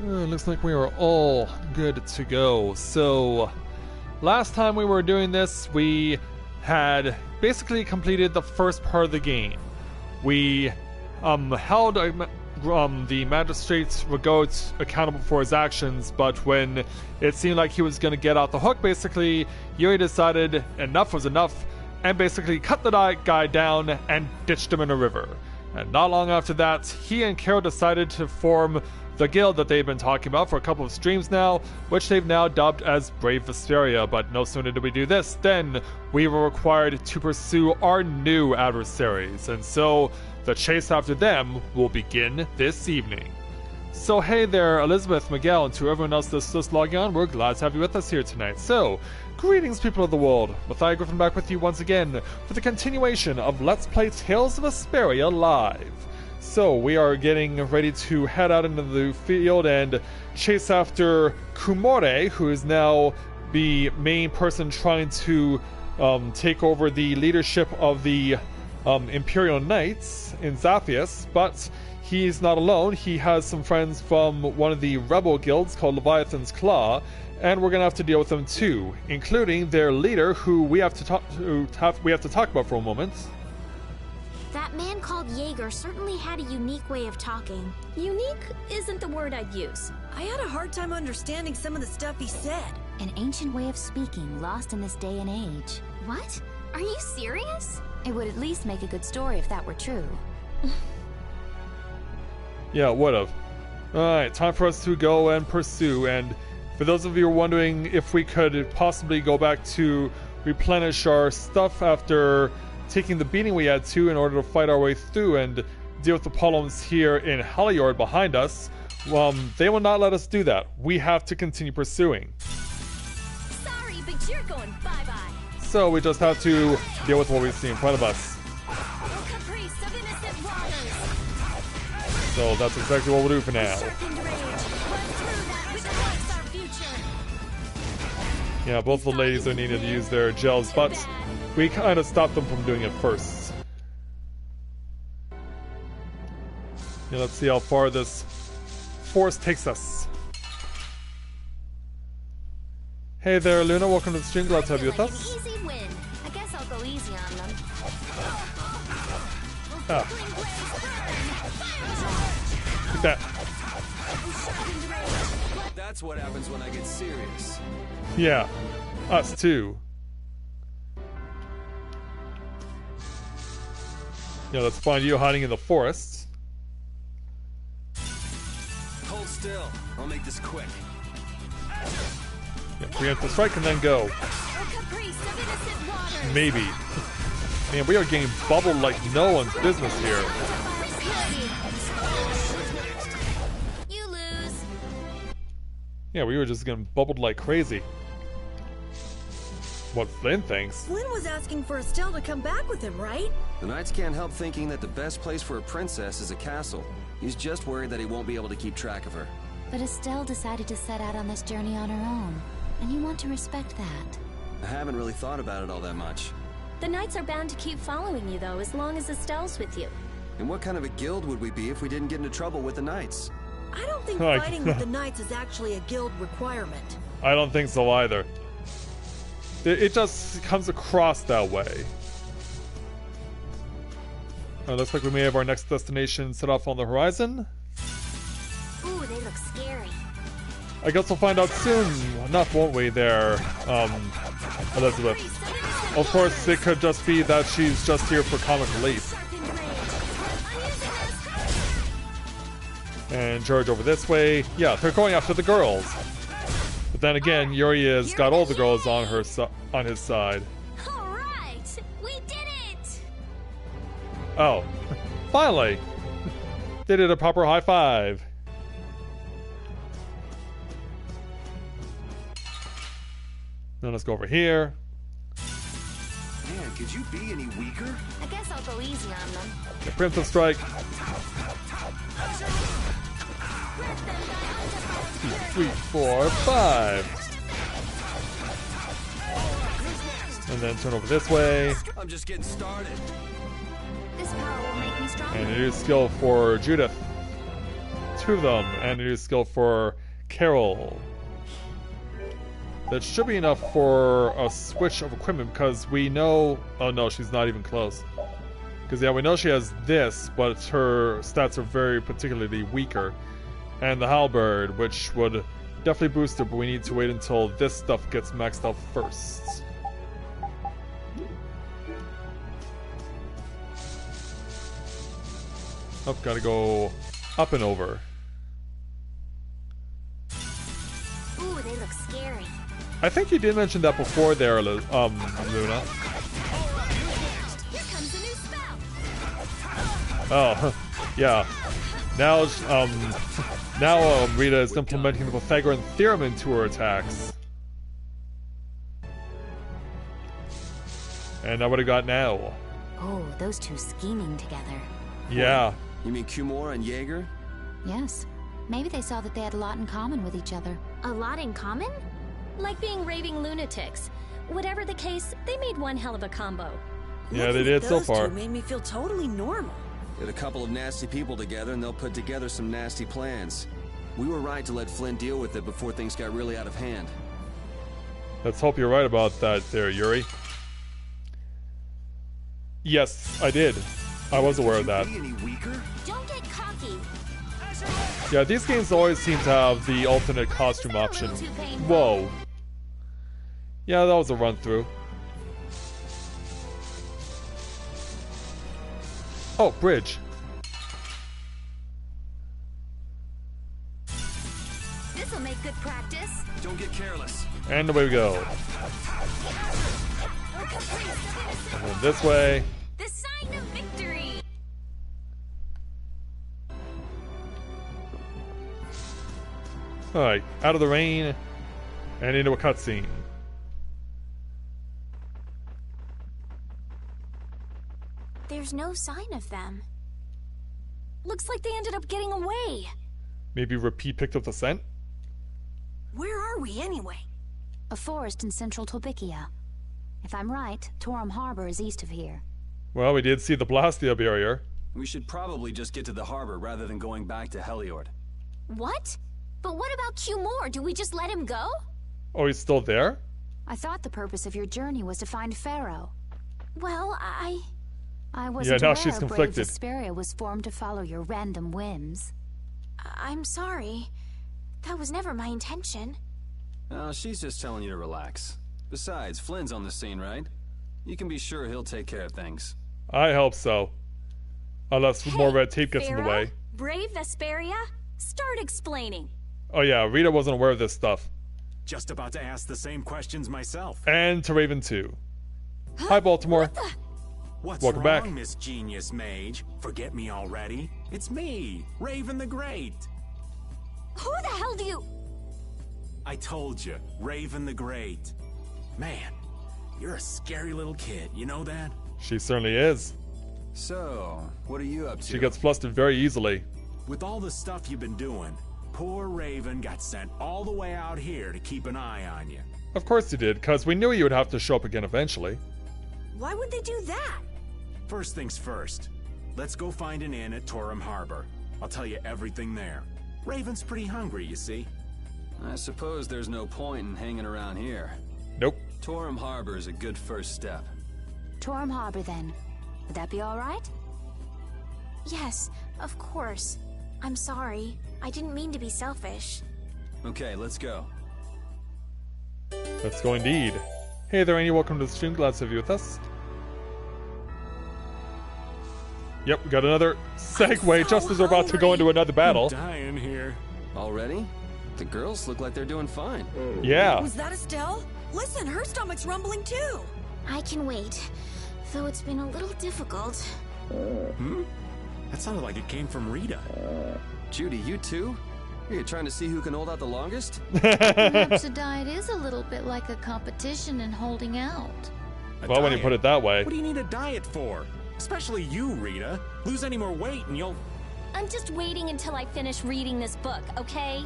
Looks like we are all good to go. So, last time we were doing this, we had basically completed the first part of the game. We held the magistrate's Regoat accountable for his actions, but when it seemed like he was going to get out the hook, basically, Yuri decided enough was enough and basically cut the guy down and ditched him in a river. And not long after that, he and Carol decided to form the guild that they've been talking about for a couple of streams now, which they've now dubbed as Brave Vesperia. But no sooner did we do this, then we were required to pursue our new adversaries, and so the chase after them will begin this evening. So hey there, Elizabeth, Miguel, and to everyone else that's just logging on, we're glad to have you with us here tonight. So, greetings people of the world, Matthias Griffin back with you once again for the continuation of Let's Play Tales of Vesperia Live. So, we are getting ready to head out into the field and chase after Kumore, who is now the main person trying to take over the leadership of the Imperial Knights in Zaphius, but he's not alone. He has some friends from one of the rebel guilds called Leviathan's Claw, and we're gonna have to deal with them too, including their leader, who we have to talk about for a moment. That man called Jaeger certainly had a unique way of talking. Unique isn't the word I'd use. I had a hard time understanding some of the stuff he said. An ancient way of speaking, lost in this day and age. What? Are you serious? It would at least make a good story if that were true. Yeah, it would've. Alright, time for us to go and pursue, and for those of you who are wondering if we could possibly go back to replenish our stuff after taking the beating we had to in order to fight our way through and deal with the problems here in Haliord behind us, they will not let us do that. We have to continue pursuing. Sorry, but you're going bye-bye. So we just have to deal with what we see in front of us. Caprice of innocent waters. So that's exactly what we'll do for now. Sharpened rage. Run through that which blocks our future. Yeah, both the ladies are needed to use their gels, but we kind of stopped them from doing it first. Yeah, let's see how far this forest takes us. Hey there, Luna. Welcome to the stream. Glad to have you with us. An easy win. I guess I'll go easy on them. Ah. Take that. That's what happens when I get serious. Yeah, us too. Yeah, let's find you hiding in the forest. Hold still. I'll make this quick. Yeah, preempt the strike and then go. Caprice of innocent waters. Maybe. Man, we are getting bubbled like no one's business here. You lose. Yeah, we were just getting bubbled like crazy. What Flynn thinks. Flynn was asking for Estelle to come back with him, right? The Knights can't help thinking that the best place for a princess is a castle. He's just worried that he won't be able to keep track of her. But Estelle decided to set out on this journey on her own, and you want to respect that. I haven't really thought about it all that much. The Knights are bound to keep following you, though, as long as Estelle's with you. And what kind of a guild would we be if we didn't get into trouble with the Knights? I don't think Like- fighting with the Knights is actually a guild requirement. I don't think so either. It just comes across that way. Looks like we may have our next destination set off on the horizon. Ooh, they look scary. I guess we'll find out soon enough, won't we, there, Elizabeth? Of course, it could just be that she's just here for comic relief. And George over this way. Yeah, they're going after the girls. But then again, Yuri has got all the girls on his side. All right, we did it. Oh, finally! They did a proper high five. Then let's go over here. Man, could you be any weaker? I guess I'll go easy on them. The Preemptive Strike. 2, 3, 4, 5. And then turn over this way. I'm just getting started. This power will make me stronger. And a new skill for Judith. 2 of them, and a new skill for Carol. That should be enough for a switch of equipment, because we know... Oh no, she's not even close. Because yeah, we know she has this, but her stats are very particularly weaker. And the halberd, which would definitely boost her, but we need to wait until this stuff gets maxed out first. Oh, gotta go up and over. Ooh, they look scary. I think you did mention that before there, Luna. Here comes a new spell. Oh, yeah. Now, Rita is implementing the Pythagorean theorem into her attacks. And now what do we got now? Oh, those two scheming together. Yeah. You mean Kumor and Jaeger? Yes. Maybe they saw that they had a lot in common with each other. A lot in common? Like being raving lunatics. Whatever the case, they made one hell of a combo. Yeah, they did so far. Those two made me feel totally normal. Get a couple of nasty people together and they'll put together some nasty plans. We were right to let Flynn deal with it before things got really out of hand. Let's hope you're right about that there, Yuri. Yes, I did. I was aware of that. Don't get cocky. Yeah, these games always seem to have the alternate costume option. Whoa. Yeah, that was a run through. Oh, bridge. This'll make good practice. Don't get careless. And away we go. And then this way. The sign of victory. Alright, out of the rain and into a cutscene. There's no sign of them. Looks like they ended up getting away. Maybe Repeat picked up the scent? Where are we anyway? A forest in central Tolbikia. If I'm right, Torum Harbor is east of here. Well, we did see the Blastia barrier. We should probably just get to the harbor rather than going back to Heliord. What? But what about Kumor? Do we just let him go? Oh, he's still there? I thought the purpose of your journey was to find Pharaoh. Well, I wasn't now aware she's Brave conflicted. Vesperia was formed to follow your random whims. I'm sorry. That was never my intention. Oh, she's just telling you to relax. Besides, Flynn's on the scene, right? You can be sure he'll take care of things. I hope so. Unless more red tape gets in the Pharaoh? way. Brave Vesperia? Start explaining. Oh yeah, Rita wasn't aware of this stuff. Just about to ask the same questions myself. And to Raven too. Hi, Baltimore. What's Welcome wrong, back. Miss Genius Mage? Forget me already? It's me, Raven the Great. Who the hell do you... I told you, Raven the Great. Man, you're a scary little kid, you know that? She certainly is. So, what are you up to? She gets flustered very easily. With all the stuff you've been doing, poor Raven got sent all the way out here to keep an eye on you. Of course you did, because we knew you would have to show up again eventually. Why would they do that? First things first, let's go find an inn at Torum Harbor. I'll tell you everything there. Raven's pretty hungry, you see. I suppose there's no point in hanging around here. Nope. Torum Harbor is a good first step. Torum Harbor, then. Would that be all right? Yes, of course. I'm sorry. I didn't mean to be selfish. Okay, let's go. Let's go indeed. Hey there, Annie. Welcome to the stream. Glad to have you with us. Yep, we got another segue just as we're about to go into another battle. I'm dying here. Already? The girls look like they're doing fine. Yeah. Was that Estelle? Listen, her stomach's rumbling too. I can wait, though it's been a little difficult. That sounded like it came from Rita. Judy, you too? Are you trying to see who can hold out the longest? Perhaps a diet is a little bit like a competition in holding out. A Well, when you diet? put it that way. What do you need a diet for? Especially you, Rita. Lose any more weight and you'll... I'm just waiting until I finish reading this book, okay?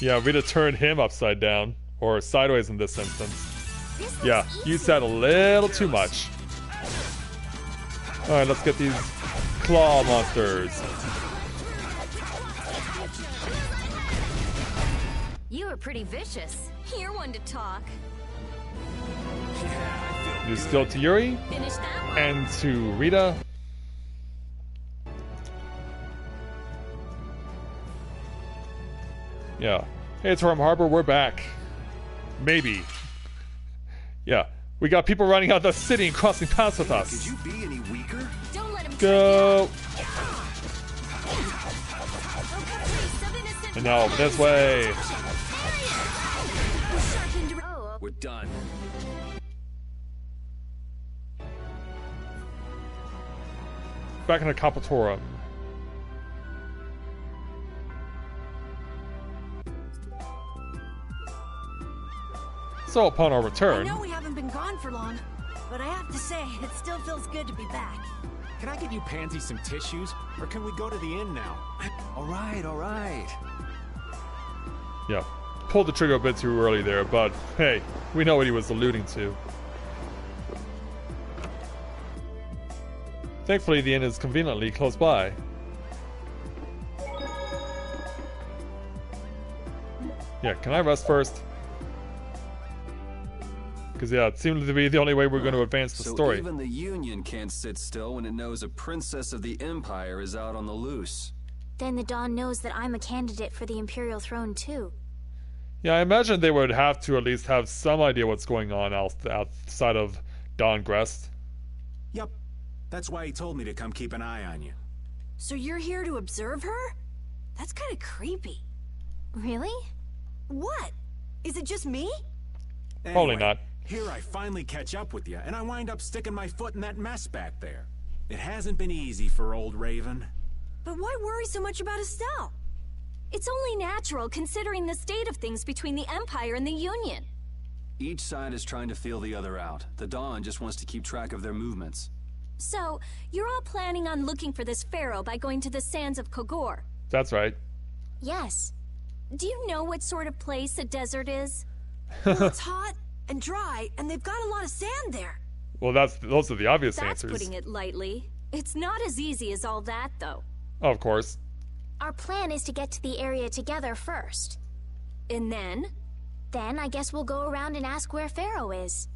Yeah, Rita turned him upside down. Or sideways in this instance. This looks Yeah, you easy. said a little too much. Alright, let's get these claw monsters. were pretty vicious. You're one to talk. Yeah, I feel New skill to Yuri Finish that one. and to Rita. Yeah. Hey, Torum Harbor, we're back. Maybe. Yeah. We got people running out of the city and crossing paths with Could us. you be any weaker? Don't let him Go. Taste of innocent And now this way. Oh, We're done. Back in the Capitorum. So upon our I return, know we haven't been gone for long, but I have to say, it still feels good to be back. Can I get you Pansy some tissues? Or can we go to the inn now? All right. yeah, pulled the trigger a bit too early there, but hey, we know what he was alluding to. Thankfully, the inn is conveniently close by. Yeah, can I rest first? Because yeah, it seemed to be the only way we're going to advance the So story. even the Union can't sit still when it knows a princess of the Empire is out on the loose. Then the Dawn knows that I'm a candidate for the Imperial throne too. Yeah, I imagine they would have to at least have some idea what's going on outside of Dawn Grest. Yup. That's why he told me to come keep an eye on you. So you're here to observe her? That's kind of creepy. Really? What? Is it just me? Probably Anyway, not. Here I finally catch up with you, and I wind up sticking my foot in that mess back there. It hasn't been easy for old Raven. But why worry so much about Estelle? it's only natural considering the state of things between the Empire and the Union. Each side is trying to feel the other out. The Dawn just wants to keep track of their movements. So, you're all planning on looking for this pharaoh by going to the sands of Kogor. That's right. Yes. Do you know what sort of place a desert is? Well, it's hot and dry, and they've got a lot of sand there. Well, those are the obvious That's answers. putting it lightly. It's not as easy as all that, though. Of course. Our plan is to get to the area together first. And then? Then I guess we'll go around and ask where Pharaoh is.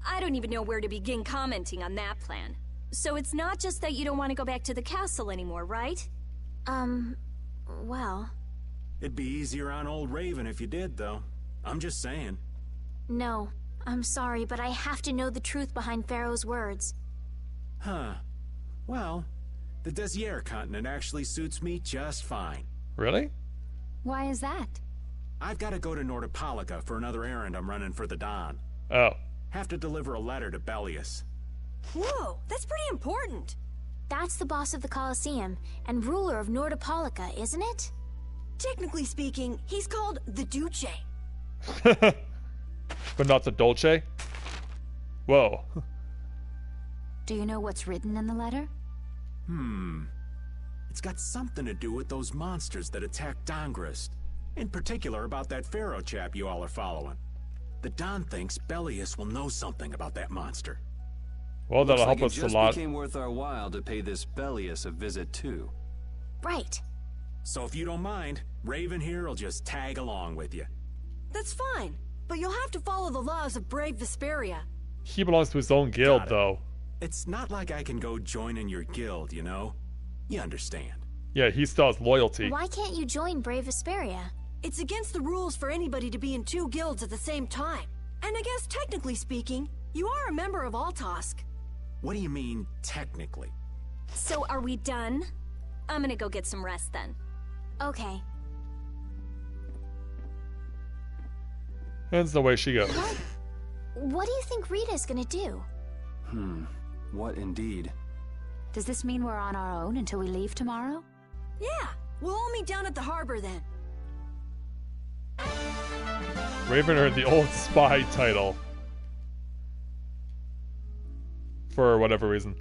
I don't even know where to begin commenting on that plan. So it's not just that you don't want to go back to the castle anymore, right? Well, It'd be easier on old Raven if you did, though. I'm just saying. no. I'm sorry, but I have to know the truth behind Pharaoh's words. Huh. Well, the Desier continent actually suits me just fine. Really? Why is that? I've got to go to Nordopolica for another errand I'm running for the Don. Oh. Have to deliver a letter to Bellius. Whoa, that's pretty important. That's the boss of the Colosseum and ruler of Nordopolica, isn't it? Technically speaking, he's called the Duce. But not the Dolce? Whoa. Do you know what's written in the letter? It's got something to do with those monsters that attacked Dongrist. In particular about that Pharaoh chap you all are following. The Don thinks Bellius will know something about that monster. Well, that'll help Looks us like a it lot. just became worth our while to pay this Bellius a visit too. Right. So if you don't mind, Raven here will just tag along with you. That's fine, but you'll have to follow the laws of brave Vesperia. He belongs to his own guild, Got it. though. It's not like I can go join in your guild, you know? You understand. Yeah, he still has loyalty. Why can't you join Brave Vesperia? It's against the rules for anybody to be in two guilds at the same time. And I guess technically speaking, you are a member of Altosk. What do you mean, technically? So are we done? I'm gonna go get some rest then. Okay. Hence the way she goes. What do you think Rita's gonna do? What indeed? Does this mean we're on our own until we leave tomorrow? Yeah, we'll all meet down at the harbor then. Raven earned the old spy title. For whatever reason.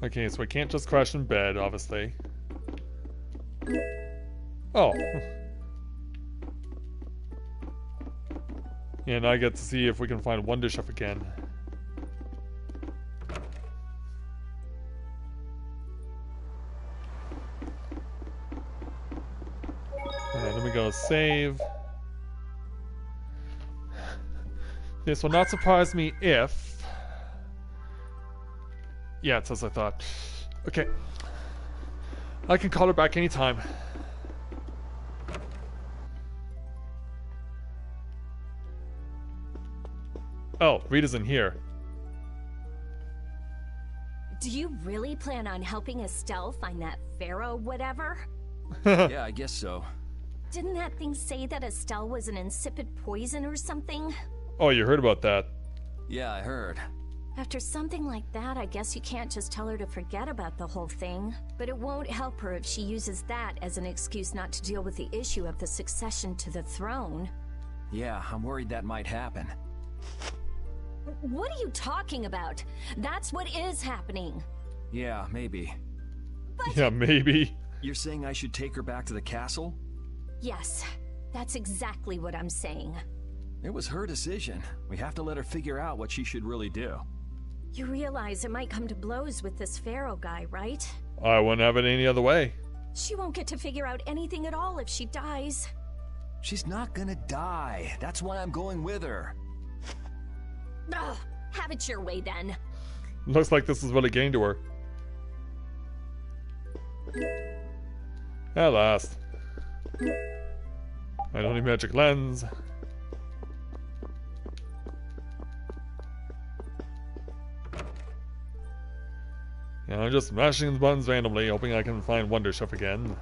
Okay, so I can't just crash in bed, obviously. Oh. And I get to see if we can find Wonder Chef again. go, save. This will not surprise me if... Yeah, it's as I thought. Okay. I can call her back anytime. Oh, Rita's in here. Do you really plan on helping Estelle find that pharaoh whatever? Yeah, I guess so. Didn't that thing say that Estelle was an insipid poison or something? Oh, you heard about that. Yeah, I heard. After something like that, I guess you can't just tell her to forget about the whole thing. But it won't help her if she uses that as an excuse not to deal with the issue of the succession to the throne. Yeah, I'm worried that might happen. What are you talking about? That's what is happening. Yeah, maybe. But Yeah, maybe. You're saying I should take her back to the castle? yes, that's exactly what I'm saying. It was her decision. We have to let her figure out what she should really do. You realize it might come to blows with this pharaoh guy, right? I wouldn't have it any other way. She won't get to figure out anything at all if she dies. She's not gonna die. That's why I'm going with her. Ugh, have it your way then. Looks like this is really getting to her. At last. I don't need magic lens. Yeah, I'm just mashing the buttons randomly, hoping I can find Wonder Chef again.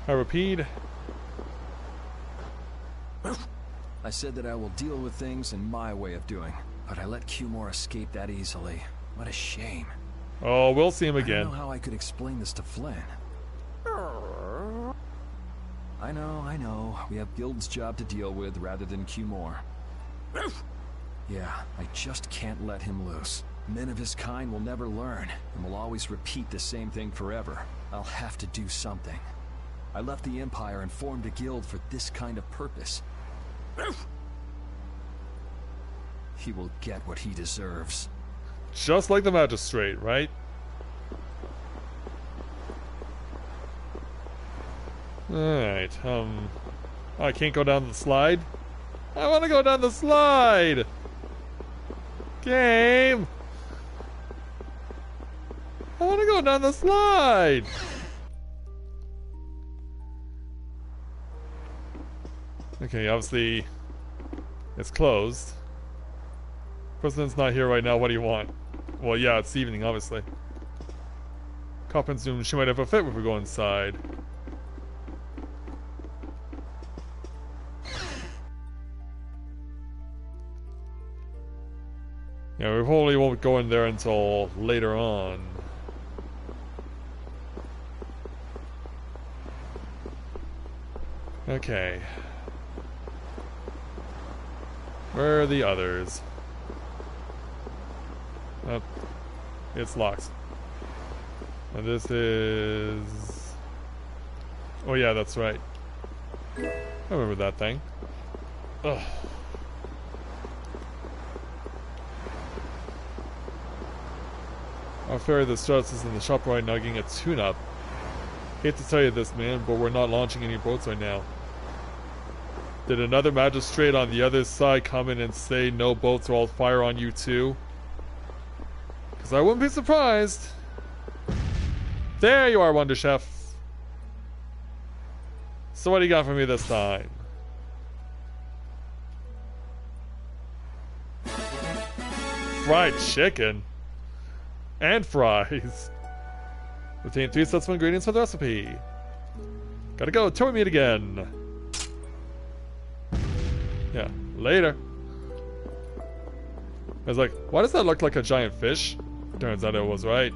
I repeat. I said that I will deal with things in my way of doing, but I let Cumore escape that easily. What a shame. Oh, we'll see him I again. don't know how I could explain this to Flynn. I know. We have Guild's job to deal with rather than Cumore. Yeah, I just can't let him loose. Men of his kind will never learn, and will always repeat the same thing forever. I'll have to do something. I left the Empire and formed a guild for this kind of purpose. He will get what he deserves. Just like the magistrate, right? Alright, I can't go down the slide? I want to go down the slide! Game! I want to go down the slide! Okay, obviously it's closed. President's not here right now, what do you want? Well, yeah, it's evening, obviously. Cop and Zoom, she might have a fit if we go inside. Yeah, we probably won't go in there until later on. Okay. Where are the others? Oh, it's locked. And this is... Oh yeah, that's right. I remember that thing. Ugh. Our ferry that starts is in the shop right now getting a tune-up. Hate to tell you this, man, but we're not launching any boats right now. Did another magistrate on the other side come in and say no boats or I'll fire on you too? Because I wouldn't be surprised. There you are, Wonder Chef. So what do you got for me this time? Fried chicken. And fries. Retain 3 sets of ingredients for the recipe. Gotta go, tour meat again. Yeah, later. I was like, why does that look like a giant fish? Turns out it was right.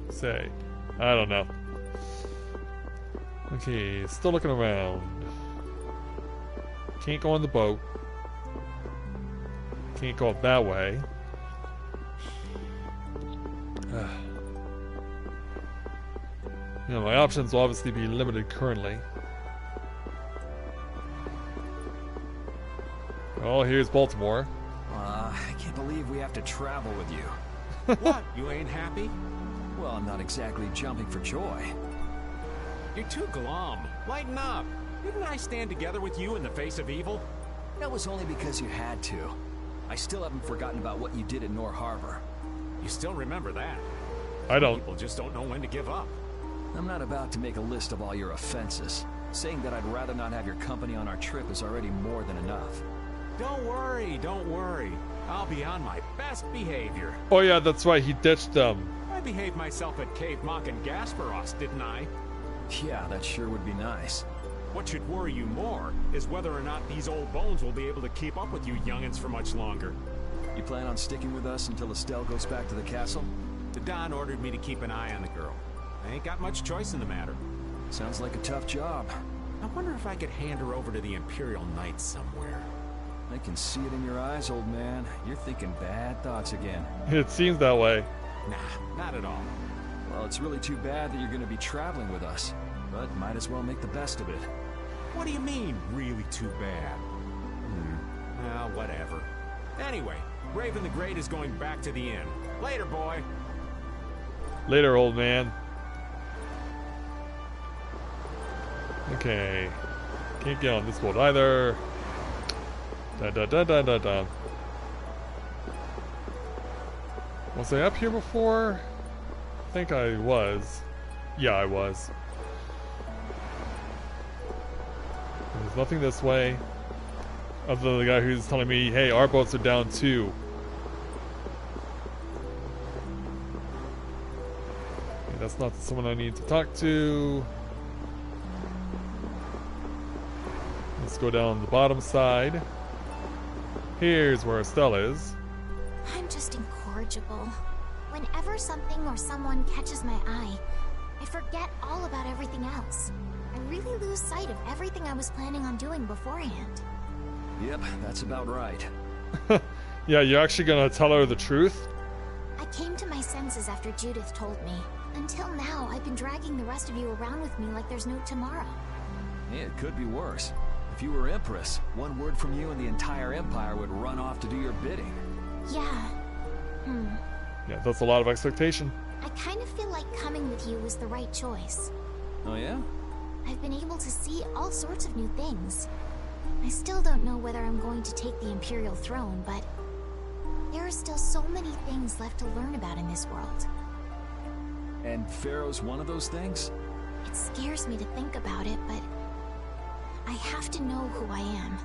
Say, I don't know. Okay, still looking around. Can't go on the boat. Can't go up that way. You know, my options will obviously be limited currently. Well, here's Baltimore. I can't believe we have to travel with you. What? You ain't happy? Well, I'm not exactly jumping for joy. You're too glum. Lighten up. Didn't I stand together with you in the face of evil? That was only because you had to. I still haven't forgotten about what you did at Nor Harbor. You still remember that. I don't. People just don't know when to give up. I'm not about to make a list of all your offenses. Saying that I'd rather not have your company on our trip is already more than enough. Don't worry, don't worry. I'll be on my best behavior. Oh yeah, that's right. He ditched them. I behaved myself at Cave Mock and Gasparos, didn't I? Yeah, that sure would be nice. What should worry you more is whether or not these old bones will be able to keep up with you youngins for much longer. You plan on sticking with us until Estelle goes back to the castle? The Don ordered me to keep an eye on the girl. I ain't got much choice in the matter. Sounds like a tough job. I wonder if I could hand her over to the Imperial Knights somewhere. I can see it in your eyes, old man. You're thinking bad thoughts again. It seems that way. Nah, not at all. Well, it's really too bad that you're going to be traveling with us. But might as well make the best of it. What do you mean, really too bad? Well, whatever. Anyway, Raven the Great is going back to the inn. Later, boy. Later, old man. Okay. Can't get on this boat either. Da da da da da da. Was I up here before? I think I was. Yeah, I was. There's nothing this way. Other than the guy who's telling me, hey, our boats are down too. Okay, that's not someone I need to talk to. Let's go down the bottom side. Here's where Estelle is. I'm just incorrigible. Whenever something or someone catches my eye, I forget all about everything else. I really lose sight of everything I was planning on doing beforehand. Yep, that's about right. Yeah, you're actually gonna tell her the truth? I came to my senses after Judith told me. Until now, I've been dragging the rest of you around with me like there's no tomorrow. Yeah, it could be worse. If you were Empress, one word from you and the entire Empire would run off to do your bidding. Yeah. Yeah, that's a lot of expectation. I kind of feel like coming with you was the right choice. Oh yeah? I've been able to see all sorts of new things. I still don't know whether I'm going to take the Imperial throne, but there are still so many things left to learn about in this world. And Pharaoh's one of those things? It scares me to think about it, but I have to know who I am.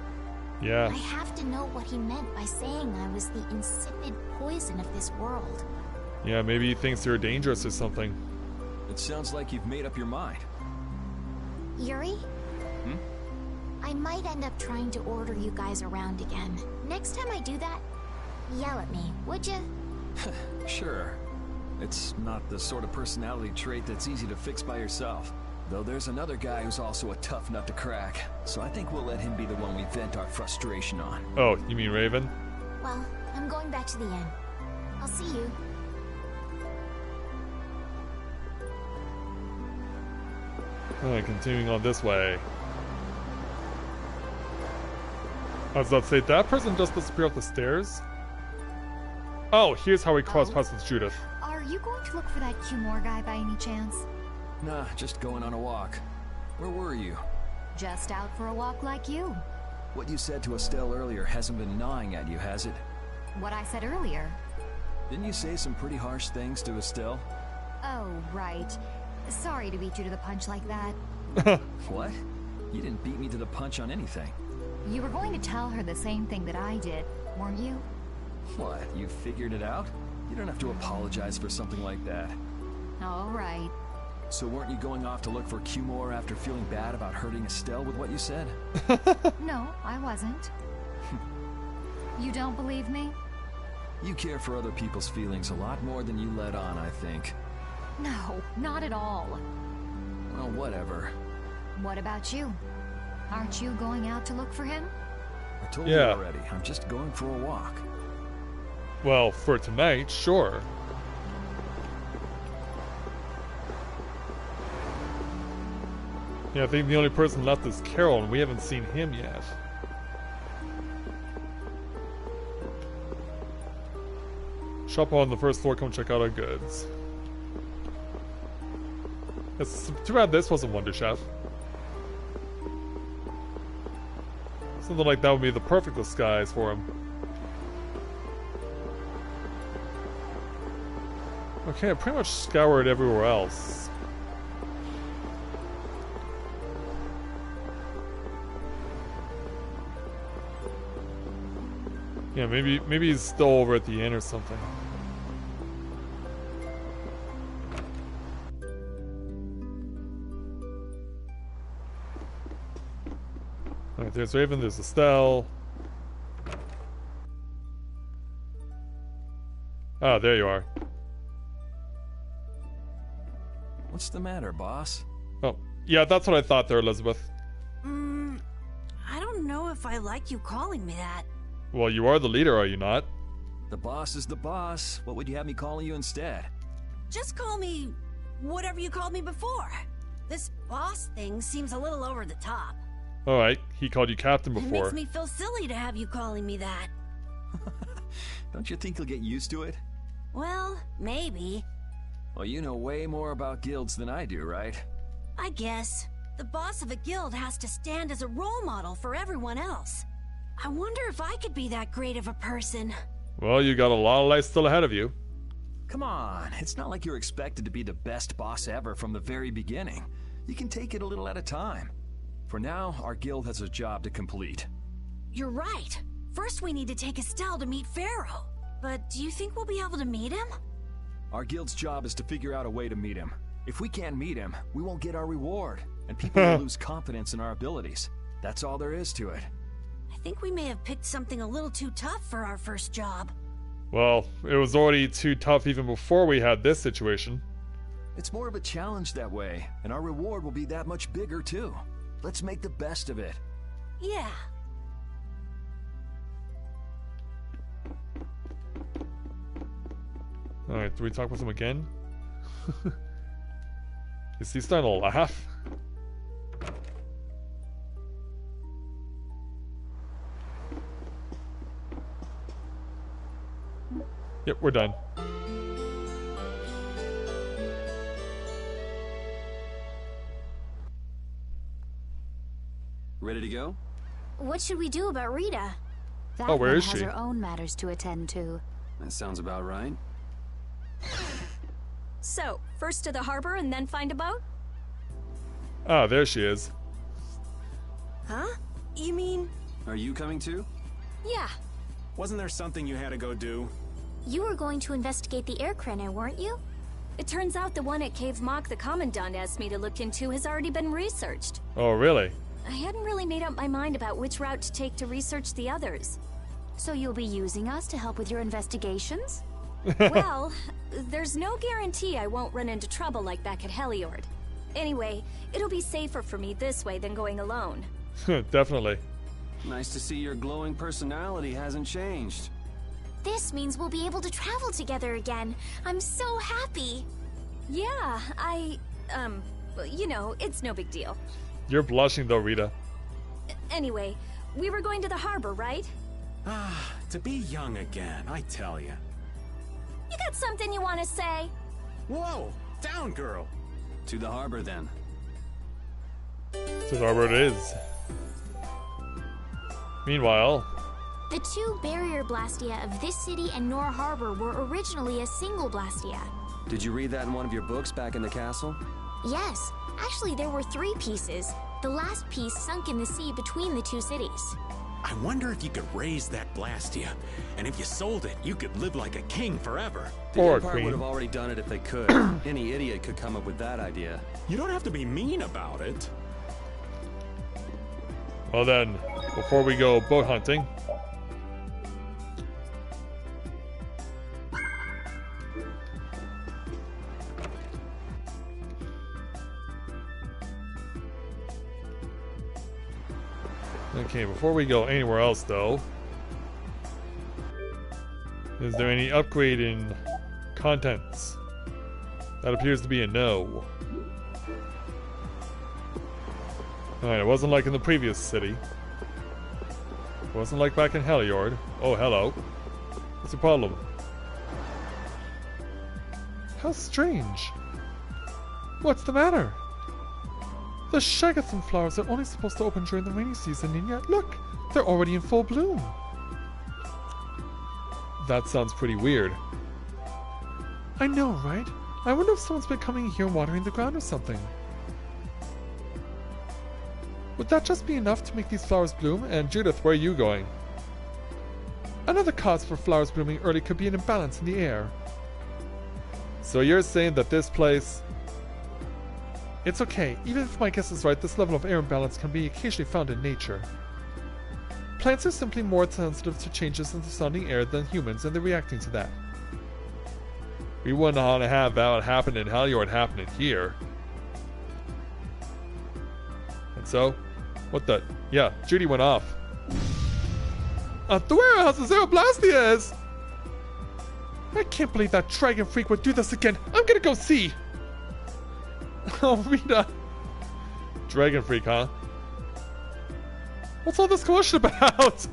Yeah. I have to know what he meant by saying I was the insipid poison of this world. Yeah, maybe he thinks you're dangerous or something. It sounds like you've made up your mind. Yuri? I might end up trying to order you guys around again. Next time I do that, yell at me, would you? Sure. It's not the sort of personality trait that's easy to fix by yourself. Though there's another guy who's also a tough nut to crack. So I think we'll let him be the one we vent our frustration on. Oh, you mean Raven? Well, I'm going back to the inn. I'll see you. Alright, continuing on this way. I was about to say, did that person just disappear up the stairs? Oh, here's how we cross paths with Judith. Are you going to look for that Cumore guy by any chance? Nah, just going on a walk. Where were you? Just out for a walk like you. What you said to Estelle earlier hasn't been gnawing at you, has it? What I said earlier. Didn't you say some pretty harsh things to Estelle? Oh, right. Sorry to beat you to the punch like that. What? You didn't beat me to the punch on anything. You were going to tell her the same thing that I did, weren't you? What, you figured it out? You don't have to apologize for something like that. All right. So weren't you going off to look for Cumore after feeling bad about hurting Estelle with what you said? No, I wasn't. You don't believe me? You care for other people's feelings a lot more than you let on, I think. No, not at all. Well, whatever. What about you? Aren't you going out to look for him? I told you already, I'm just going for a walk. Well, for tonight, sure. Yeah, I think the only person left is Carol, and we haven't seen him yet. Shop on the first floor, come check out our goods. It's too bad this wasn't Wonder Chef. Something like that would be the perfect disguise for him. Okay, I pretty much scoured everywhere else. Yeah, maybe he's still over at the inn or something. Alright, there's Raven, there's Estelle. Ah, there you are. What's the matter, boss? Oh, yeah, that's what I thought there, Elizabeth. I don't know if I like you calling me that. Well, you are the leader, are you not? The boss is the boss. What would you have me calling you instead? Just call me whatever you called me before. This boss thing seems a little over the top. Alright, he called you captain It before. makes me feel silly to have you calling me that. Don't you think you'll get used to it? Well, maybe. Well, you know way more about guilds than I do, right? I guess. The boss of a guild has to stand as a role model for everyone else. I wonder if I could be that great of a person. Well, you got a lot of life still ahead of you. Come on, it's not like you're expected to be the best boss ever from the very beginning. You can take it a little at a time. For now, our guild has a job to complete. You're right. First we need to take Estelle to meet Pharaoh. But do you think we'll be able to meet him? Our guild's job is to figure out a way to meet him. If we can't meet him, we won't get our reward, and people will lose confidence in our abilities. That's all there is to it. I think we may have picked something a little too tough for our first job. Well, it was already too tough even before we had this situation. It's more of a challenge that way, and our reward will be that much bigger too. Let's make the best of it. Yeah. Alright, do we talk with him again? Is he starting to laugh? Yep, we're done. Ready to go? What should we do about Rita? That Oh, where one is has she? her own matters to attend to. That sounds about right. So, first to the harbor and then find a boat? Ah, there she is. Huh? You mean... Are you coming too? Yeah. Wasn't there something you had to go do? You were going to investigate the air craner, weren't you? It turns out the one at Cave Mock the Commandant asked me to look into has already been researched. Oh, really? I hadn't really made up my mind about which route to take to research the others. So you'll be using us to help with your investigations? Well, there's no guarantee I won't run into trouble like back at Heliord. Anyway, it'll be safer for me this way than going alone. Definitely. Nice to see your glowing personality hasn't changed. This means we'll be able to travel together again. I'm so happy. Yeah, you know, it's no big deal. You're blushing though, Rita. Anyway, we were going to the harbor, right? Ah, to be young again, I tell ya. You got something you want to say? Whoa! Down, girl! To the harbor then. To the harbor it is. Meanwhile, The two barrier blastia of this city and Nor Harbor were originally a single blastia. Did you read that in one of your books back in the castle? Yes, actually there were 3 pieces. The last piece sunk in the sea between the 2 cities. I wonder if you could raise that Blastia, and if you sold it, you could live like a king forever. The Or a Empire queen. would have already done it if they could. Any idiot could come up with that idea. You don't have to be mean about it. well then, before we go boat hunting, okay, before we go anywhere else though, is there any upgrade in contents? That appears to be a no. Alright, it wasn't like in the previous city. It wasn't like back in Heliord. Oh, hello. What's the problem? How strange. What's the matter? The Shagathon flowers are only supposed to open during the rainy season, and yet look, they're already in full bloom. That sounds pretty weird. I know, right? I wonder if someone's been coming here and watering the ground or something. Would that just be enough to make these flowers bloom? And Judith, where are you going? Another cause for flowers blooming early could be an imbalance in the air. So you're saying that this place... It's okay. Even if my guess is right, this level of air imbalance can be occasionally found in nature. Plants are simply more sensitive to changes in the surrounding air than humans, and they're reacting to that. We wouldn't want to have that happen in Halyord happening here. And so, what the... Yeah, Judy went off. At the warehouse is Aeroblastia! I can't believe that dragon freak would do this again. I'm gonna go see. Oh, Rita. Dragon freak, huh? What's all this commotion about?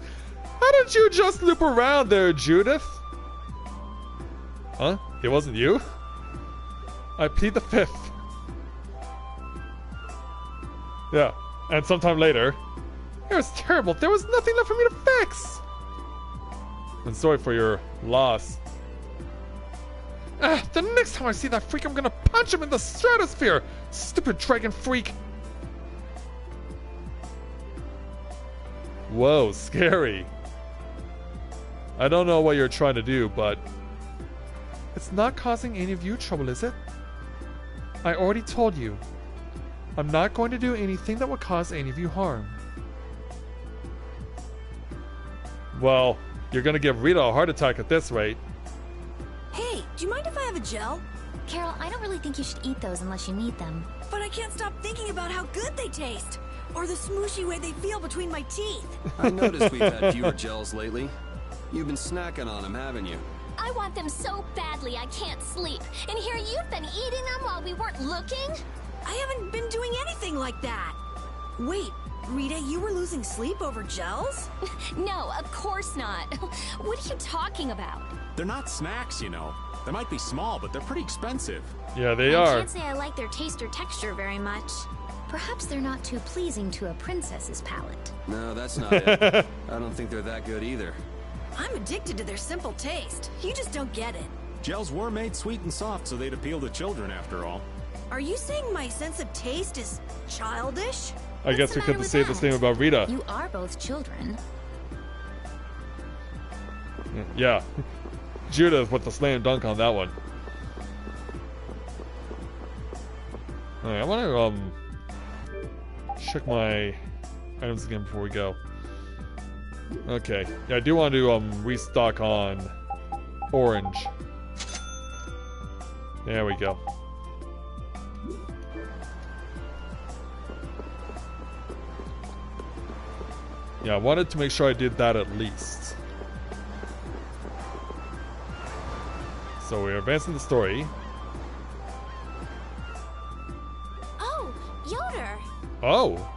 How did you just loop around there, Judith? Huh? It wasn't you? I plead the fifth. Yeah, and sometime later. It was terrible. There was nothing left for me to fix. I'm sorry for your loss. The next time I see that freak, I'm gonna punch him in the stratosphere! Stupid dragon freak! Whoa, scary. I don't know what you're trying to do, but... It's not causing any of you trouble, is it? I already told you. I'm not going to do anything that would cause any of you harm. Well, you're gonna give Rita a heart attack at this rate. Hey, do you mind if I have a gel? Carol, I don't really think you should eat those unless you need them. But I can't stop thinking about how good they taste. Or the smooshy way they feel between my teeth. I noticed we've had fewer gels lately. You've been snacking on them, haven't you? I want them so badly I can't sleep. And here you've been eating them while we weren't looking? I haven't been doing anything like that. Wait, Rita, you were losing sleep over gels? No, of course not. What are you talking about? They're not snacks, you know. They might be small, but they're pretty expensive. Yeah, they I are. can't say I like their taste or texture very much. Perhaps they're not too pleasing to a princess's palate. No, that's not it. I don't think they're that good either. I'm addicted to their simple taste. You just don't get it. Gels were made sweet and soft so they'd appeal to children after all. Are you saying my sense of taste is childish? I guess we could say the same about Rita. You are both children. Yeah. Judith with the slam dunk on that one. Alright, I want to check my items again before we go. Okay. Yeah, I do want to restock on orange. There we go. Yeah, I wanted to make sure I did that at least. So we're advancing the story. Oh, Yoder! Oh!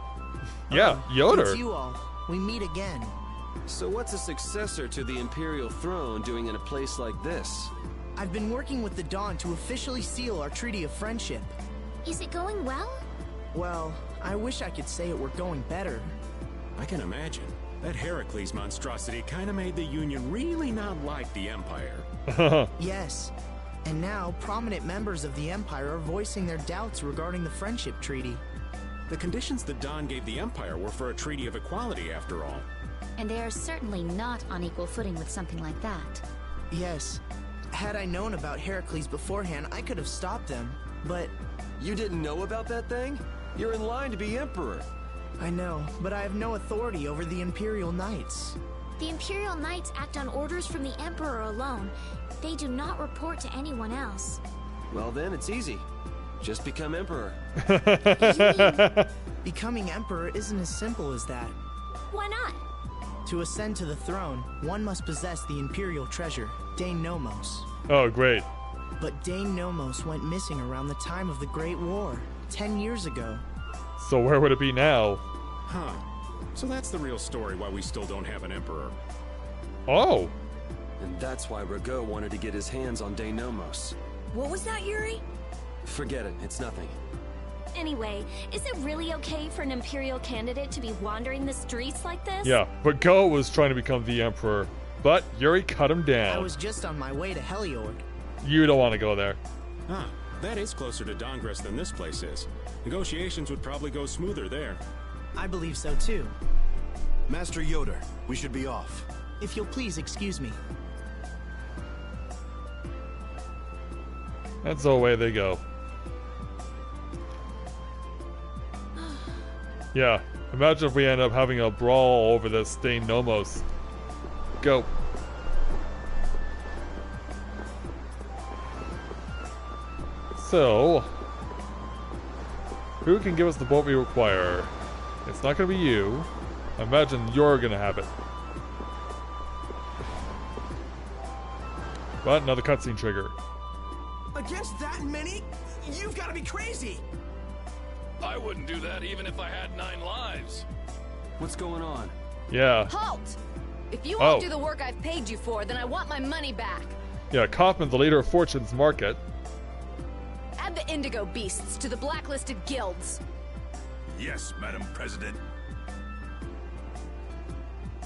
Yeah, Yoder! It's you all. We meet again. So what's a successor to the Imperial throne doing in a place like this? I've been working with the Dawn to officially seal our Treaty of Friendship. Is it going well? Well, I wish I could say it were going better. I can imagine. That Heracles monstrosity kind of made the Union really not like the Empire. Yes. And now, prominent members of the Empire are voicing their doubts regarding the Friendship Treaty. The conditions that Dawn gave the Empire were for a treaty of equality, after all. And they are certainly not on equal footing with something like that. Yes. Had I known about Heracles beforehand, I could have stopped them. But... You didn't know about that thing? You're in line to be Emperor. I know, but I have no authority over the Imperial Knights. The Imperial Knights act on orders from the Emperor alone. They do not report to anyone else. Well then, it's easy. Just become Emperor. Becoming Emperor isn't as simple as that. Why not? To ascend to the throne, one must possess the Imperial treasure, Dane Nomos. Oh, great. But Dane Nomos went missing around the time of the Great War, 10 years ago. So where would it be now? Huh. So that's the real story why we still don't have an Emperor. Oh! And that's why Rago wanted to get his hands on Dane Nomos. What was that, Yuri? Forget it, it's nothing. Anyway, is it really okay for an Imperial candidate to be wandering the streets like this? Yeah, but Go was trying to become the Emperor, but Yuri cut him down. I was just on my way to Heliord. You don't want to go there. Huh. That is closer to Dongress than this place is. Negotiations would probably go smoother there. I believe so too. Master Yoder, we should be off. If you'll please excuse me. And so away they go. Yeah, imagine if we end up having a brawl over this stained Nomos. Go. So, who can give us the boat we require? It's not going to be you. I imagine you're going to have it. But another cutscene trigger. Against that many? You've got to be crazy! I wouldn't do that even if I had 9 lives. What's going on? Yeah. Halt! If you won't do the work I've paid you for, then I want my money back. Yeah, Kaufman, the leader of Fortune's Market. Add the Indigo Beasts to the blacklisted guilds. Yes, Madam President.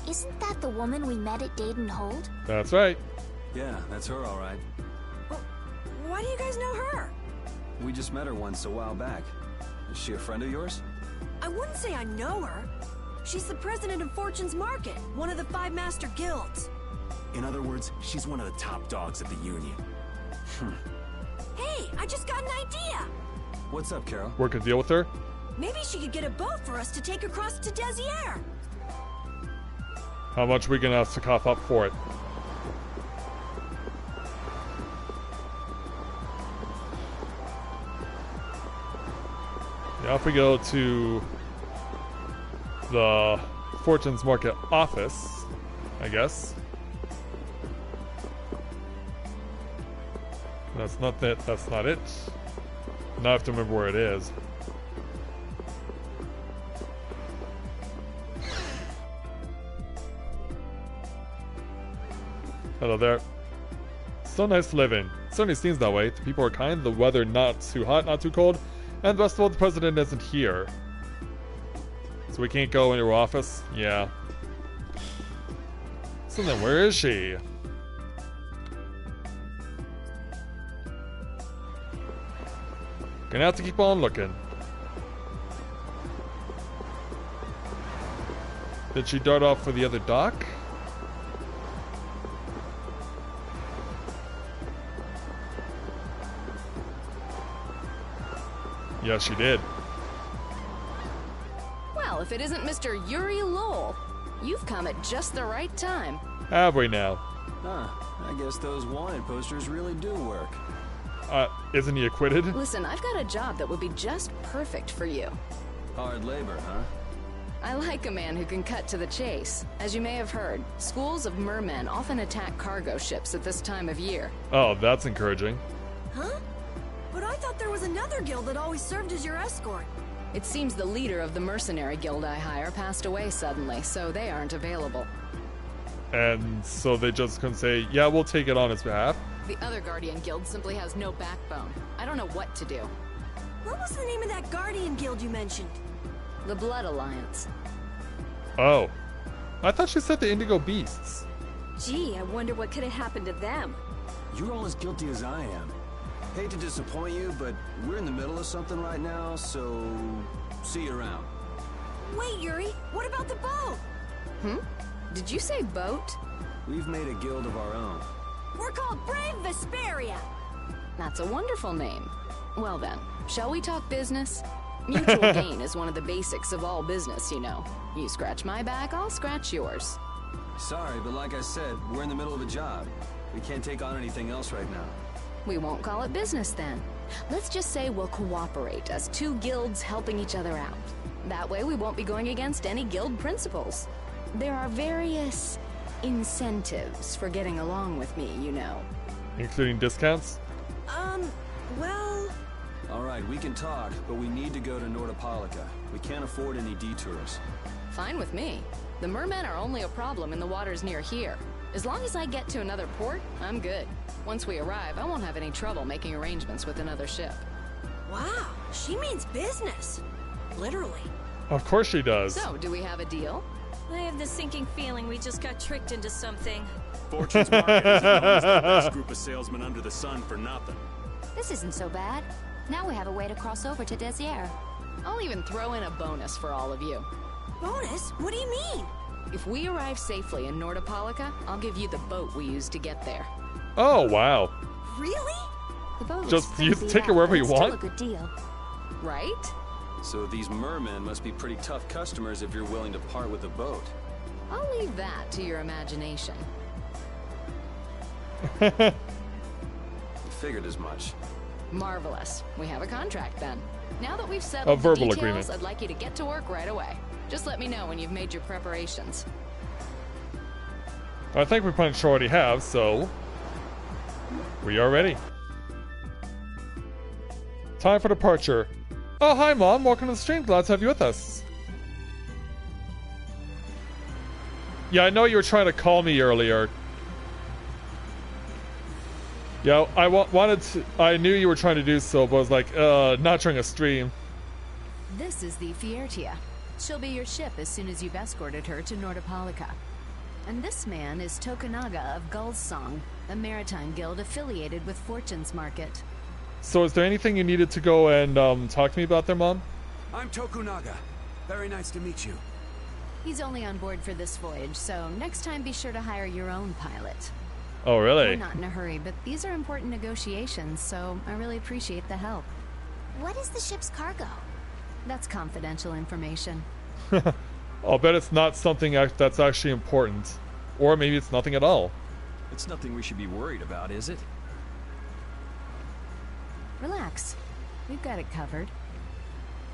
Isn't that the woman we met at Dayton Hold? That's right. Yeah, that's her, all right. Well, why do you guys know her? We just met her once a while back. Is she a friend of yours? I wouldn't say I know her. She's the president of Fortune's Market, one of the 5 master guilds. In other words, she's one of the top dogs at the Union. Hey, I just got an idea! What's up, Carol? Work a deal with her? Maybe she could get a boat for us to take across to Desier. How much are we going to have to cough up for it? Yeah, if we go to the Fortune's Market office, I guess. That's not it. That's not it. Now I have to remember where it is. Hello there. So nice to live in. Certainly seems that way. The people are kind, the weather not too hot, not too cold, and best of all, the president isn't here. So we can't go into her office? Yeah. So then where is she? Gonna have to keep on looking. Did she dart off for the other dock? Yes, she did. Well, if it isn't Mr. Yuri Lowell, you've come at just the right time. Have we now? Huh, I guess those wanted posters really do work. Isn't he acquitted? Listen, I've got a job that would be just perfect for you. Hard labor, huh? I like a man who can cut to the chase. As you may have heard, schools of mermen often attack cargo ships at this time of year. Oh, that's encouraging. Huh? But I thought there was another guild that always served as your escort. It seems the leader of the mercenary guild I hire passed away suddenly, so they aren't available. And so they just couldn't say, yeah, we'll take it on his behalf. The other Guardian Guild simply has no backbone. I don't know what to do. What was the name of that Guardian Guild you mentioned? The Blood Alliance. Oh. I thought she said the Indigo Beasts. Gee, I wonder what could have happened to them. You're all as guilty as I am. Hate to disappoint you, but we're in the middle of something right now, so see you around. Wait, Yuri, what about the boat? Did you say boat? We've made a guild of our own. We're called Brave Vesperia. That's a wonderful name. Well then, shall we talk business? Mutual gain is one of the basics of all business, you know. You scratch my back, I'll scratch yours. Sorry, but like I said, we're in the middle of a job. We can't take on anything else right now. We won't call it business then. Let's just say we'll cooperate as 2 guilds helping each other out. That way we won't be going against any guild principles. There are various incentives for getting along with me, you know. Including discounts? Well... Alright, we can talk, but we need to go to Nordopolica. We can't afford any detours. Fine with me. The mermen are only a problem in the waters near here. As long as I get to another port, I'm good. Once we arrive, I won't have any trouble making arrangements with another ship. Wow, she means business. Literally. Of course she does. So, do we have a deal? I have this sinking feeling we just got tricked into something. Fortune's Market isn't always the best group of salesmen under the sun for nothing. This isn't so bad. Now we have a way to cross over to Desier. I'll even throw in a bonus for all of you. Bonus? What do you mean? If we arrive safely in Nordopolica, I'll give you the boat we used to get there. Oh, wow. Really? The boat Just is you pretty take it beat wherever up, you but it's want. Still a good deal. Right? So these mermen must be pretty tough customers if you're willing to part with a boat. I'll leave that to your imagination. Figured as much. Marvelous. We have a contract then. Now that we've settled A verbal the details, agreement. I'd like you to get to work right away. Just let me know when you've made your preparations. I think we pretty much already have, so we are ready. Time for departure. Oh, hi, Mom. Welcome to the stream. Glad to have you with us. Yeah, I know you were trying to call me earlier. Yeah, I wanted to. I knew you were trying to do so, but I was like, not during a stream. This is the Fiertia. She'll be your ship as soon as you've escorted her to Nordopolica. And this man is Tokunaga of Gull's Song, a maritime guild affiliated with Fortune's Market. So, is there anything you needed to go and talk to me about there, Mom? I'm Tokunaga. Very nice to meet you. He's only on board for this voyage, so next time be sure to hire your own pilot. Oh, really? We're not in a hurry, but these are important negotiations, so I really appreciate the help. What is the ship's cargo? That's confidential information. I'll bet it's not something that's actually important. Or maybe it's nothing at all. It's nothing we should be worried about, is it? Relax. We've got it covered.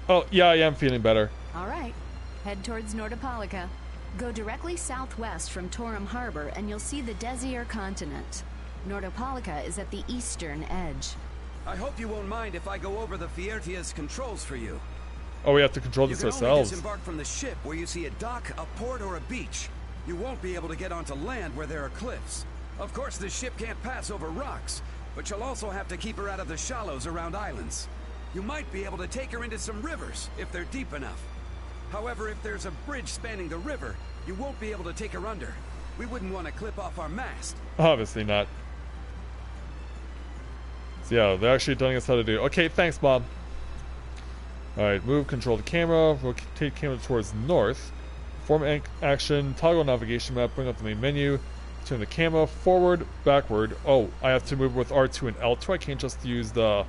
Oh, yeah, I am feeling better. All right. Head towards Nordopolica. Go directly southwest from Torum Harbor and you'll see the Desier continent. Nordopolica is at the eastern edge. I hope you won't mind if I go over the Fiertia's controls for you. Oh, we have to control this You can only ourselves. disembark from the ship where you see a dock, a port, or a beach. You won't be able to get onto land where there are cliffs. Of course, the ship can't pass over rocks, but you'll also have to keep her out of the shallows around islands. You might be able to take her into some rivers, if they're deep enough. However, if there's a bridge spanning the river, you won't be able to take her under. We wouldn't want to clip off our mast. Obviously not. So yeah, they're actually telling us how to do it. Okay, thanks, Mom. Alright, move, control the camera, rotate camera towards north. Form action, toggle navigation map, bring up the main menu. Turn the camera forward, backward. Oh, I have to move with R2 and L2. I can't just use the...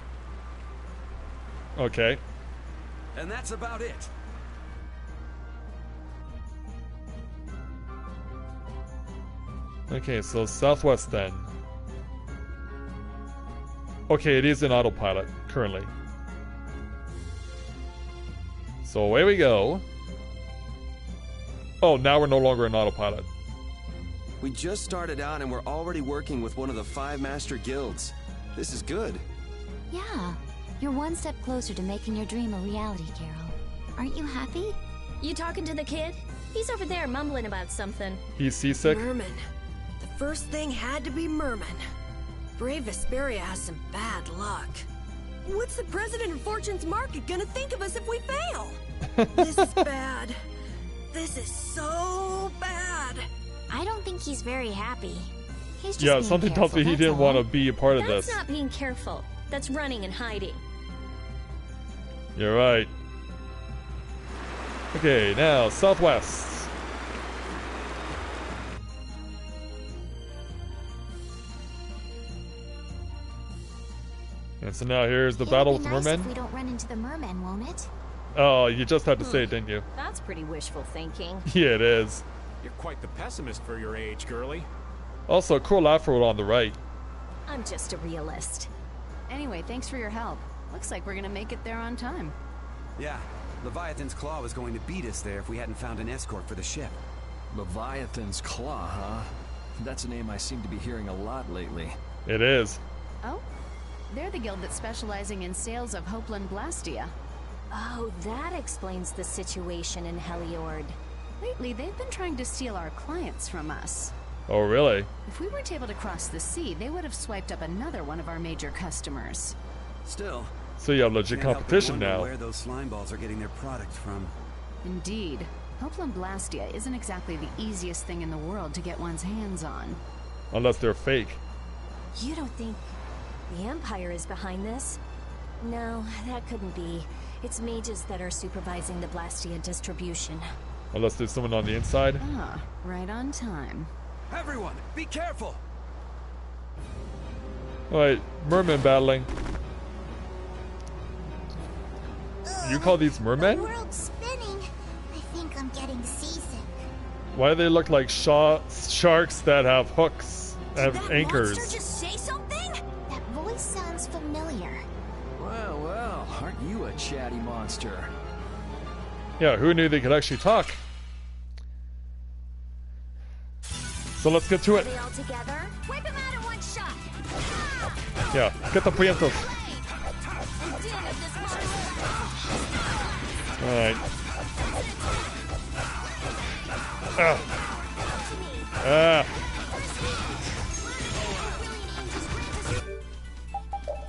Okay. And that's about it. Okay, so southwest then. Okay, it is in autopilot, currently. So away we go. Oh, now we're no longer in autopilot. We just started out and we're already working with one of the 5 master guilds. This is good. Yeah, you're one step closer to making your dream a reality, Carol. Aren't you happy? You talking to the kid? He's over there mumbling about something. He's seasick. Merman. The first thing had to be Merman. Brave Vesperia has some bad luck. What's the president of Fortune's Market gonna think of us if we fail? This is bad. This is so bad. I don't think he's very happy. He's just Yeah, being something tells careful, me he that's didn't all. want to be a part of That's this. not being careful. That's running and hiding. You're right. Okay, now southwest. And so now here's the battle with the It'll be nice mermen. if we don't run into the mermen, won't it? Oh, you just had to say it, didn't you? That's pretty wishful thinking. Yeah, it is. You're quite the pessimist for your age, girlie. Also, cool afro on the right. I'm just a realist. Anyway, thanks for your help. Looks like we're gonna make it there on time. Yeah, Leviathan's Claw was going to beat us there if we hadn't found an escort for the ship. Leviathan's Claw, huh? That's a name I seem to be hearing a lot lately. It is. Oh? They're the guild that's specializing in sales of Hopeland Blastia. Oh, that explains the situation in Heliord. Lately, they've been trying to steal our clients from us. Oh, really? If we weren't able to cross the sea, they would have swiped up another one of our major customers. Still, So you have legit can't help but competition wonder now. where those slime balls are getting their products from. Indeed. Hoplan Blastia isn't exactly the easiest thing in the world to get one's hands on. Unless they're fake. You don't think the Empire is behind this? No, that couldn't be. It's mages that are supervising the Blastia distribution. Unless there's someone on the inside. Ah, right on time. Everyone, be careful! Alright, merman battling. You call these mermen? The world's spinning. I think I'm getting seasick. Why do they look like sharks that have hooks and anchors? Monster just say something? That voice sounds familiar. Well, well, aren't you a chatty monster? Yeah, who knew they could actually talk? So let's get to it. Are they all together? Wipe him out in one shot. Yeah, get the vientos. Alright.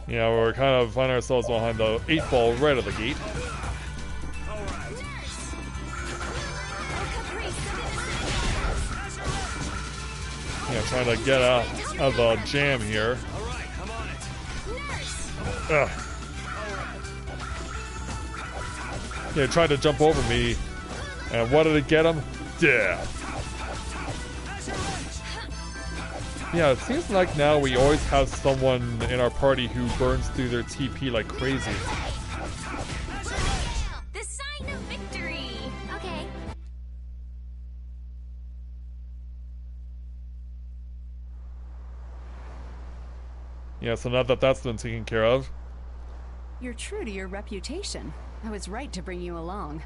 Yeah, we're kind of finding ourselves behind the 8-ball right at the gate. Yeah, trying to get out of the jam here. Ugh. Yeah, tried to jump over me. And what did it get him? Yeah. Yeah, it seems like now we always have someone in our party who burns through their TP like crazy. The sign of victory! Okay. Yeah, so now that that's been taken care of. You're true to your reputation. I was right to bring you along.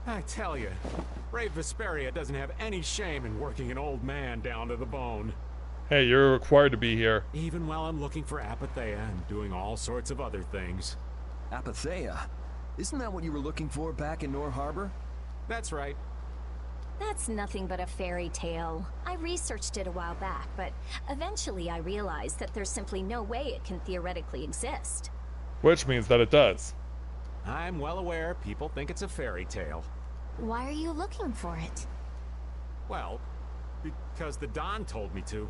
I tell you, Brave Vesperia doesn't have any shame in working an old man down to the bone. Hey, you're required to be here. Even while I'm looking for Apatheia and doing all sorts of other things. Apatheia? Isn't that what you were looking for back in Nor Harbor? That's right. That's nothing but a fairy tale. I researched it a while back, but eventually I realized that there's simply no way it can theoretically exist. Which means that it does. I'm well aware people think it's a fairy tale. Why are you looking for it? Well, because the Don told me to.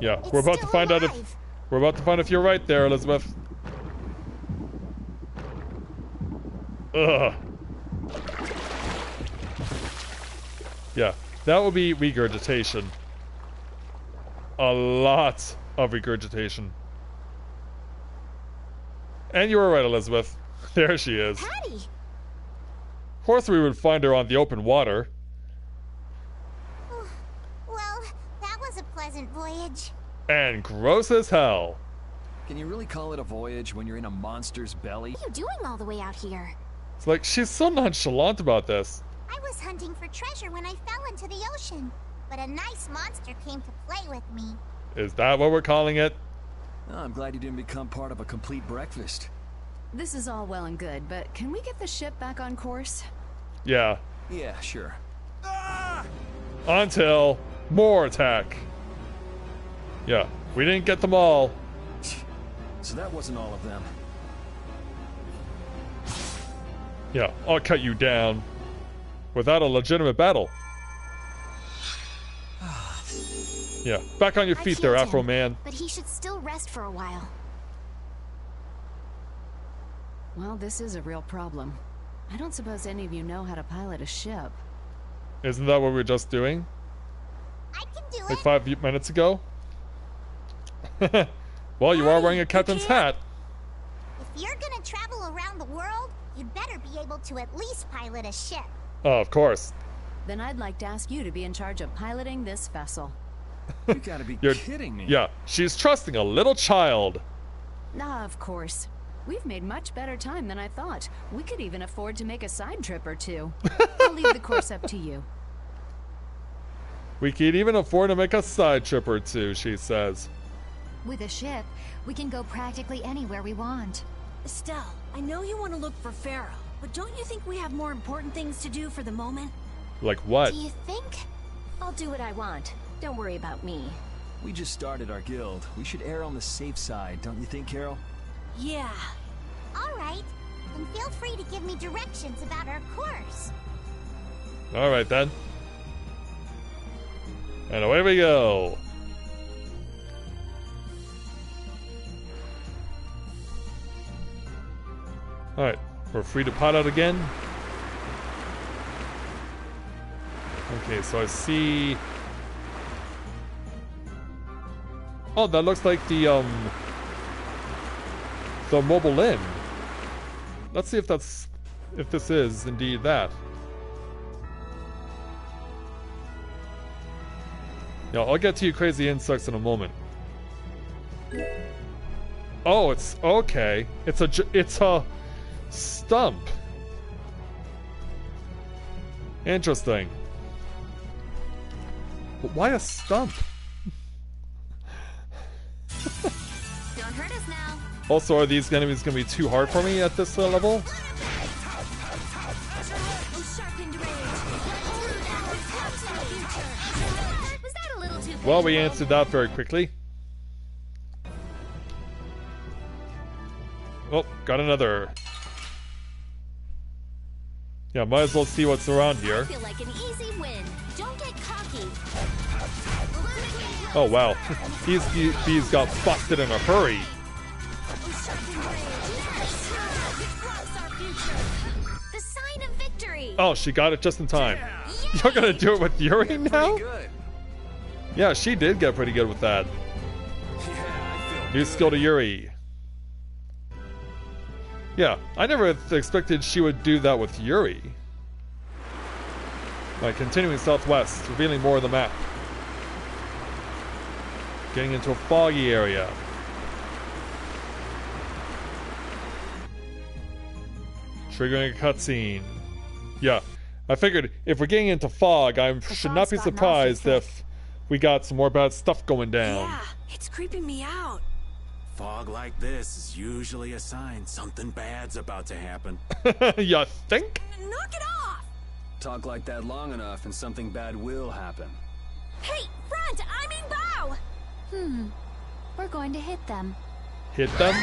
Yeah, It's we're about to still find out alive. if you're right there, Elizabeth. Ugh. Yeah, that will be regurgitation. A lot of regurgitation. And you were right, Elizabeth. There she is. Patty! Of course we would find her on the open water. Well, that was a pleasant voyage. And gross as hell. Can you really call it a voyage when you're in a monster's belly? What are you doing all the way out here? It's like, she's so nonchalant about this. I was hunting for treasure when I fell into the ocean, but a nice monster came to play with me. Is that what we're calling it? Oh, I'm glad you didn't become part of a complete breakfast. This is all well and good, but can we get the ship back on course? Yeah. Yeah, sure. Until more attack. Yeah, we didn't get them all. So that wasn't all of them. Yeah, I'll cut you down. Without a legitimate battle. Yeah, back on your I've feet there, healed Afro him, Man. But he should still rest for a while. Well, this is a real problem. I don't suppose any of you know how to pilot a ship. Isn't that what we were just doing? I can do Like it. 5 minutes ago? Well, you are wearing a captain's hat. If you're gonna travel around the world, you'd better be able to at least pilot a ship. Oh, of course. Then I'd like to ask you to be in charge of piloting this vessel. You gotta be You're- kidding me. Yeah, she's trusting a little child. Ah, of course. We've made much better time than I thought. We could even afford to make a side trip or two. I'll leave the course up to you. We could even afford to make a side trip or two, she says. With a ship, we can go practically anywhere we want. Estelle, I know you want to look for Pharaoh, but don't you think we have more important things to do for the moment? Like what? Do you think? I'll do what I want. Don't worry about me. We just started our guild. We should err on the safe side, don't you think, Carol? Yeah. Alright, and feel free to give me directions about our course. Alright then. And away we go. Alright, we're free to pot out again. Okay, so I see... Oh, that looks like the mobile inn. Let's see if that's... if this is indeed that. Yeah, I'll get to you crazy insects in a moment. Oh, it's... okay. It's a stump. Interesting. But why a stump? Don't hurt us now. Also, are these enemies going to be too hard for me at this level? Well, we answered that very quickly. Oh, got another. Yeah, might as well see what's around here. I feel like an easy win. Don't get cocky. Oh wow, these got busted in a hurry. The sign of victory. Oh, she got it just in time. You're gonna do it with Yuri now? Yeah, she did get pretty good with that. New skill to Yuri. Yeah, I never expected she would do that with Yuri. Right, continuing southwest, revealing more of the map. Getting into a foggy area. Triggering a cutscene. Yeah, I figured if we're getting into fog, I should not be surprised if we got some more bad stuff going down. Yeah, it's creeping me out. Fog like this is usually a sign something bad's about to happen. You think? Knock it off! Talk like that long enough and something bad will happen. Hey, front! I mean bow! We're going to hit them. Hit them?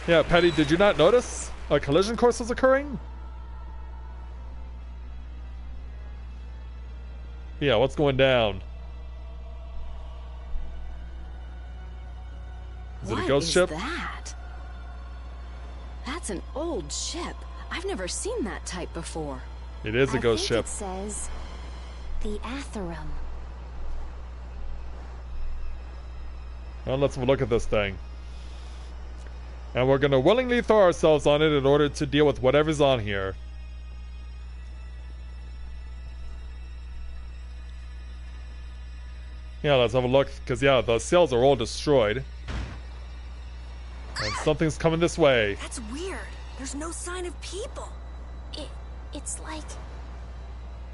Yeah, Patty, did you not notice a collision course was occurring? Yeah, what's going down? Is it a ghost ship? What is that? That's an old ship. I've never seen that type before. It is a ghost ship. It says the Atherum. Well, let's have a look at this thing. And we're gonna willingly throw ourselves on it in order to deal with whatever's on here. Yeah, let's have a look, because yeah, the sails are all destroyed. And something's coming this way. That's weird. There's no sign of people. It's like...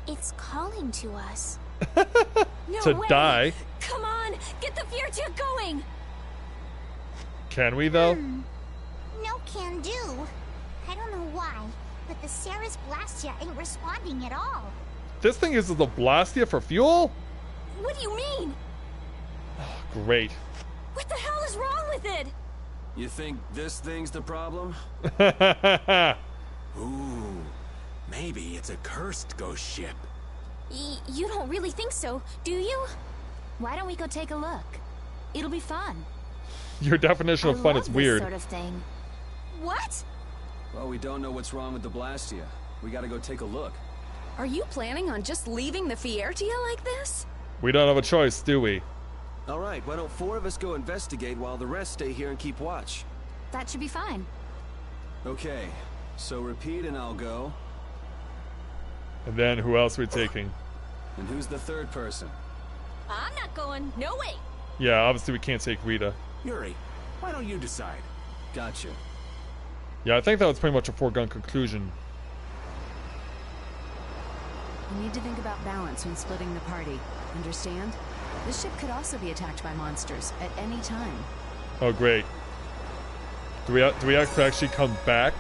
it's calling to us. No To way. die. Come on, get the fear tube going. Can we, though? No can do. I don't know why, but the Ceres Blastia ain't responding at all. This thing uses the Blastia for fuel? What do you mean? Great. What the hell is wrong with it? You think this thing's the problem? Ooh, maybe it's a cursed ghost ship. You don't really think so, do you? Why don't we go take a look? It'll be fun. Your definition of fun is weird. Sort of thing. What? Well, we don't know what's wrong with the Blastia. We gotta go take a look. Are you planning on just leaving the Fiertia like this? We don't have a choice, do we? Alright, why don't 4 of us go investigate while the rest stay here and keep watch? That should be fine. Okay, so repeat and I'll go. And then who else are we taking? And who's the third person? I'm not going. No way. Yeah, obviously we can't take Rita. Yuri, why don't you decide? Gotcha. Yeah, I think that was pretty much a foregone conclusion. You need to think about balance when splitting the party. Understand? This ship could also be attacked by monsters at any time. Oh, great. Do we have to actually come back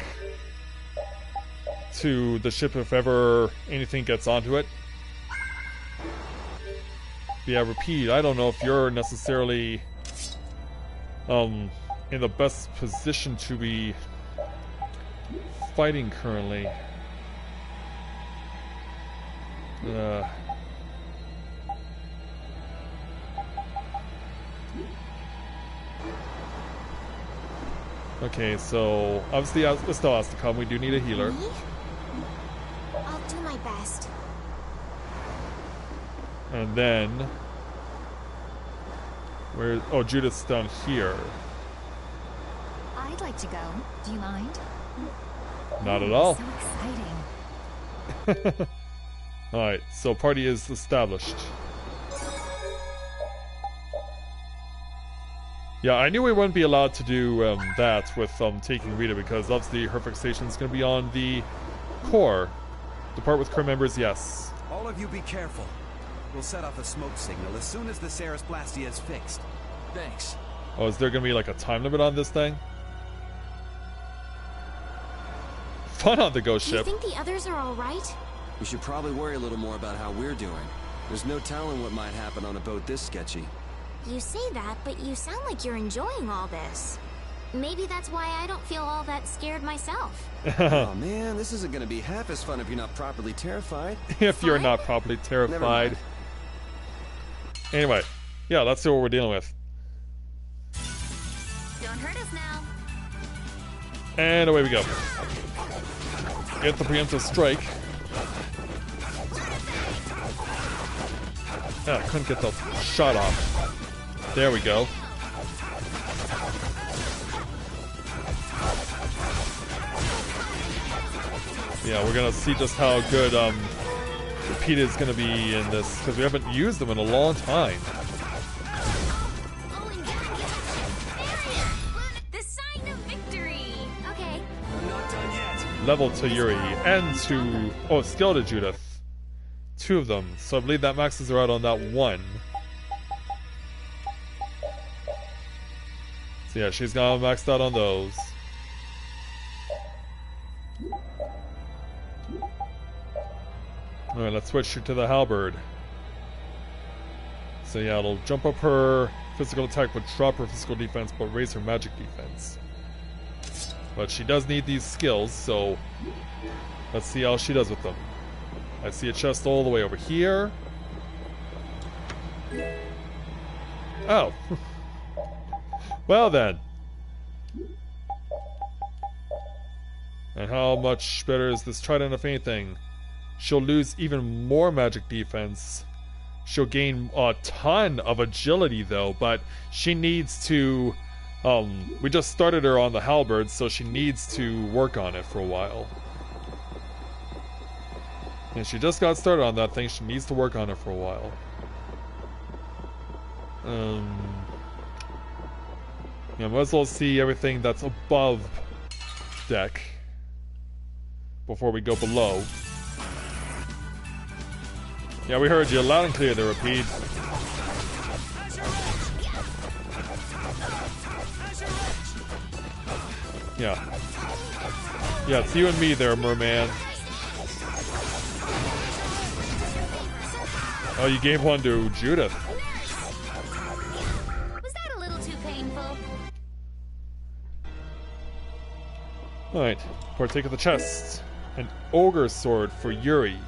to the ship if ever anything gets onto it. Yeah, repeat, I don't know if you're necessarily in the best position to be fighting currently. Okay, so obviously it still has to come. We do need a healer. Me? I'll do my best. And then where? Oh, Judith's down here. I'd like to go. Do you mind? Not at all. So exciting. Alright, so party is established. Yeah, I knew we wouldn't be allowed to do that with taking Rita because obviously her fixation is going to be on the core. Depart with crew members, yes. All of you be careful. We'll set off a smoke signal as soon as the Ceres Blastia is fixed. Thanks. Oh, is there going to be like a time limit on this thing? Fun on the ghost Do you ship. think the others are alright? We should probably worry a little more about how we're doing. There's no telling what might happen on a boat this sketchy. You say that, but you sound like you're enjoying all this. Maybe that's why I don't feel all that scared myself. Oh man, this isn't gonna be half as fun if you're not properly terrified. If you're not properly terrified. Anyway, yeah, let's see what we're dealing with. Don't hurt us now. And away we go. Get the preemptive strike. Ah, couldn't get the shot off. There we go. Yeah, we're gonna see just how good Repeat is gonna be in this because we haven't used them in a long time. The sign of victory. Okay. I'm not done yet. Level to Yuri and to skill to Judith. 2 of them, so I believe that maxes her out on that one. So yeah, she's got maxed out on those. Alright, let's switch her to the halberd. So yeah, it'll jump up her physical attack but drop her physical defense but raise her magic defense. But she does need these skills, so let's see how she does with them. I see a chest all the way over here. Oh. Well then. And how much better is this trident if anything? She'll lose even more magic defense. She'll gain a ton of agility though, but she needs to... we just started her on the halberd, so she needs to work on it for a while. And she just got started on that thing, she needs to work on it for a while. Yeah, might as well see everything that's above deck before we go below. Yeah, we heard you loud and clear there, Repeat. Yeah. Yeah, it's you and me there, merman. Oh, you gave one to Judith. Was that a little too painful? Alright, partake of the chest. An ogre sword for Yuri.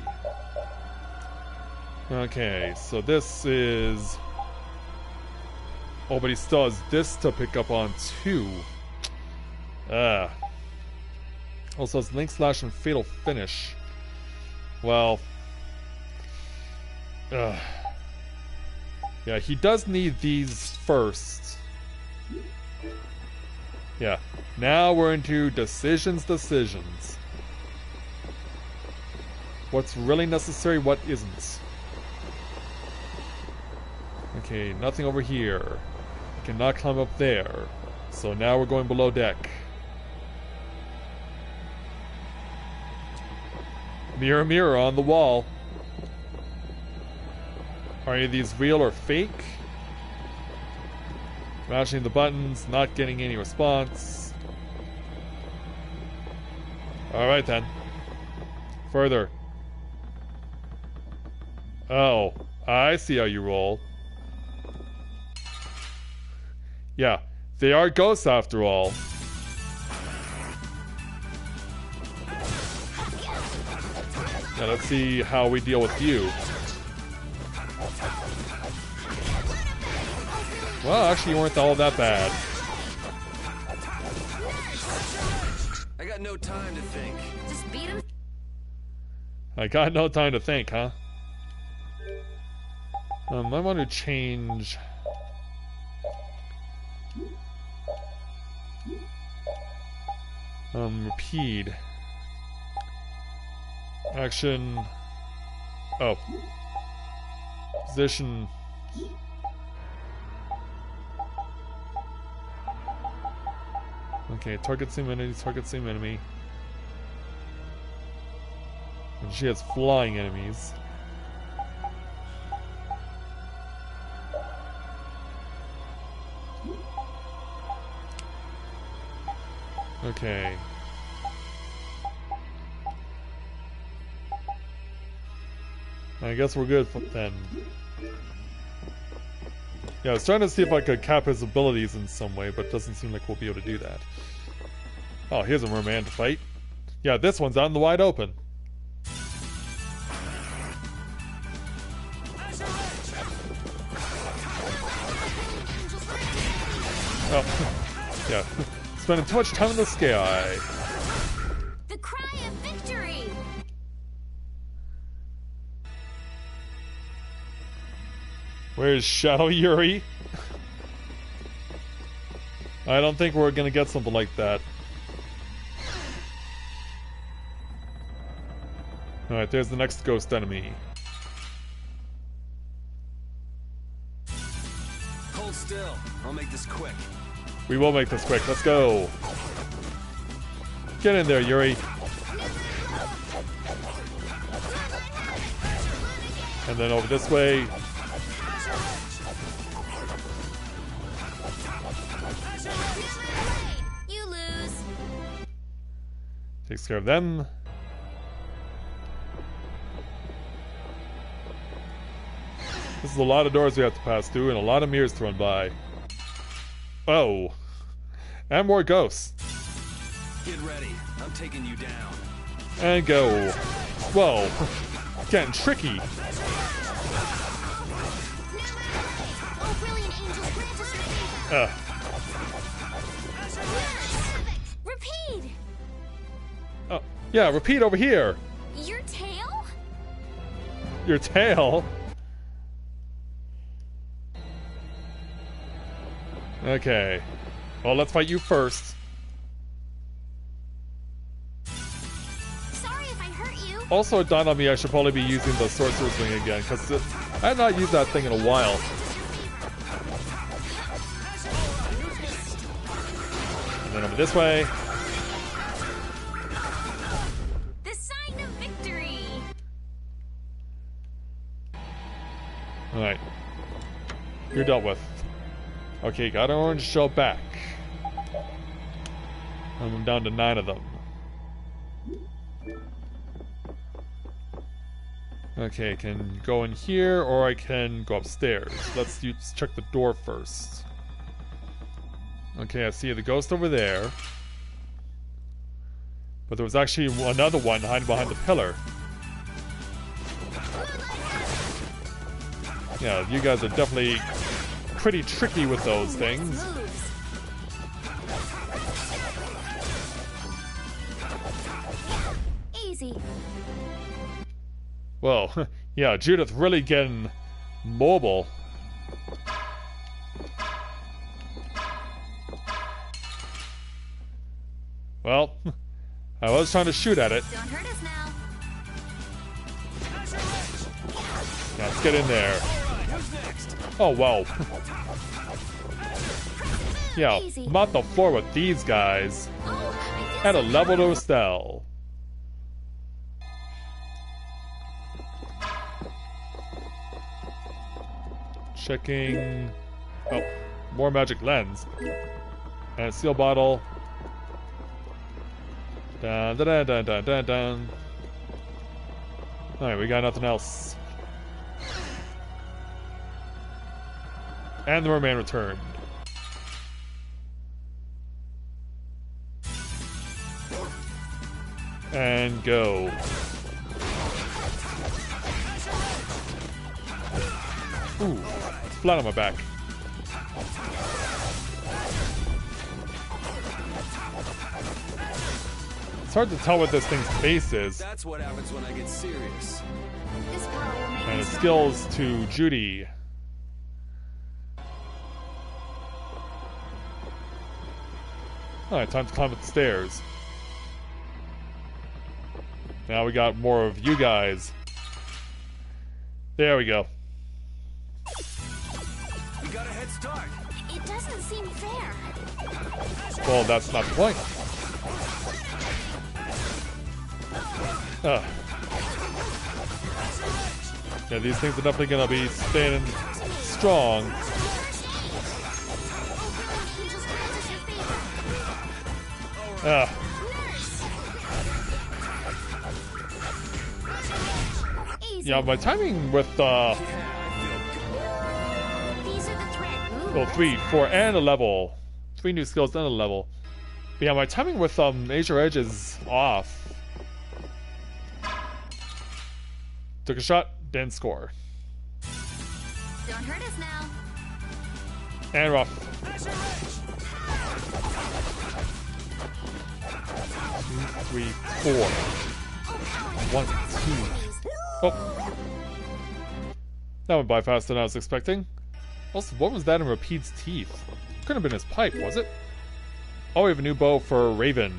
Okay, so this is... Oh, but he still has this to pick up on too. Also has Link Slash and Fatal Finish. Well... Yeah, he does need these first. Yeah, now we're into decisions. What's really necessary, what isn't. Okay, nothing over here. I cannot climb up there. So now we're going below deck. Mirror, mirror on the wall. Are any of these real or fake? Mashing the buttons, not getting any response. Alright then. Further. Oh, I see how you roll. Yeah, they are ghosts after all. Now let's see how we deal with you. Well, actually, you weren't all that bad. I got no time to think. Just beat him. I got no time to think, huh? I want to change... repeat. Action... Oh. Position... Okay, target same enemy, target same enemy. And she has flying enemies. Okay. I guess we're good then. Yeah, I was trying to see if I could cap his abilities in some way, but it doesn't seem like we'll be able to do that. Oh, here's a merman to fight. Yeah, this one's out in the wide open. Oh, yeah. Spending too much time in the sky. The cry of victory! Where's Shadow Yuri? I don't think we're gonna get something like that. Alright, there's the next ghost enemy. Hold still. I'll make this quick. We will make this quick. Let's go. Get in there, Yuri. And then over this way. You lose. Takes care of them. This is a lot of doors we have to pass through and a lot of mirrors to run by. Oh. And more ghosts. Get ready. I'm taking you down. And go. Whoa. Getting tricky. Repeat. Oh, yeah, repeat over here. Your tail? Your tail? Okay. Well, let's fight you first. Sorry if I hurt you. Also, it dawned on me I should probably be using the Sorcerer's Ring again, because I have not used that thing in a while. And then over this way. The sign of victory. Alright. You're dealt with. Okay, got an orange shell back. I'm down to 9 of them. Okay, I can go in here or I can go upstairs. Let's check the door first. Okay, I see the ghost over there. But there was actually another one hiding behind the pillar. Yeah, you guys are definitely pretty tricky with those things. Easy. Well, yeah, Judith really getting mobile. Well, I was trying to shoot at it. Don't hurt us now. Yeah, let's get in there. Oh, wow. Yeah, mop the floor with these guys. At a level to Estelle. Checking. Oh, more magic lens. And a seal bottle. Dun, dun, dun, dun, dun, dun. Alright, we got nothing else. And the merman returned. And go. Ooh, flat on my back. It's hard to tell what this thing's face is. That's what happens when I get serious. This pearl will make And you it stronger. skills to Judy. Alright, time to climb up the stairs. Now we got more of you guys. There we go. We got a head start. It doesn't seem fair. Well, that's not the point. Yeah, these things are definitely gonna be standing strong. Yeah, my timing with These are the thread. well, 3, 4, and a level. 3 new skills and a level. But yeah, my timing with Azure Edge is off. Took a shot, didn't score. Don't hurt us now. And rough. 2, 3, 4. 1, 2. Oh. That went by faster than I was expecting. Also, what was that in Rapide's teeth? Couldn't have been his pipe, was it? Oh, we have a new bow for Raven.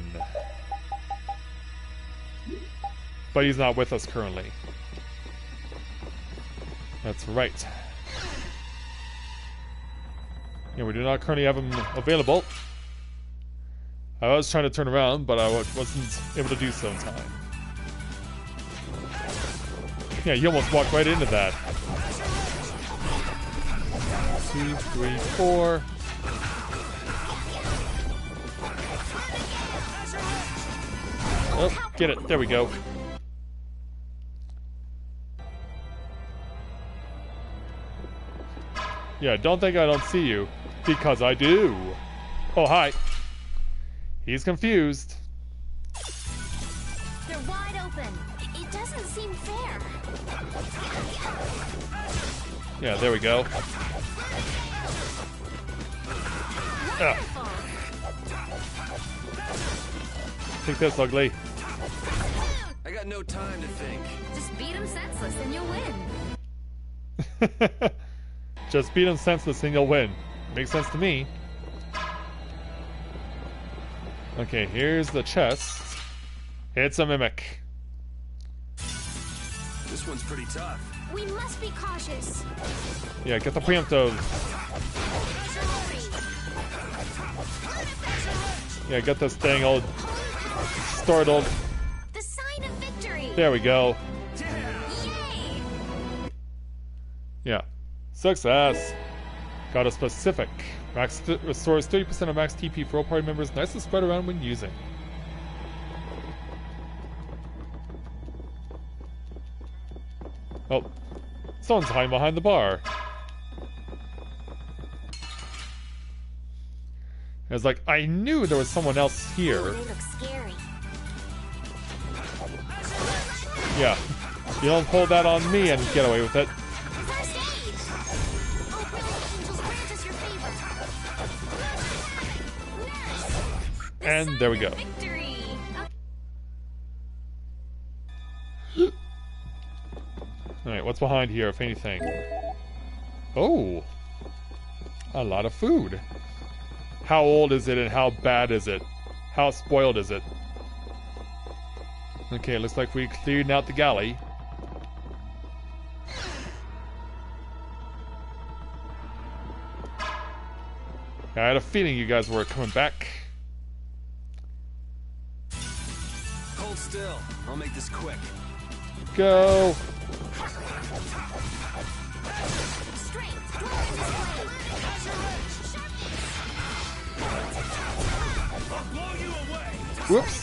But he's not with us currently. That's right. Yeah, we do not currently have him available. I was trying to turn around, but I wasn't able to do so in time. Yeah, he almost walked right into that. 2, 3, 4. Oh, get it. There we go. Yeah, don't think I don't see you. Because I do. Oh, hi. He's confused. They're wide open. It doesn't seem fair. Yeah, there we go. Take this, ugly. I got no time to think. Just beat him senseless and you'll win. Just beat him senseless and you'll win. Makes sense to me. Okay, here's the chest. It's a mimic. This one's pretty tough. We must be cautious. Yeah, get the preemptive. Yeah, get this thing all startled. The sign of victory. There we go. Yay! Yeah. Success. Got a specific. Max restores 30% of max TP for all party members. Nice to spread around when using. Oh. Someone's hiding behind the bar. I was like, I knew there was someone else here. They look scary. Yeah. You don't pull that on me and get away with it. First aid. Oh, brilliant angels, grant us your favor. Nurse. And there we go. Victory. Alright, what's behind here, if anything? Oh! A lot of food. How old is it and how bad is it? How spoiled is it? Okay, looks like we cleared out the galley. I had a feeling you guys were coming back. Hold still. I'll make this quick. Go! Strength. Draw I'll blow you away. Whoops!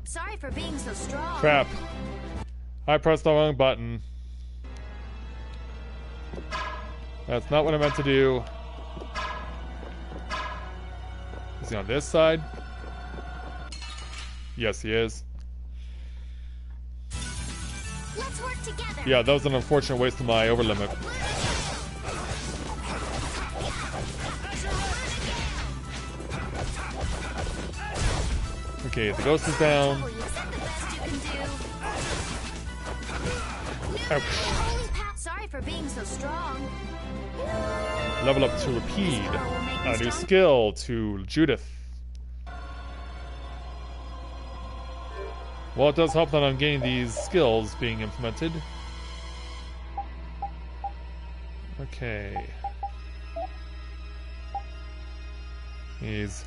Sorry Sorry for being so strong. Crap. I pressed the wrong button. That's not what I meant to do. Is he on this side? Yes, he is. Let's work together. Yeah, that was an unfortunate waste of my overlimit. Okay, the ghost is down. Ouch. Sorry for being so strong. Level up to Rapide. A new skill to Judith. Well, it does help that I'm getting these skills being implemented. Okay. He's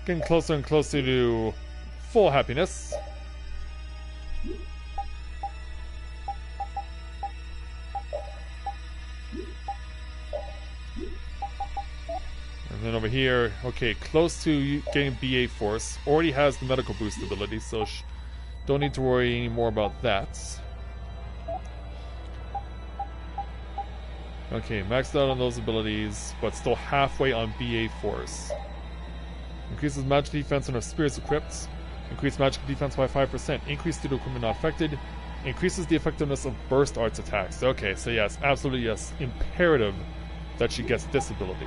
getting closer and closer to full happiness. And then over here, okay, close to getting BA Force. Already has the medical boost ability, so don't need to worry anymore about that. Okay, maxed out on those abilities, but still halfway on BA Force. Increases magic defense when her spear is equipped. Increase magic defense by 5%. Increase due to equipment not affected. Increases the effectiveness of burst arts attacks. Okay, so yes, absolutely yes. Imperative that she gets this ability.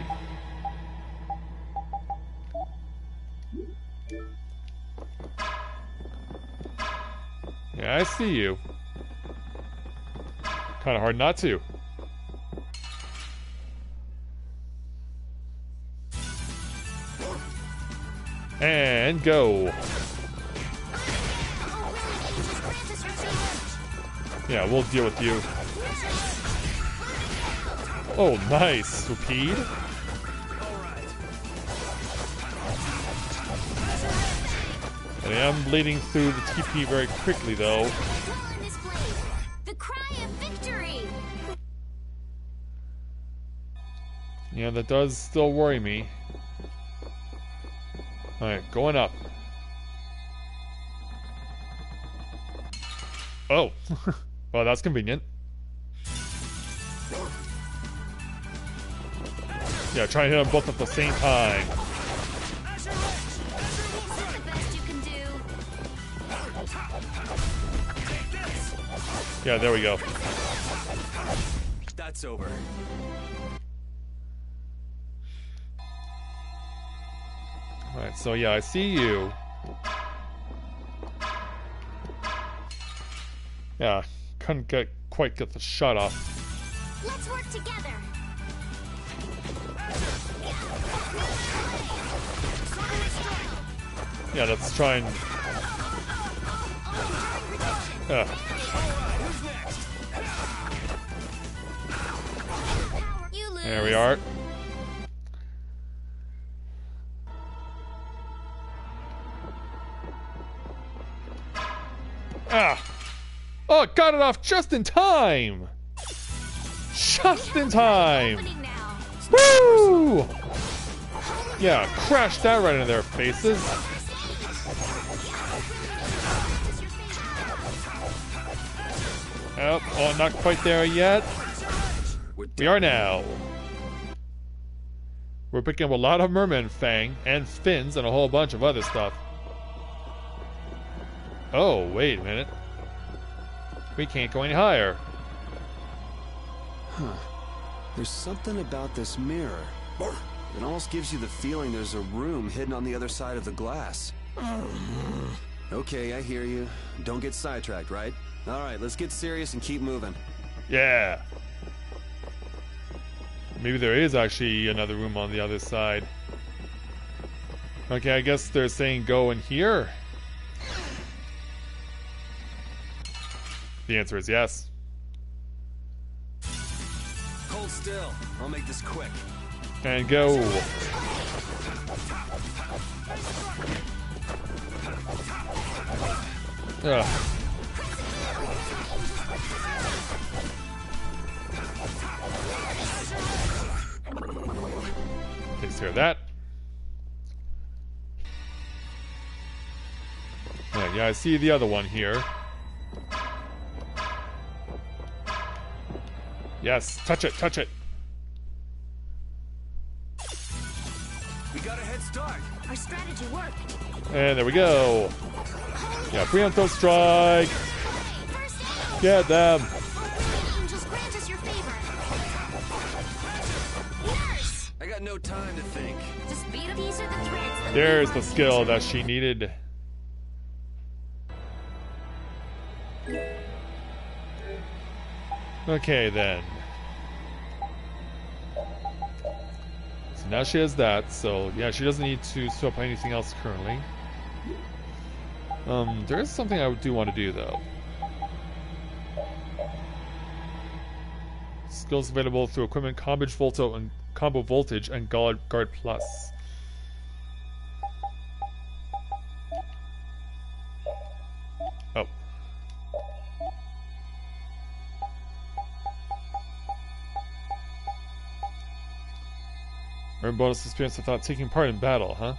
Yeah, I see you. Kind of hard not to. And go. Yeah, we'll deal with you. Oh, nice. Rapide. And I am bleeding through the TP very quickly, though. The cry of victory. Yeah, that does still worry me. Alright, going up. Oh. Well, that's convenient. Yeah, try and hit them both at the same time. Yeah, there we go. That's over. Alright, so yeah, I see you. Yeah, couldn't quite get the shot off. Let's work together. Yeah, let's try and... There we are. Ah! Oh, got it off just in time! Just in time! Woo! Yeah, crashed that right in their faces. Oh, not quite there yet. We are now. We're picking up a lot of merman fang and fins and a whole bunch of other stuff. Oh, wait a minute. We can't go any higher. Huh. There's something about this mirror. It almost gives you the feeling there's a room hidden on the other side of the glass. Okay, I hear you. Don't get sidetracked, right? Alright, let's get serious and keep moving. Yeah. Maybe there is actually another room on the other side. Okay, I guess they're saying go in here. The answer is yes. Hold still. I'll make this quick. And go. Ugh. Takes care of that. Yeah, I see the other one here. Yes, touch it, touch it. We got a head start. Our strategy worked. And there we go. Yeah, preemptive strike. Get them. Angels, grant us your favor. Nurse! I got no time to think. Just beat up. These are the threads that There's the skill that she needed. Okay then. So now she has that, so yeah, she doesn't need to swap anything else currently. There is something I do want to do though. Skills available through equipment combo voltage and guard plus. Oh. Earn bonus experience without taking part in battle, huh?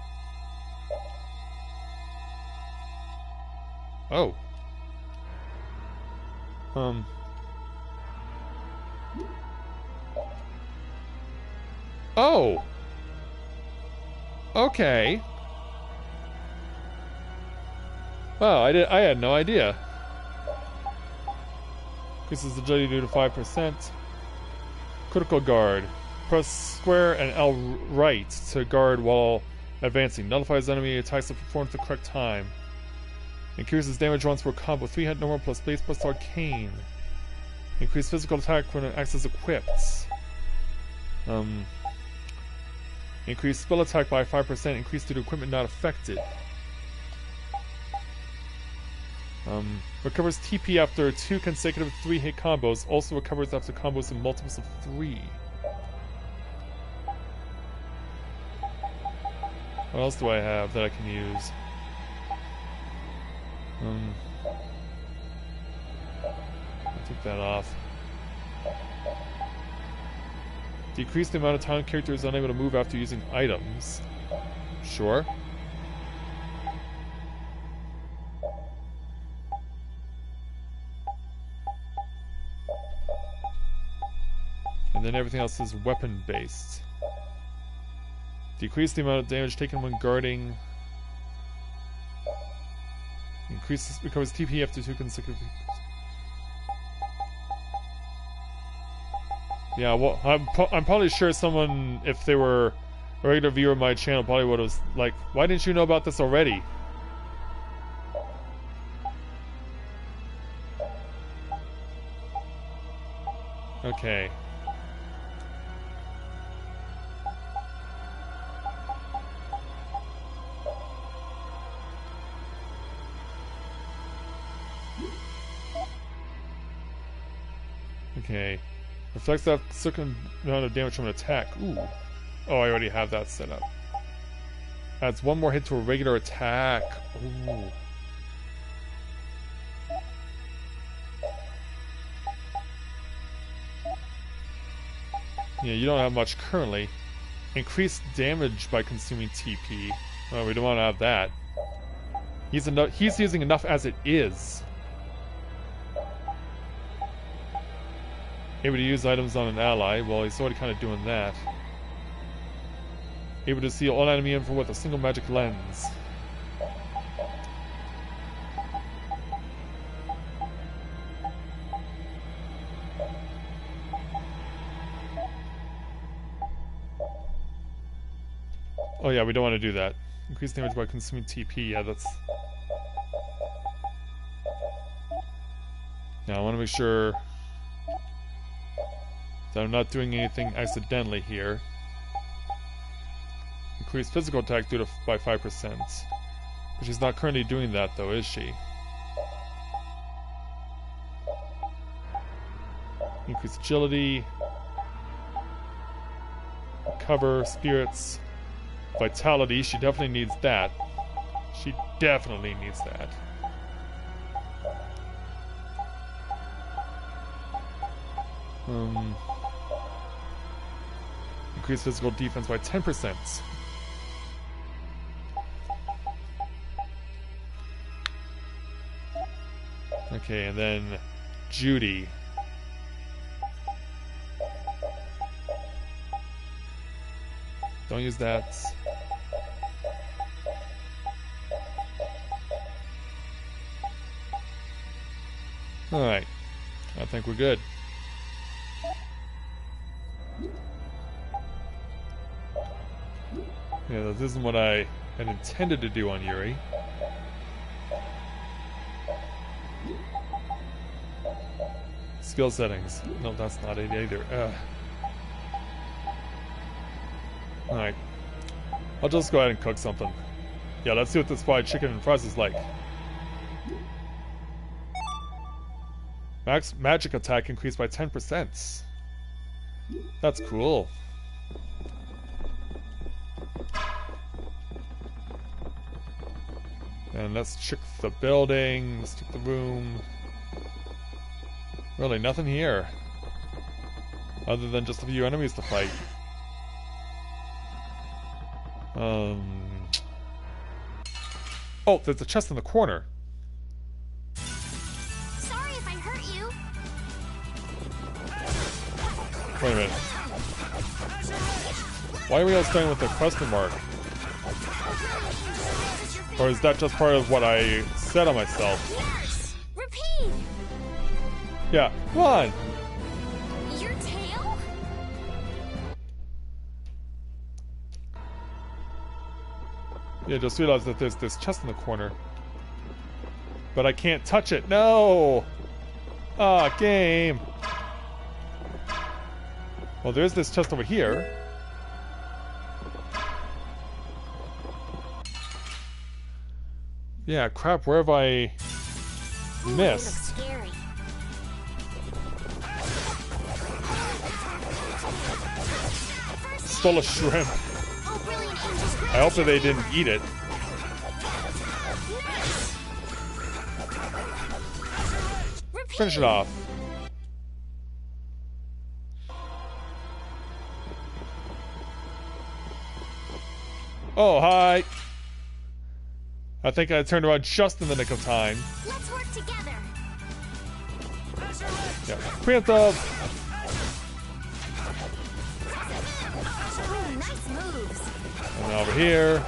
Oh. Oh. Okay. Wow, I had no idea. Increases agility due to 5%. Critical guard. Press square and L right to guard while advancing. Nullifies enemy attacks if performed at the correct time. Increases damage once per combo. 3 hit normal plus base plus arcane. Increase physical attack when it acts as equipped. Increase spell attack by 5%. Increase due to equipment not affected. Recovers TP after 2 consecutive 3-hit combos. Also recovers after combos in multiples of 3. What else do I have that I can use? I'll take that off. Decrease the amount of time character is unable to move after using items. Sure. And then everything else is weapon based. Decrease the amount of damage taken when guarding. Recovers TP after 2 consecutive. Yeah, well, I'm probably sure someone, if they were a regular viewer of my channel, probably would have like, why didn't you know about this already? Okay. Okay. Reflects that certain amount of damage from an attack. Ooh. Oh, I already have that set up. Adds 1 more hit to a regular attack. Ooh. Yeah, you don't have much currently. Increased damage by consuming TP. Oh, we don't want to have that. He's using enough as it is. Able to use items on an ally. Well, he's already kind of doing that. Able to see all enemy info with a single magic lens. Oh yeah, we don't want to do that. Increase damage by consuming TP. Yeah, that's... Now I want to make sure that I'm not doing anything accidentally here. Increase physical attack due to by 5%. But she's not currently doing that though, is she? Increase agility. Cover, spirits. Vitality, she definitely needs that. She definitely needs that. Increase physical defense by 10%. Okay, and then Judy. Don't use that. Alright. I think we're good. Yeah, this isn't what I had intended to do on Yuri. Skill settings. No, that's not it either. Alright. I'll just go ahead and cook something. Yeah, let's see what this fried chicken and fries is like. Max magic attack increased by 10%. That's cool. And let's check the building, let's check the room. Really, nothing here. Other than just a few enemies to fight. Oh, there's a chest in the corner. Sorry if I hurt you. Wait a minute. Why are we all starting with the question mark? Or is that just part of what I said on myself? Yes! Repeat! Yeah, come on! Your tail? Yeah, just realized that there's this chest in the corner. But I can't touch it. No! Ah, game! Well, there's this chest over here. Yeah, crap, where have I missed? Ooh, scary. Stole a shrimp. Oh, brilliant angel's I hope that they didn't eat it. Finish it off. Oh, hi. I think I turned around just in the nick of time. Let's work together. Yeah. Preemptive. Ooh, nice moves. And then over here.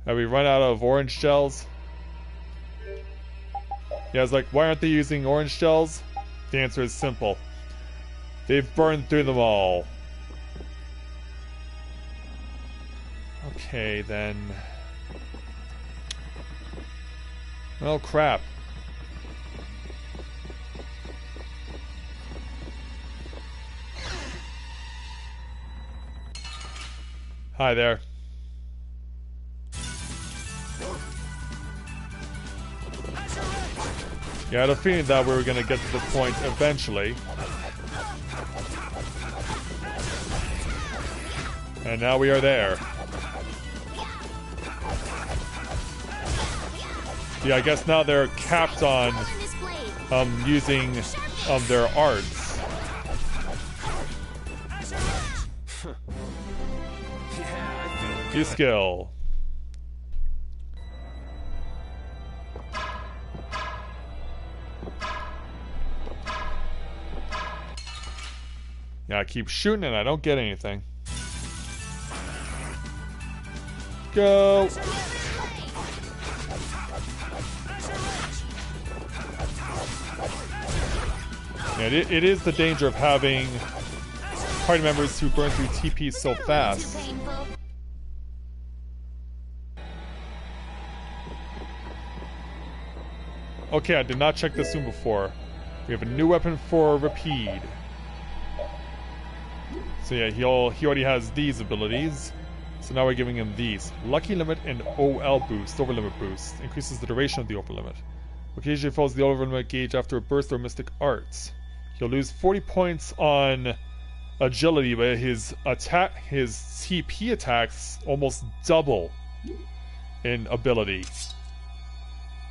Have we run out of orange shells? Yeah, I was like, why aren't they using orange shells? The answer is simple. They've burned through them all. Okay, then. Oh, crap. Hi there. Yeah, I had a feeling that we were going to get to the point eventually. And now we are there. Yeah, I guess now they're capped on using their arts. Use skill. Yeah, I keep shooting and I don't get anything. Go! Yeah, it is the danger of having party members who burn through TP so fast. Okay, I did not check this room before. We have a new weapon for Rapide. So yeah, he already has these abilities. So now we're giving him these. Lucky Limit and OL Boost, Over Limit Boost. Increases the duration of the Over Limit. Occasionally falls the Over Limit gauge after a burst or Mystic Arts. He'll lose 40 points on agility, but his TP attacks almost double in ability.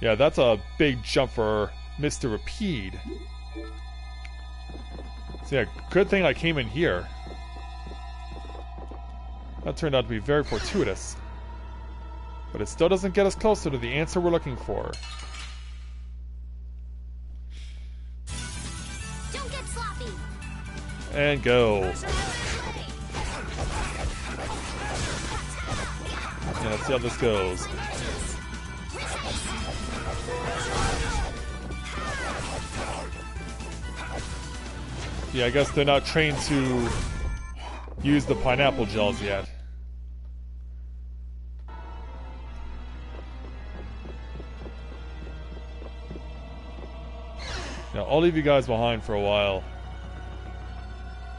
Yeah, that's a big jump for Mr. Rapide. So yeah, good thing I came in here. That turned out to be very fortuitous. But it still doesn't get us closer to the answer we're looking for. Don't get sloppy. And go. Yeah, let's see how this goes. Yeah, I guess they're not trained to use the pineapple gels yet. Now, I'll leave you guys behind for a while.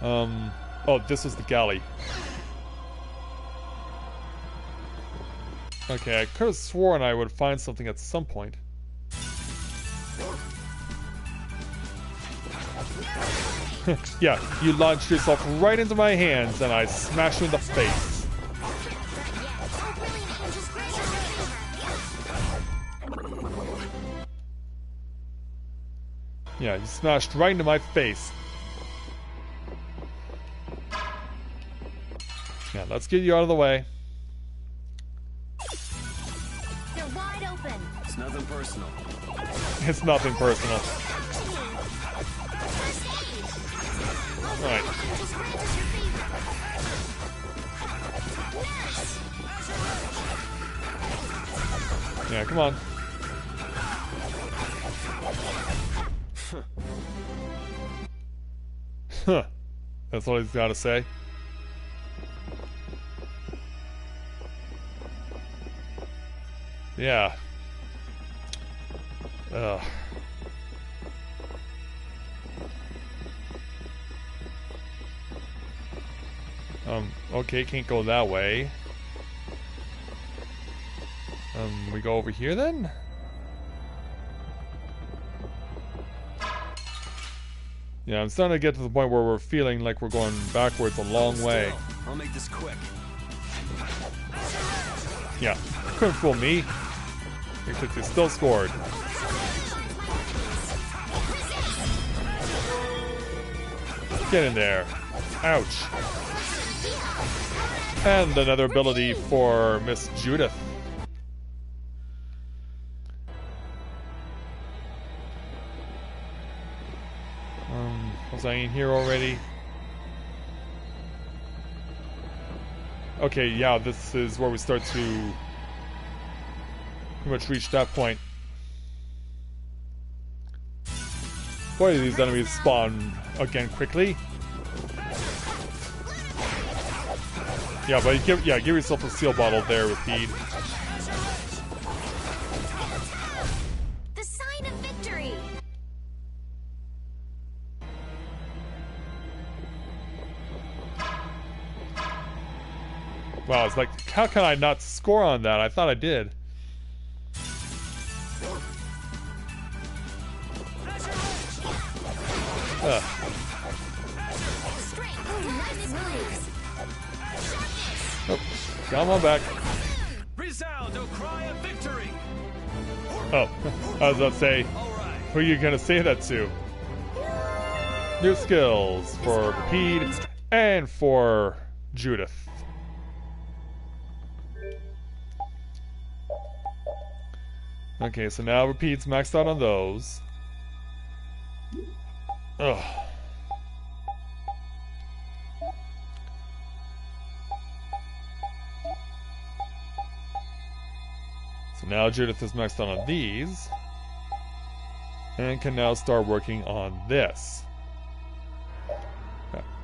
Oh, this was the galley. Okay, I could have sworn I would find something at some point. Yeah, you launched yourself right into my hands and I smashed you in the face. Yeah, you smashed right into my face. Yeah, let's get you out of the way. They're wide open. It's nothing personal. It's nothing personal. Alright. Yeah, come on. Huh. That's all he's got to say. Yeah. Ugh. Okay, can't go that way. We go over here then? Yeah, I'm starting to get to the point where we're feeling like we're going backwards a long way. I'll make this quick. Yeah, couldn't fool me. Except you still scored. Get in there. Ouch. And another ability for Miss Judith. Was I in here already? Okay, yeah, this is where we start to pretty much reach that point. Boy, do these enemies spawn again quickly. Yeah, but give yourself a seal bottle there with Pete. The sign of victory. Wow, it's like, how can I not score on that? I thought I did. Oh, come on back. Resound, O cry of victory! Oh, I was about to say, who are you gonna say that to? New skills for Pete and for Judith. Okay, so now Repeat's maxed out on those. Ugh. So now Judith is maxed out on these. And can now start working on this.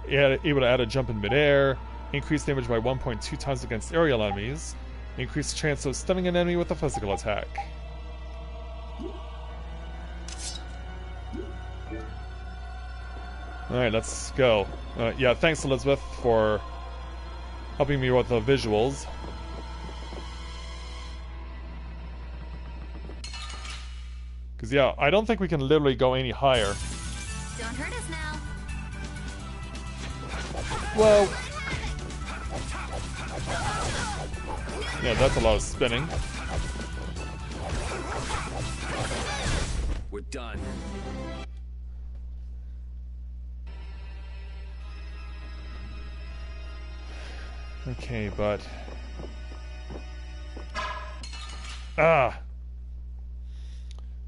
Able to add a jump in midair. Increase damage by 1.2 times against aerial enemies. Increase the chance of stunning an enemy with a physical attack. Alright, let's go. Yeah, thanks Elizabeth for helping me with the visuals. Because yeah, I don't think we can literally go any higher. Don't hurt us now. Whoa. Yeah, that's a lot of spinning. We're done. Okay, but... Ah!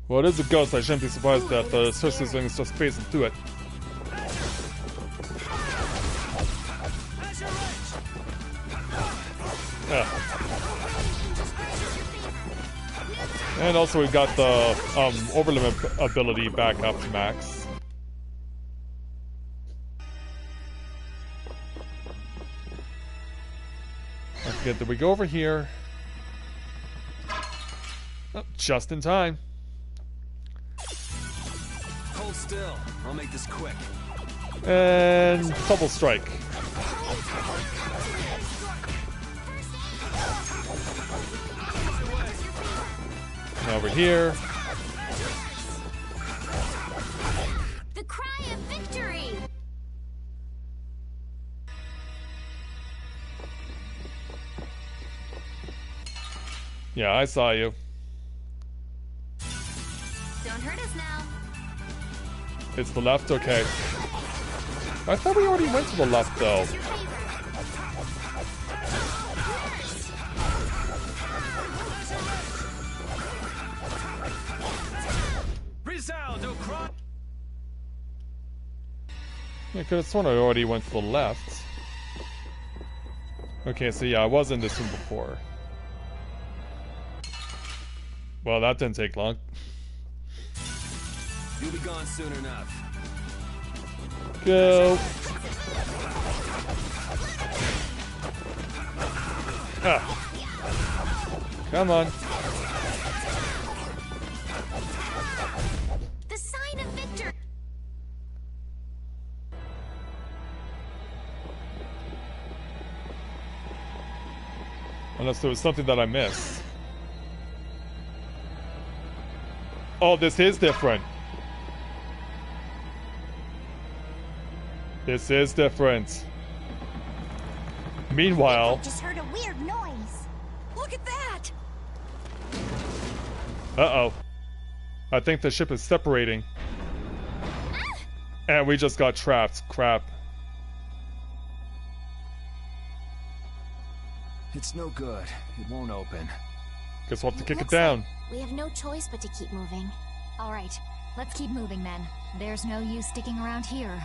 Well, it is a ghost. I shouldn't be surprised that the Cersei's wings just phasing through it. Ah. And also we got the overlimit ability back up to max. I forget, did we go over here? Oh, just in time. Hold still. I'll make this quick. And double strike. And over here. The cry of victory! Yeah, I saw you. Don't hurt us now. It's the left? Okay. I thought we already went to the left, though. Yeah, could have sworn I already went to the left. Okay, so yeah, I was in this one before. Well, that didn't take long. You'll be gone soon enough. Go. Ah. Come on. The sign of victory. Unless there was something that I missed. Oh, this is different. This is different. Meanwhile... Just heard a weird noise. Look at that! Uh-oh. I think the ship is separating. And we just got trapped. Crap. It's no good. It won't open. Guess we'll have to kick it Looks down. like we have no choice but to keep moving. All right, let's keep moving then. There's no use sticking around here.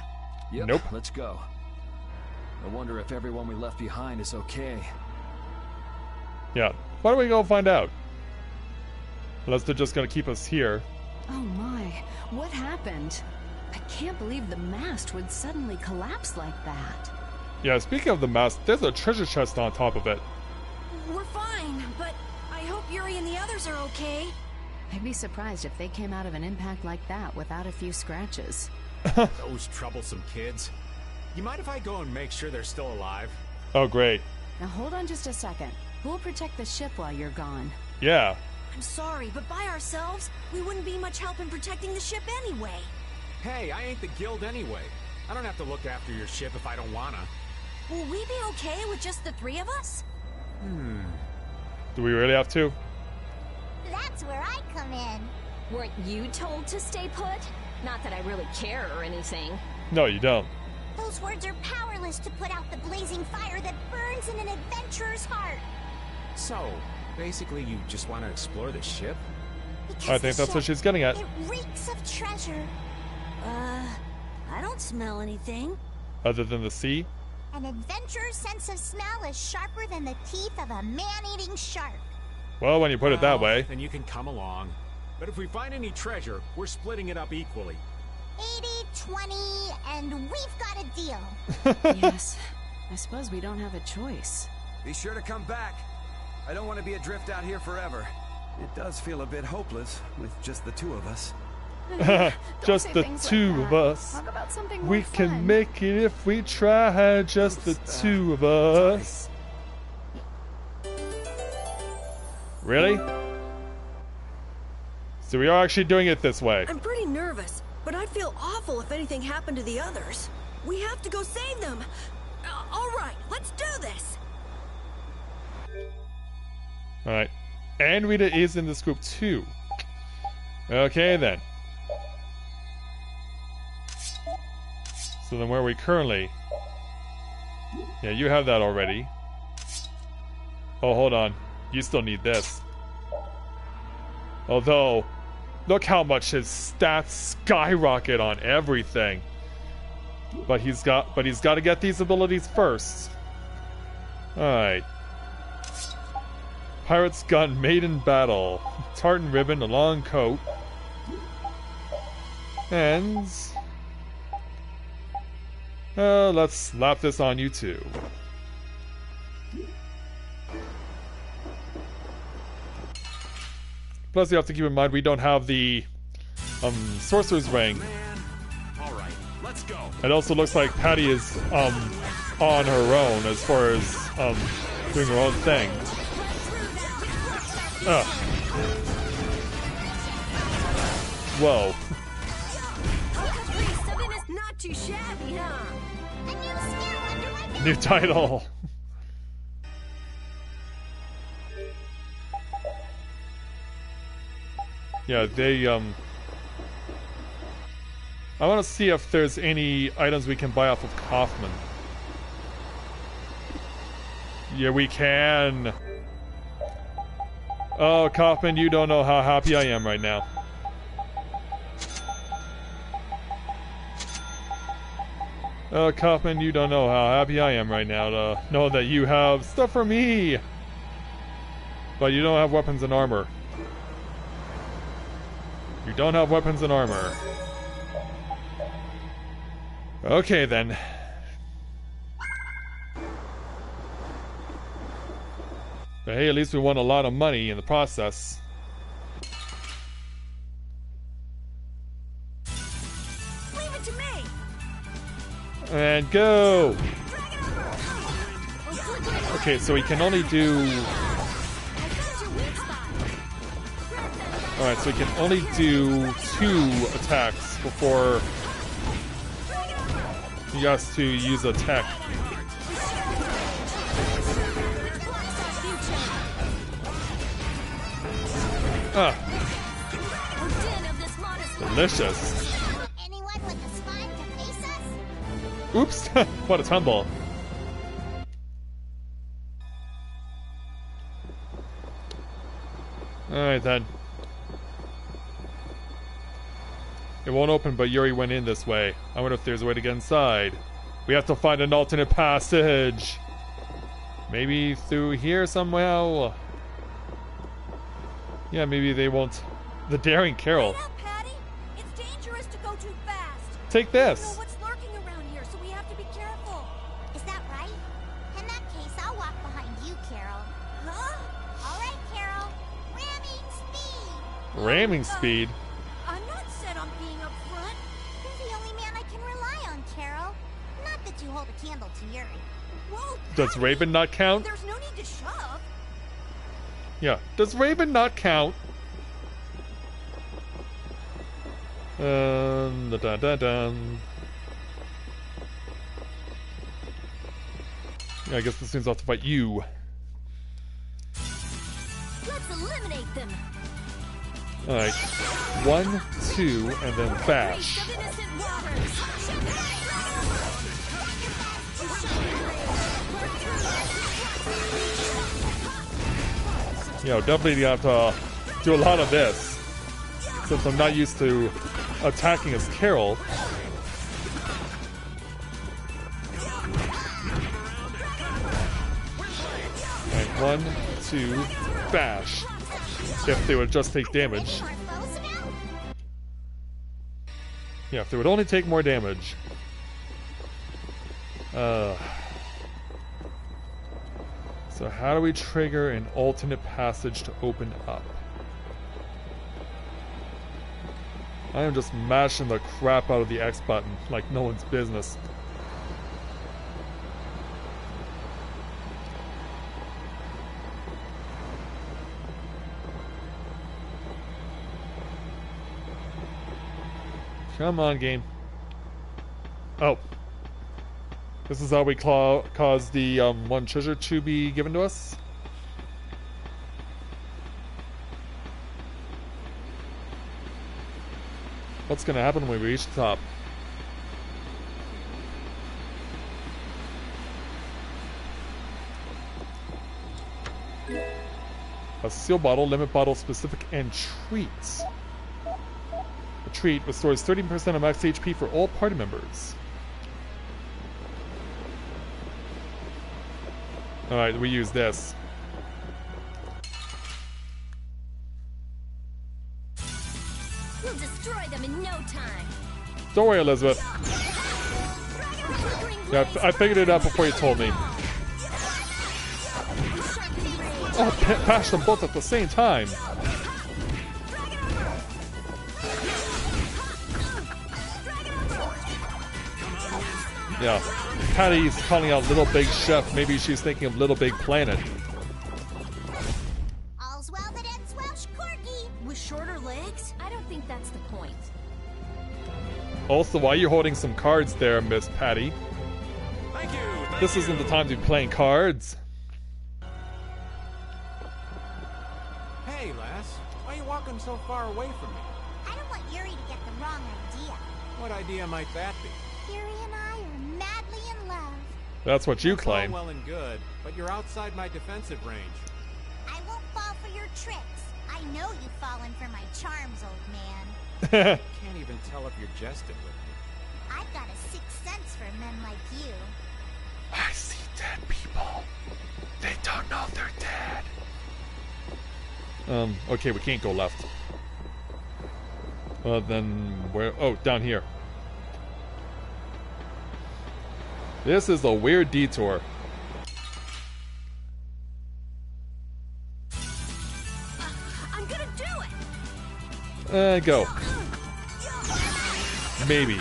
Yep, nope. Let's go. I wonder if everyone we left behind is okay. Yeah. Why don't we go find out? Unless they're just gonna keep us here. Oh my, what happened? I can't believe the mast would suddenly collapse like that. Yeah, speaking of the mast, there's a treasure chest on top of it. We're fine, but I hope Yuri and the others are okay. I'd be surprised if they came out of an impact like that without a few scratches. Those troublesome kids. You mind if I go and make sure they're still alive? Oh, great. Now hold on just a second. Who'll protect the ship while you're gone? Yeah. I'm sorry, but by ourselves, we wouldn't be much help in protecting the ship anyway. Hey, I ain't the guild anyway. I don't have to look after your ship if I don't wanna. Will we be okay with just the three of us? Do we really have to? That's where I come in. Weren't you told to stay put? Not that I really care or anything. No, you don't. Those words are powerless to put out the blazing fire that burns in an adventurer's heart. So, basically you just want to explore the ship? Because I think the that's what ship, she's getting at. It reeks of treasure. I don't smell anything. Other than the sea? An adventurer's sense of smell is sharper than the teeth of a man-eating shark. Well, when you put it that way. Then you can come along. But if we find any treasure, we're splitting it up equally. 80, 20, and we've got a deal. Yes, I suppose we don't have a choice. Be sure to come back. I don't want to be adrift out here forever. It does feel a bit hopeless with just the two of us. Just the two of us. Talk about something We more can fun. make it if we try. Just the two of us. Really? So we are actually doing it this way. I'm pretty nervous, but I'd feel awful if anything happened to the others. We have to go save them. All right, let's do this. Alright. And Rita is in this group too. Okay then. So then where are we currently? Yeah, you have that already. Oh, hold on. You still need this. Although, look how much his stats skyrocket on everything. But he's got to get these abilities first. Alright. Pirate's gun, made in battle. Tartan ribbon, a long coat. And let's slap this on you too. Plus, you have to keep in mind we don't have the sorcerer's ring. All right, let's go. It also looks like Patty is on her own as far as doing her own thing. Whoa. Not too shabby, huh? New title. Yeah, they I want to see if there's any items we can buy off of Kaufman. Yeah, we can. Oh, Kaufman, you don't know how happy I am right now. Oh, Kaufman, you don't know how happy I am right now to know that you have stuff for me. But you don't have weapons and armor. You don't have weapons and armor. Okay, then. But hey, at least we won a lot of money in the process. Leave it to me. And go! Okay, so we can only do... Alright, so we can only do 2 attacks before he has to use a tech. Ah. Delicious. Anyone with the spine to face us? Oops, what a tumble. Alright then. It won't open, but Yuri went in this way. I wonder if there's a way to get inside. We have to find an alternate passage. Maybe through here somehow. Yeah, maybe they won't. The Daring Carol. Wait up, Patty. It's dangerous to go too fast. Take this. We don't know what's lurking around here, so we have to be careful. Is that right? In that case, I'll walk behind you, Carol. Huh? All right, Carol. Ramming speed. Ramming speed. I'm not set on being up front. You're the only man I can rely on, Carol. Not that you hold a candle to Yuri. Whoa, Does Patty, Raven not count? There's no need to shove. Yeah. Does Raven not count? Dun, dun, dun, dun. Yeah, I guess this means I'll have to fight you. Let's eliminate them. Alright. 1, 2, and then bash. Yeah, definitely have to do a lot of this. Since I'm not used to attacking as Carol. Alright, 1, 2, bash. If they would just take damage. Yeah, if they would only take more damage. So how do we trigger an alternate passage to open up? I am just mashing the crap out of the X button like no one's business. Come on, game. Oh. This is how we cause the one treasure to be given to us? What's gonna happen when we reach the top? A seal bottle, limit bottle specific, and treats. A treat restores 13% of max HP for all party members. Alright, we use this. We'll destroy them in no time. Don't worry, Elizabeth. Yeah, I figured it out before you told me. Oh, bash them both at the same time. Yeah, Patty's calling out Little Big Chef. Maybe she's thinking of Little Big Planet. All's well that ends well, Corgi. With shorter legs? I don't think that's the point. Also, why are you holding some cards there, Miss Patty? Thank you. This isn't the time to be playing cards. Hey, lass. Why are you walking so far away from me? I don't want Yuri to get the wrong idea. What idea might that be? Yuri and I are madly in love. That's what you That's all claim. well and good, but you're outside my defensive range. I won't fall for your tricks. I know you've fallen for my charms, old man. Can't even tell if you're jesting with me. I've got a sixth sense for men like you. I see dead people. They don't know they're dead. Okay, we can't go left. Then where? Oh, down here. This is a weird detour. I'm gonna do it! Go. Maybe.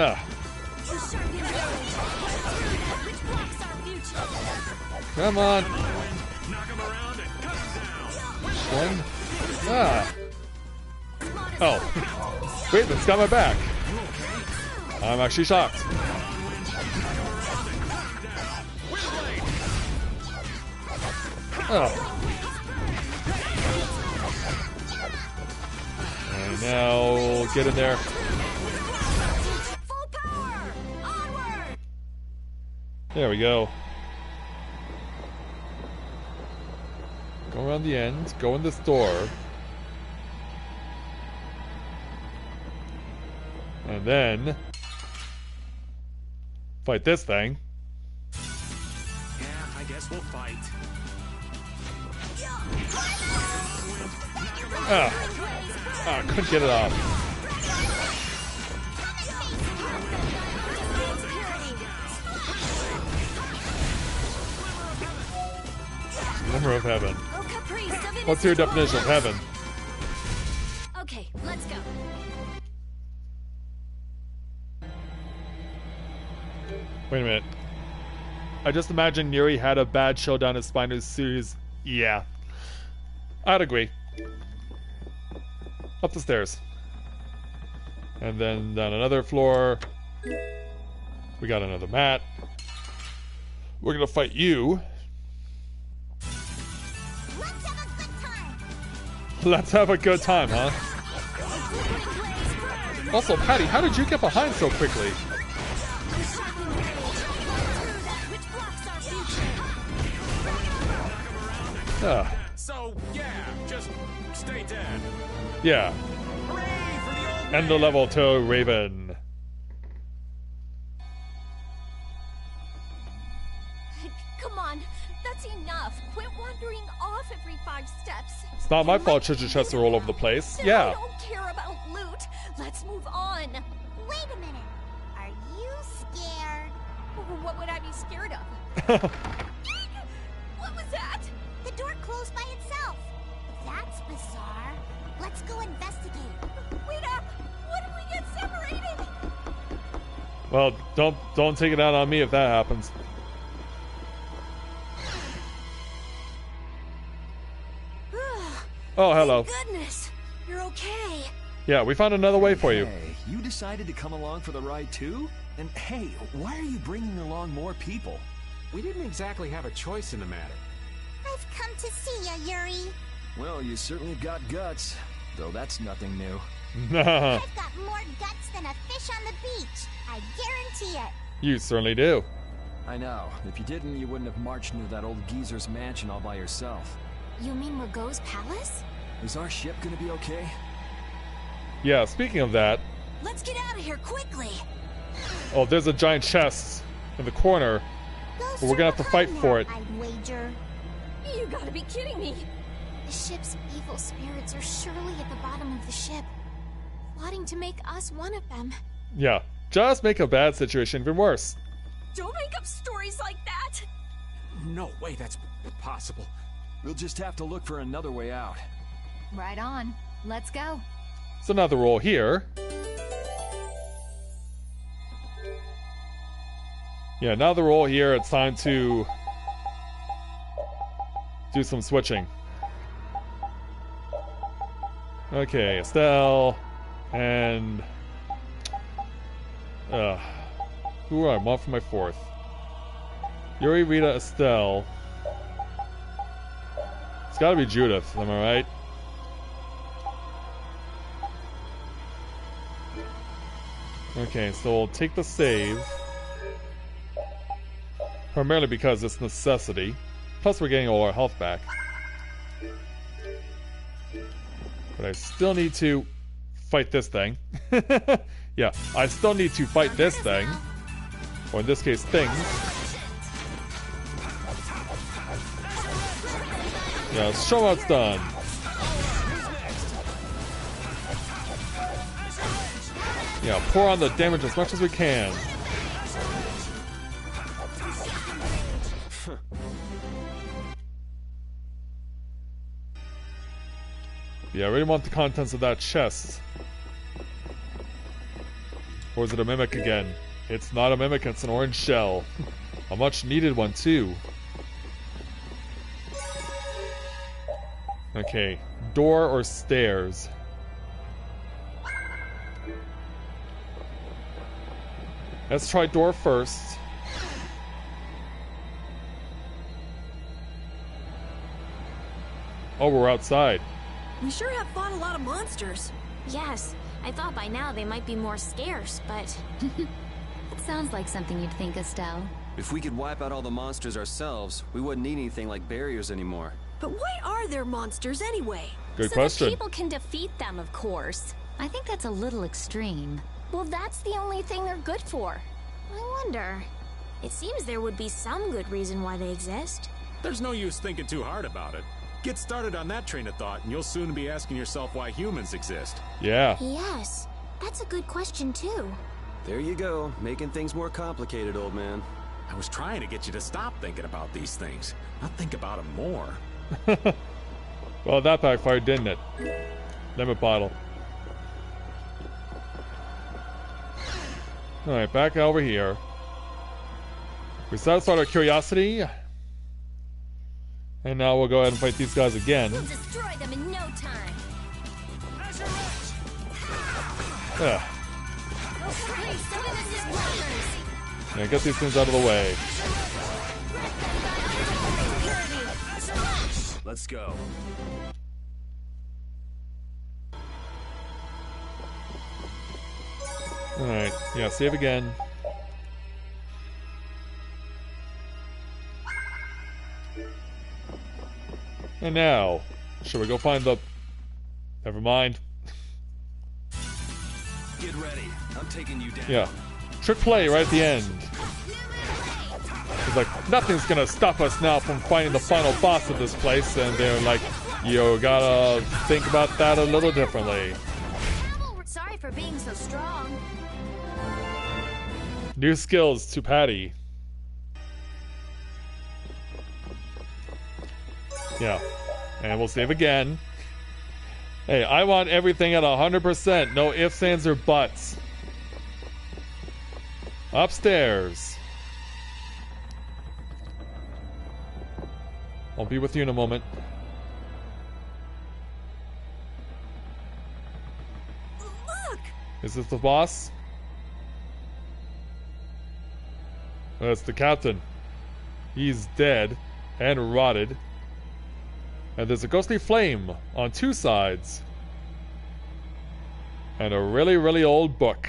Ah. Come on. One. Ah. Oh. Wait, that's got my back. I'm actually shocked. Oh. And now get in there. Full power! Onward! There we go. Go around the end, go in this door. And then fight this thing. Yeah, I guess we'll fight. Ah, couldn't get it off. Glimmer of heaven. What's your definition of heaven? Okay, let's go. Wait a minute. I just imagined Yuri had a bad show down his spine as series. Yeah. I'd agree. Up the stairs. And then down another floor. We got another mat. We're gonna fight you. Let's have a good time, huh? Also, Patty, how did you get behind so quickly? So, yeah, just stay dead. Yeah. Hooray for the old End the level to Raven. Come on, that's enough. Quit wandering off every 5 steps. It's not my fault treasure chests are all over the place. Yeah. I don't care about loot. Let's move on. Wait a minute. Are you scared? What would I be scared of? What was that? The door closed by itself. That's bizarre. Let's go investigate. Wait up! What if we get separated? Well, don't take it out on me if that happens. Oh, hello. Thank goodness, you're okay. Yeah, we found another way for you. Hey, you decided to come along for the ride too? And hey, why are you bringing along more people? We didn't exactly have a choice in the matter. I've come to see ya, Yuri. Well, you certainly got guts, though that's nothing new. I've got more guts than a fish on the beach. I guarantee it. You certainly do. I know. If you didn't, you wouldn't have marched into that old geezer's mansion all by yourself. You mean Rago's palace? Is our ship gonna be okay? Yeah, speaking of that... Let's get out of here quickly! Oh, there's a giant chest in the corner. But we're gonna have to fight for it. I'd wager. You gotta be kidding me! The ship's evil spirits are surely at the bottom of the ship, plotting to make us one of them. Yeah, just make a bad situation even worse. Don't make up stories like that! No way that's possible. We'll just have to look for another way out. Right on. Let's go. So now the roll here. Yeah, now the roll here, it's time to do some switching. Okay, Estelle and who do I want for my fourth? Yuri, Rita, Estelle. It's gotta be Judith, am I right? Okay, so we'll take the save. Primarily because it's necessity. Plus we're getting all our health back. But I still need to fight this thing. Yeah, I still need to fight this thing. Or in this case, things. Yeah, let's show how it's done. Yeah, pour on the damage as much as we can. Yeah, I really want the contents of that chest. Or is it a mimic again? It's not a mimic, it's an orange shell. A much needed one too. Okay, door or stairs? Let's try door first. Oh, we're outside. We sure have fought a lot of monsters. Yes, I thought by now they might be more scarce, but... It sounds like something you'd think, Estelle. If we could wipe out all the monsters ourselves, we wouldn't need anything like barriers anymore. But why are there monsters anyway? Good so question. that people can defeat them, of course. I think that's a little extreme. Well, that's the only thing they're good for. I wonder. It seems there would be some good reason why they exist. There's no use thinking too hard about it. Get started on that train of thought, and you'll soon be asking yourself why humans exist. Yeah. Yes, that's a good question too. There you go, making things more complicated, old man. I was trying to get you to stop thinking about these things, not think about them more. Well, that backfired, didn't it? Lemon bottle. Alright, back over here. We satisfied our curiosity. And now we'll go ahead and fight these guys again. We'll destroy them in no time. Yeah. Yeah, get these things out of the way. Let's go. Alright, yeah, save again. And now, should we go find the... Never mind. Get ready. I'm taking you down. Yeah. Trick play right at the end. It's like, nothing's gonna stop us now from finding the final boss of this place, and they're like, you gotta think about that a little differently. Sorry for being so strong. New skills to Patty. Yeah. And we'll save again. Hey, I want everything at 100%. No ifs, ands, or buts. Upstairs. I'll be with you in a moment. Look! Is this the boss? That's the captain. He's dead and rotted. And there's a ghostly flame on two sides. And a really, really old book.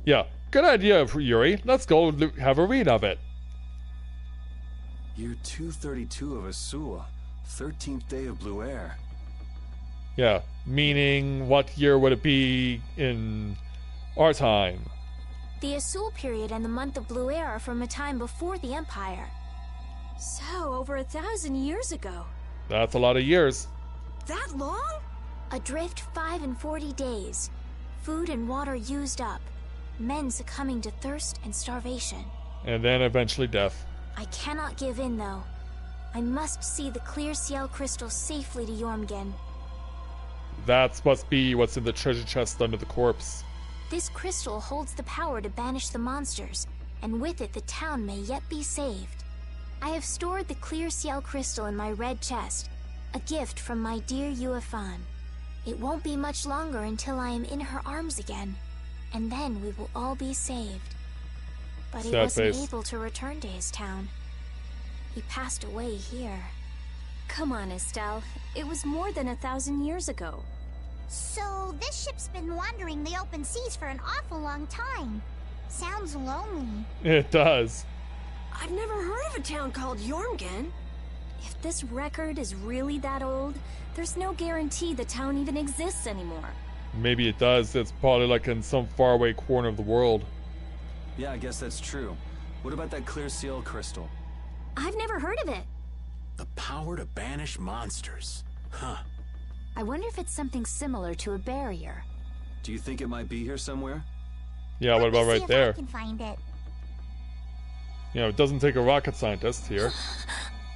Yeah, Good idea, Yuri. Let's go have a read of it. Year 232 of Asua, 13th day of Blue Air. Yeah, meaning what year would it be in our time? The Asul period and the month of Blue Air are from a time before the Empire. So, over 1,000 years ago. That's a lot of years. That long? Adrift 5 and 40 days. Food and water used up. Men succumbing to thirst and starvation. And then eventually death. I cannot give in, though. I must see the clear Ciel crystal safely to Jormungand. That must be what's in the treasure chest under the corpse. This crystal holds the power to banish the monsters, and with it the town may yet be saved. I have stored the clear Ciel crystal in my red chest, a gift from my dear Yuefan. It won't be much longer until I am in her arms again, and then we will all be saved. But he wasn't able to return to his town. He passed away here. Come on, Estelle. It was more than 1,000 years ago. So this ship's been wandering the open seas for an awful long time. Sounds lonely. It does. I've never heard of a town called Jormungand. If this record is really that old, there's no guarantee the town even exists anymore. Maybe it does. It's probably like in some faraway corner of the world. Yeah, I guess that's true. What about that clear Ciel crystal? I've never heard of it. The power to banish monsters. Huh. I wonder if it's something similar to a barrier. Do you think it might be here somewhere? Yeah, what about right there? I can find it. You know, it doesn't take a rocket scientist here.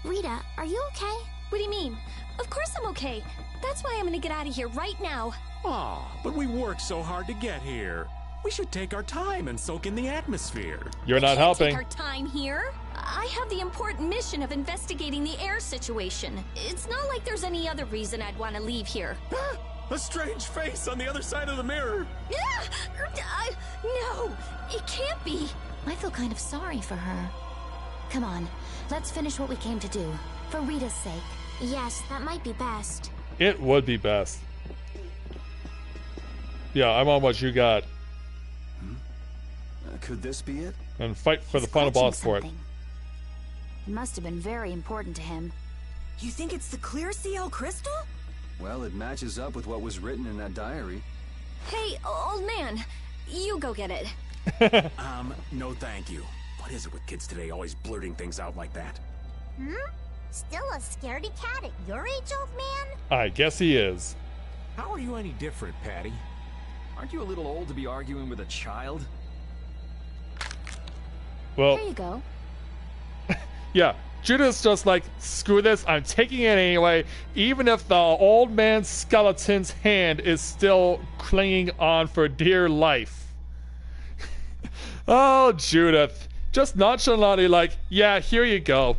Rita, are you okay? What do you mean? Of course I'm okay. That's why I'm gonna get out of here right now. Aw, but we worked so hard to get here. We should take our time and soak in the atmosphere. You're not helping. Take our time here. I have the important mission of investigating the air situation. It's not like there's any other reason I'd want to leave here. A strange face on the other side of the mirror. No, it can't be. I feel kind of sorry for her. Come on, let's finish what we came to do. For Rita's sake. Yes, that might be best. It would be best. Yeah, I'm on what you got. Could this be it? And fight for the final boss for it. It must have been very important to him. You think it's the clear Ciel crystal? Well, it matches up with what was written in that diary. Hey, old man, you go get it. No thank you. What is it with kids today always blurting things out like that? Still a scaredy cat at your age, old man? I guess he is. How are you any different, Patty? Aren't you a little old to be arguing with a child? Well, here you go. Yeah, Judah's just like, screw this, I'm taking it anyway, even if the old man's skeleton's hand is still clinging on for dear life. Oh, Judith, just nonchalantly like, yeah, here you go.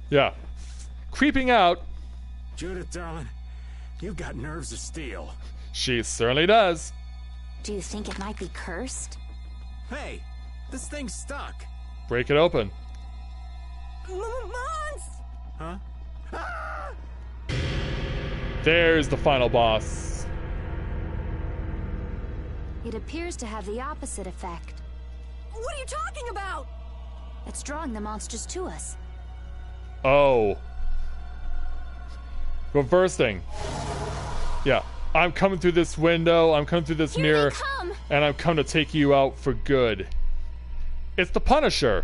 Yeah, creeping out. Judith, darling, you've got nerves of steel. She certainly does. Do you think it might be cursed? Hey, this thing's stuck. Break it open. Huh? There's the final boss. It appears to have the opposite effect. What are you talking about? It's drawing the monsters to us. Oh. Reversing. Yeah. I'm coming through this window, I'm coming through this mirror, and I'm coming to take you out for good. It's the Punisher.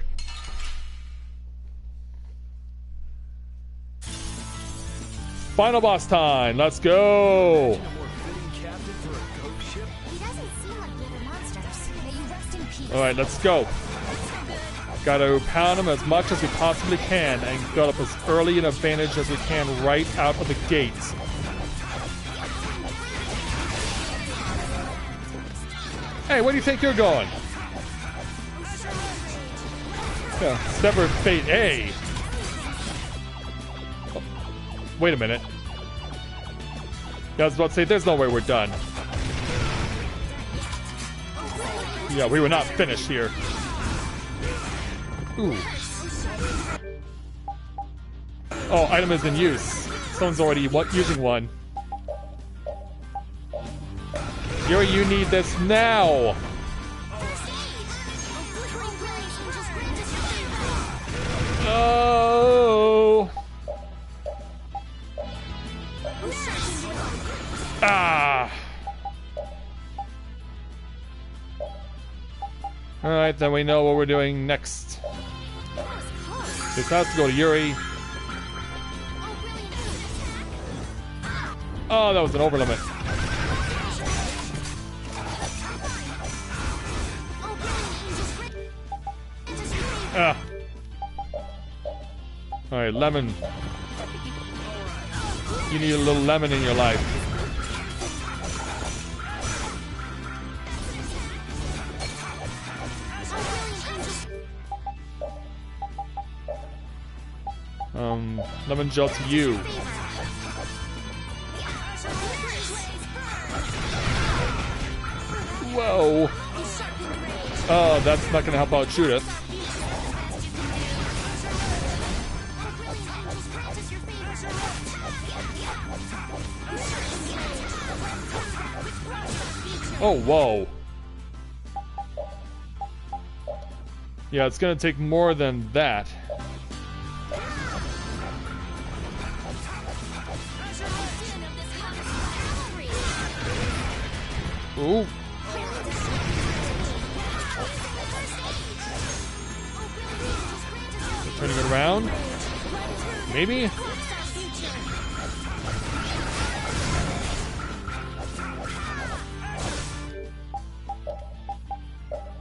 Final boss time, let's go. He doesn't seem like the other monsters. May you rest in peace. Alright, let's go. Gotta pound him as much as we possibly can and get up as early an advantage as we can right out of the gates. Hey, where do you think you're going? Yeah, severed fate A. Oh, wait a minute. Yeah, I was about to say, there's no way we're done. Yeah, we were not finished here. Ooh. Oh, item is in use. Someone's already using one. Yuri, you need this now. Oh. Ah. Alright, then we know what we're doing next. This has to go to Yuri. Oh, that was an overlimit. Ah. Alright, lemon. You need a little lemon in your life. Lemon gel to you. Whoa. Oh, that's not gonna help out Judith. Oh, whoa. Yeah, it's gonna take more than that. Ooh. Turning it around. Maybe?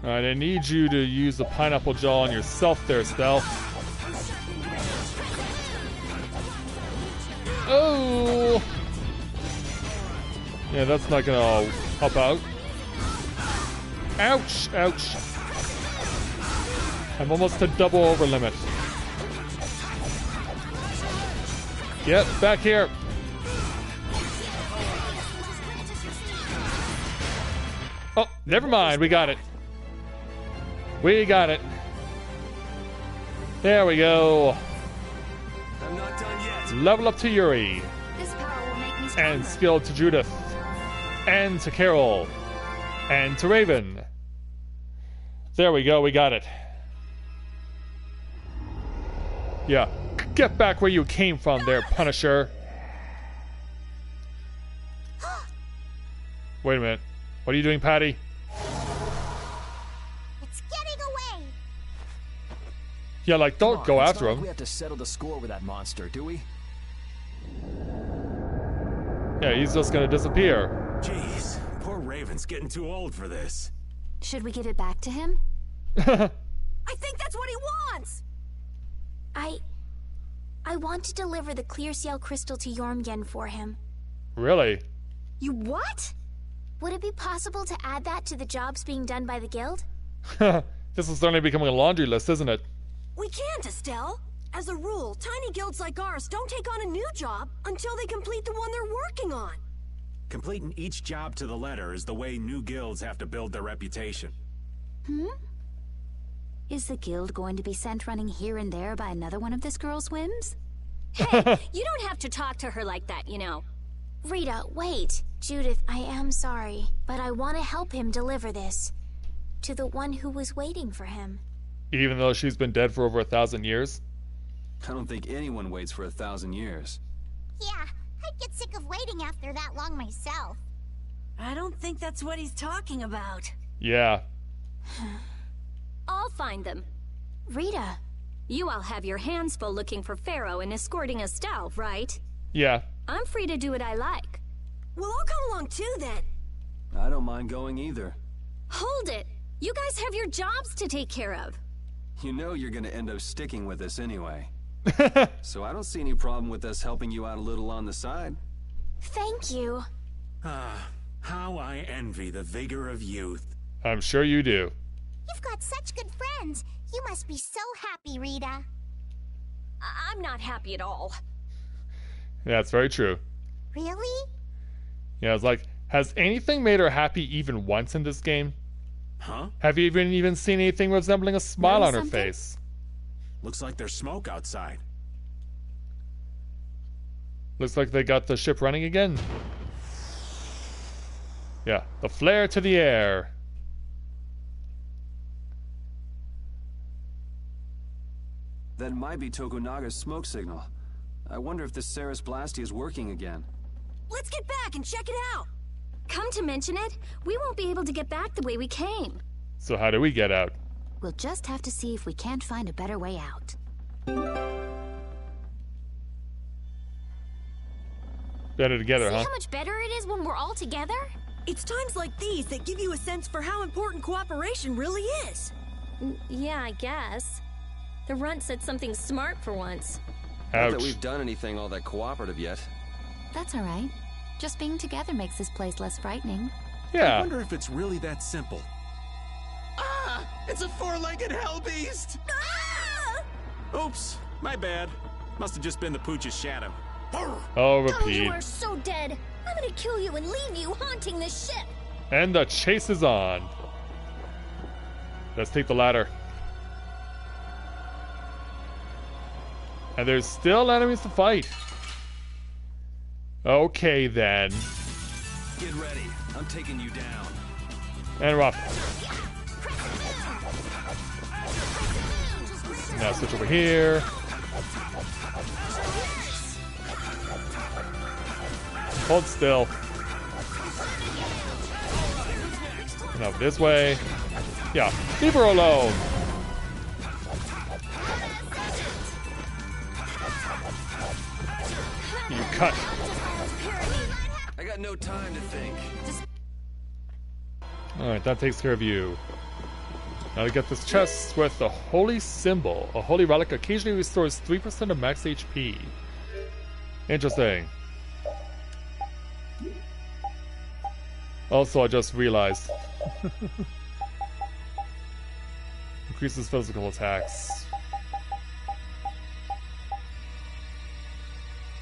Alright, I need you to use the pineapple jaw on yourself there, Stell. Oh! Yeah, that's not gonna help out. Ouch! Ouch! I'm almost to double over limit. Get back here! Oh, never mind, we got it. We got it. There we go. I'm not done yet. Level up to Yuri. This power will make me stronger. And skill to Judith. And to Carol. And to Raven. There we go, we got it. Yeah. Get back where you came from there, Punisher. Wait a minute. What are you doing, Patty? It's getting away. Yeah, like, don't go after him. We have to settle the score with that monster, do we? Yeah, he's just gonna disappear. Jeez, poor Raven's getting too old for this. Should we give it back to him? I think that's what he wants! I want to deliver the clear seal crystal to Jormgen for him. Really? You what? Would it be possible to add that to the jobs being done by the guild? This is certainly becoming a laundry list, isn't it? We can't, Estelle. As a rule, tiny guilds like ours don't take on a new job until they complete the one they're working on. Completing each job to the letter is the way new guilds have to build their reputation. Is the guild going to be sent running here and there by another one of this girl's whims? Hey, you don't have to talk to her like that, you know. Rita, wait. Judith, I am sorry, but I want to help him deliver this. To the one who was waiting for him. Even though she's been dead for over 1,000 years? I don't think anyone waits for 1,000 years. Yeah, I'd get sick of waiting after that long myself. I don't think that's what he's talking about. Yeah. I'll find them. Rita. You all have your hands full looking for Pharaoh and escorting Estelle, right? Yeah. I'm free to do what I like. Well, I'll come along too, then. I don't mind going either. Hold it! You guys have your jobs to take care of. You know you're gonna end up sticking with us anyway. So I don't see any problem with us helping you out a little on the side. Thank you. How I envy the vigor of youth. I'm sure you do. You've got such good friends. You must be so happy, Rita. I'm not happy at all. Yeah, it's very true. Really? Yeah, it's like, has anything made her happy even once in this game? Huh? Have you even seen anything resembling a smile on her something? face? Looks like there's smoke outside. Looks like they got the ship running again. Yeah, the flare to the air. That might be Tokunaga's smoke signal. I wonder if the Ceres Blasty is working again. Let's get back and check it out. Come to mention it, we won't be able to get back the way we came. So how do we get out? We'll just have to see if we can't find a better way out. Better together, See huh? how much better it is when we're all together? It's times like these that give you a sense for how important cooperation really is. Yeah, I guess. The runt said something smart for once. Not that Ouch. we've done anything all that cooperative yet. That's all right. Just being together makes this place less frightening. I Yeah. wonder if it's really that simple. Ah! It's a four-legged hell beast! Oops, my bad. Must have just been the pooch's shadow. Oh, Oh, repeat. you are so dead. I'm gonna kill you and leave you haunting this ship. And the chase is on. Let's take the ladder. And there's still enemies to fight. Okay then. Get ready. I'm taking you down. And we're off. Now switch over here. Hold still. Now this way. Yeah, leave her alone. You cut. I got no time to think. Alright, that takes care of you. Now to get this chest with the holy symbol. A holy relic occasionally restores 3% of max HP. Interesting. Also, I just realized. Increases physical attacks.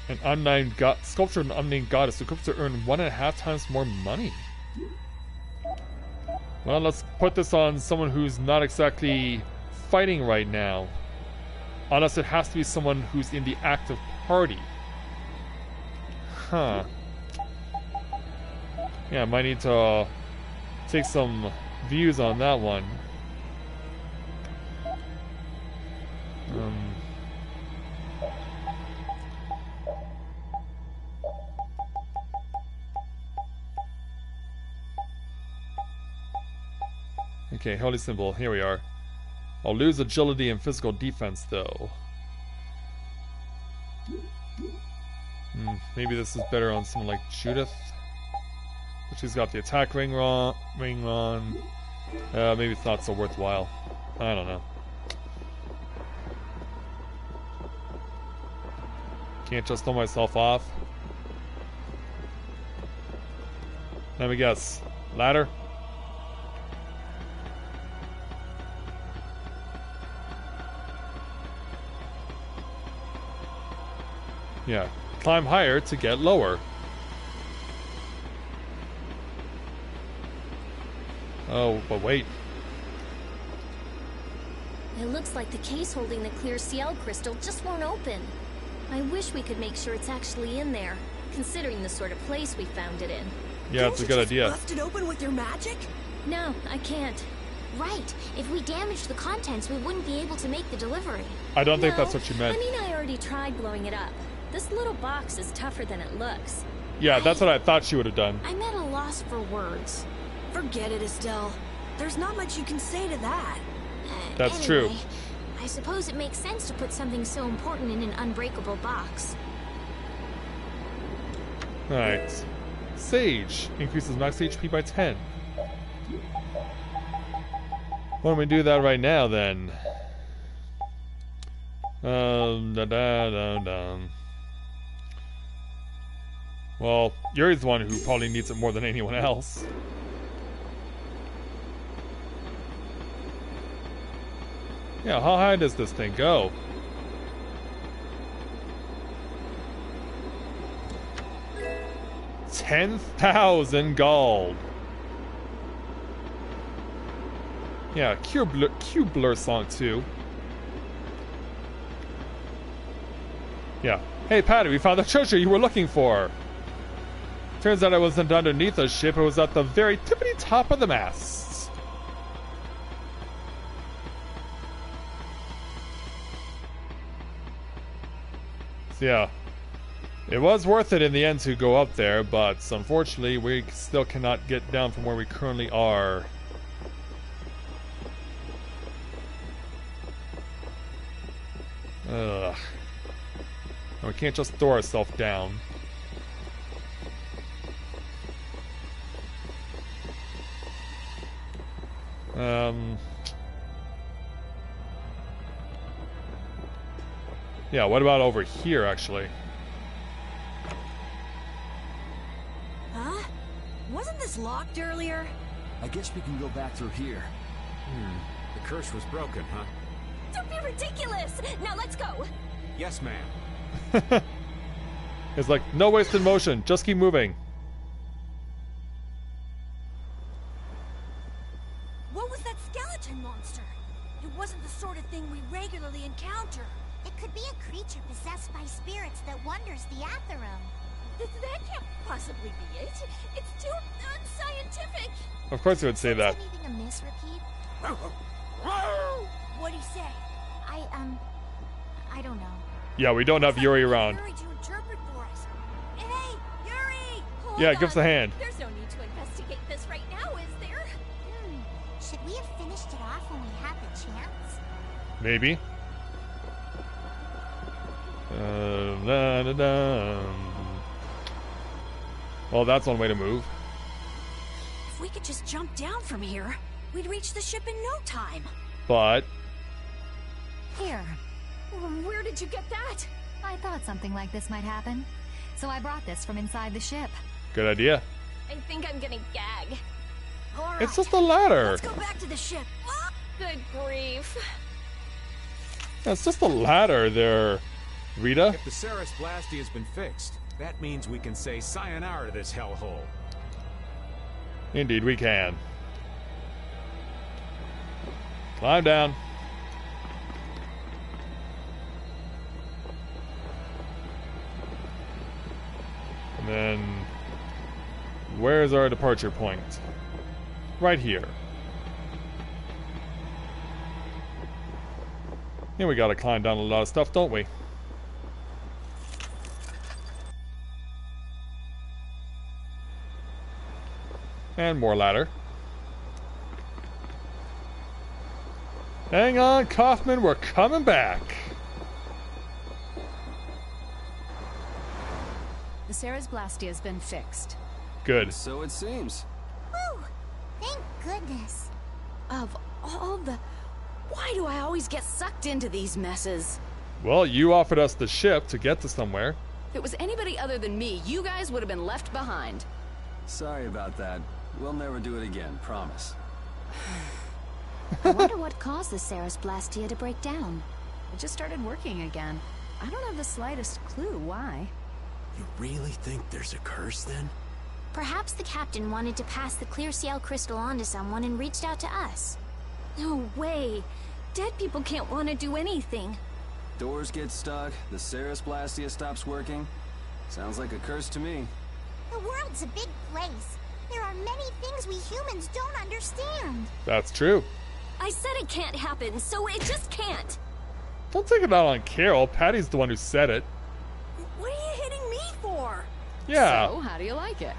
An unnamed god, sculpture of an unnamed goddess equipped to earn 1.5 times more money. Well, let's put this on someone who's not exactly fighting right now. Unless it has to be someone who's in the active party. Huh. Yeah, I might need to take some views on that one. Okay, holy symbol, here we are. I'll lose agility and physical defense though. Maybe this is better on someone like Judith. But she's got the attack ring on. Maybe it's not so worthwhile. I don't know. Can't just throw myself off. Let me guess. Ladder? Yeah. Climb higher to get lower. Oh, but wait. It looks like the case holding the clear CL crystal just won't open. I wish we could make sure it's actually in there, considering the sort of place we found it in. Yeah, it's a good idea. Bust it open with your magic? No, I can't. Right. If we damaged the contents, we wouldn't be able to make the delivery. I don't think No, that's what you meant. I mean, I already tried blowing it up. This little box is tougher than it looks. Yeah, that's what I thought she would have done. I'm at a loss for words. Forget it, Estelle. There's not much you can say to that. That's true. Anyway, I suppose it makes sense to put something so important in an unbreakable box. Alright. Sage increases max HP by 10. Why don't we do that right now then? Well, you're the one who probably needs it more than anyone else. Yeah, how high does this thing go? $10,000 gold. Yeah, cube blur song too. Yeah. Hey, Patty, we found the treasure you were looking for. Turns out it wasn't underneath the ship, it was at the very tippity top of the masts. So yeah, it was worth it in the end to go up there, but unfortunately we still cannot get down from where we currently are. Ugh. We can't just throw ourselves down. Yeah, what about over here, actually? Huh? Wasn't this locked earlier? I guess we can go back through here. The curse was broken, huh? Don't be ridiculous! Now let's go! Yes, ma'am. It's like, no wasted motion, just keep moving. What was that skeleton monster? It wasn't the sort of thing we regularly encounter. It could be a creature possessed by spirits that wanders the Atherum. That can't possibly be it. It's too unscientific. Of course you would say that. Is anything amiss, Repeat? What'd he say? I don't know. Yeah, we don't have Yuri around. Yuri to interpret for us. Hey, Yuri! Hold Yeah, on. give us a hand. There's no need to investigate this right now, is there? Should we have finished it off when we had the chance? Maybe. Well, that's one way to move. If we could just jump down from here, we'd reach the ship in no time. But Here, Where did you get that? I thought something like this might happen. So I brought this from inside the ship. good idea. I think I'm gonna gag. All right, It's just a ladder. let's go back to the ship. Ah! Good grief. It's just a ladder there, Rita. If the Ceres Blasty has been fixed, that means we can say sayonara to this hellhole. Indeed, we can. Climb down. And then, where's our departure point? Right here. Yeah, we gotta climb down a lot of stuff, don't we? And more ladder. Hang on, Kaufman, we're coming back. The Ceres Blastia has been fixed. Good. So it seems. Whew! Thank goodness. Of all the... Why do I always get sucked into these messes? Well, you offered us the ship to get to somewhere. If it was anybody other than me, you guys would have been left behind. Sorry about that. We'll never do it again, promise. I wonder what caused the Ceres Blastia to break down. It just started working again. I don't have the slightest clue why. You really think there's a curse then? Perhaps the captain wanted to pass the clear Ciel crystal on to someone and reached out to us. No way. Dead people can't want to do anything. Doors get stuck, the Ceres Blastia stops working. Sounds like a curse to me. The world's a big place. There are many things we humans don't understand. That's true. I said it can't happen, so it just can't. Don't take it out on Carol. Patty's the one who said it. What are you hitting me for? Yeah. So, how do you like it?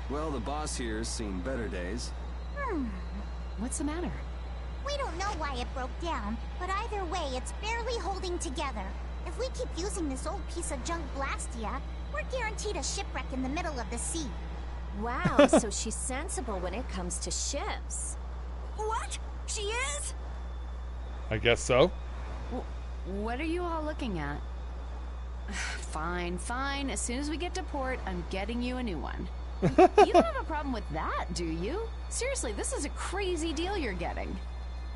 Well, the boss here's seen better days. What's the matter? We don't know why it broke down, but either way, it's barely holding together. If we keep using this old piece of junk Blastia, we're guaranteed a shipwreck in the middle of the sea. Wow, so she's sensible when it comes to ships. What? She is? I guess so. What are you all looking at? Fine, fine. As soon as we get to port, I'm getting you a new one. You don't have a problem with that, do you? Seriously, this is a crazy deal you're getting.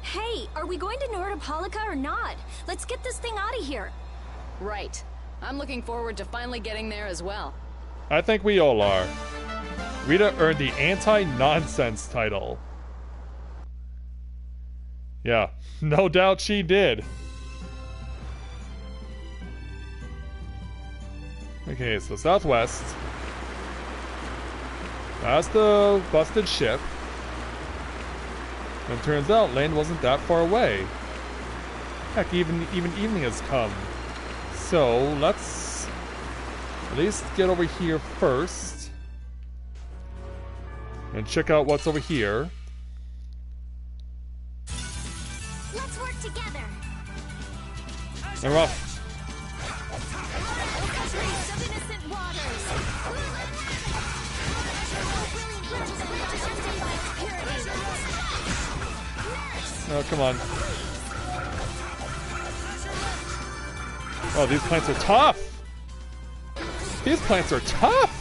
Hey, are we going to Nordopolica or not? Let's get this thing out of here. Right. I'm looking forward to finally getting there as well. I think we all are. Rita earned the anti-nonsense title. Yeah, no doubt she did. Okay, so southwest. That's the busted ship. And it turns out land wasn't that far away. Heck, even evening has come. So let's at least get over here first and check out what's over here. Let's work together. And we're off. Oh, come on. Oh, these plants are tough! These plants are tough!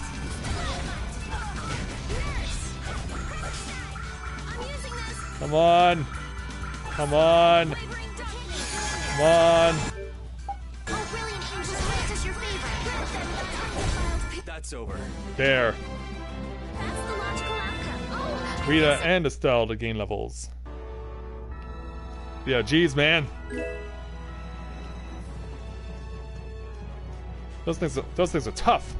Come on! Come on! Come on! That's over. There. Rita and Estelle to gain levels. Yeah, geez, man. Those things are tough.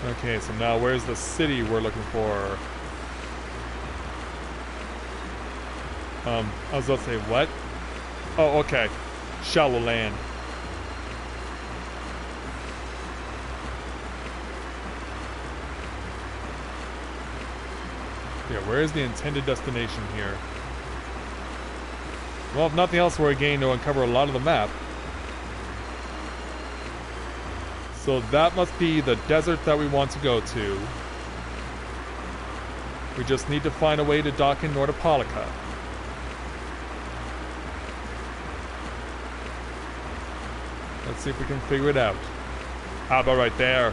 Okay, so now where's the city we're looking for? I was about to say what? Oh, okay. Shallow land. Yeah, where is the intended destination here? Well, if nothing else, we're again to uncover a lot of the map. So that must be the desert that we want to go to. We just need to find a way to dock in Nordopolica. Let's see if we can figure it out. How about right there?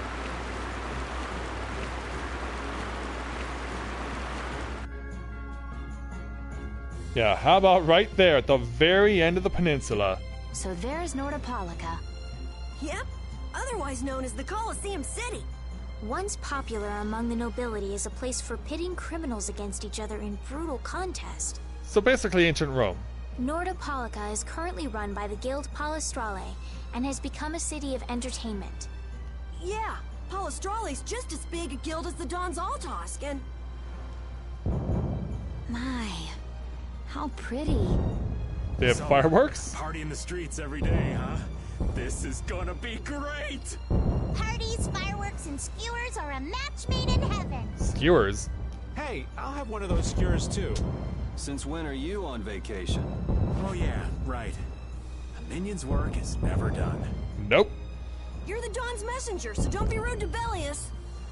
Yeah, how about right there at the very end of the peninsula? So there's Nordopolica. Yep, otherwise known as the Colosseum City. Once popular among the nobility as a place for pitting criminals against each other in brutal contest. So basically ancient Rome. Nordopolica is currently run by the Guild Palestrale and has become a city of entertainment. Yeah, Palestrale's just as big a guild as the Don's Altosk, and... My, how pretty. They have fireworks? Party in the streets every day, huh? This is gonna be great! Parties, fireworks, and skewers are a match made in heaven. Skewers? Hey, I'll have one of those skewers too. Since when are you on vacation? Oh yeah, right. A minion's work is never done. Nope. You're the Don's messenger, so don't be rude to Bellius.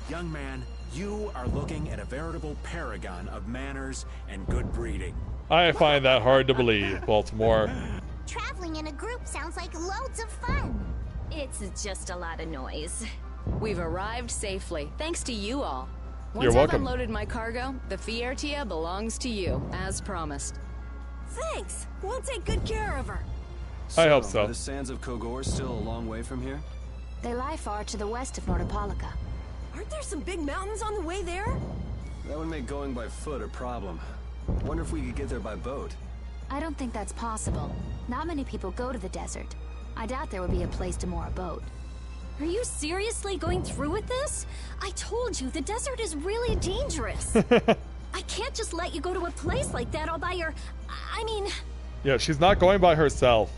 Young man, you are looking at a veritable paragon of manners and good breeding. I find that hard to believe, Baltimore. Traveling in a group sounds like loads of fun. It's just a lot of noise. We've arrived safely, thanks to you all. Once You're welcome. I've unloaded my cargo, the Fiertia belongs to you, as promised. Thanks. We'll take good care of her. I hope so. Are the sands of Kogor still a long way from here? They lie far to the west of Nordopolica. Aren't there some big mountains on the way there? That would make going by foot a problem. Wonder if we could get there by boat. I don't think that's possible. Not many people go to the desert. I doubt there would be a place to moor a boat. Are you seriously going through with this? I told you, the desert is really dangerous. I can't just let you go to a place like that all by your... I mean... Yeah, she's not going by herself.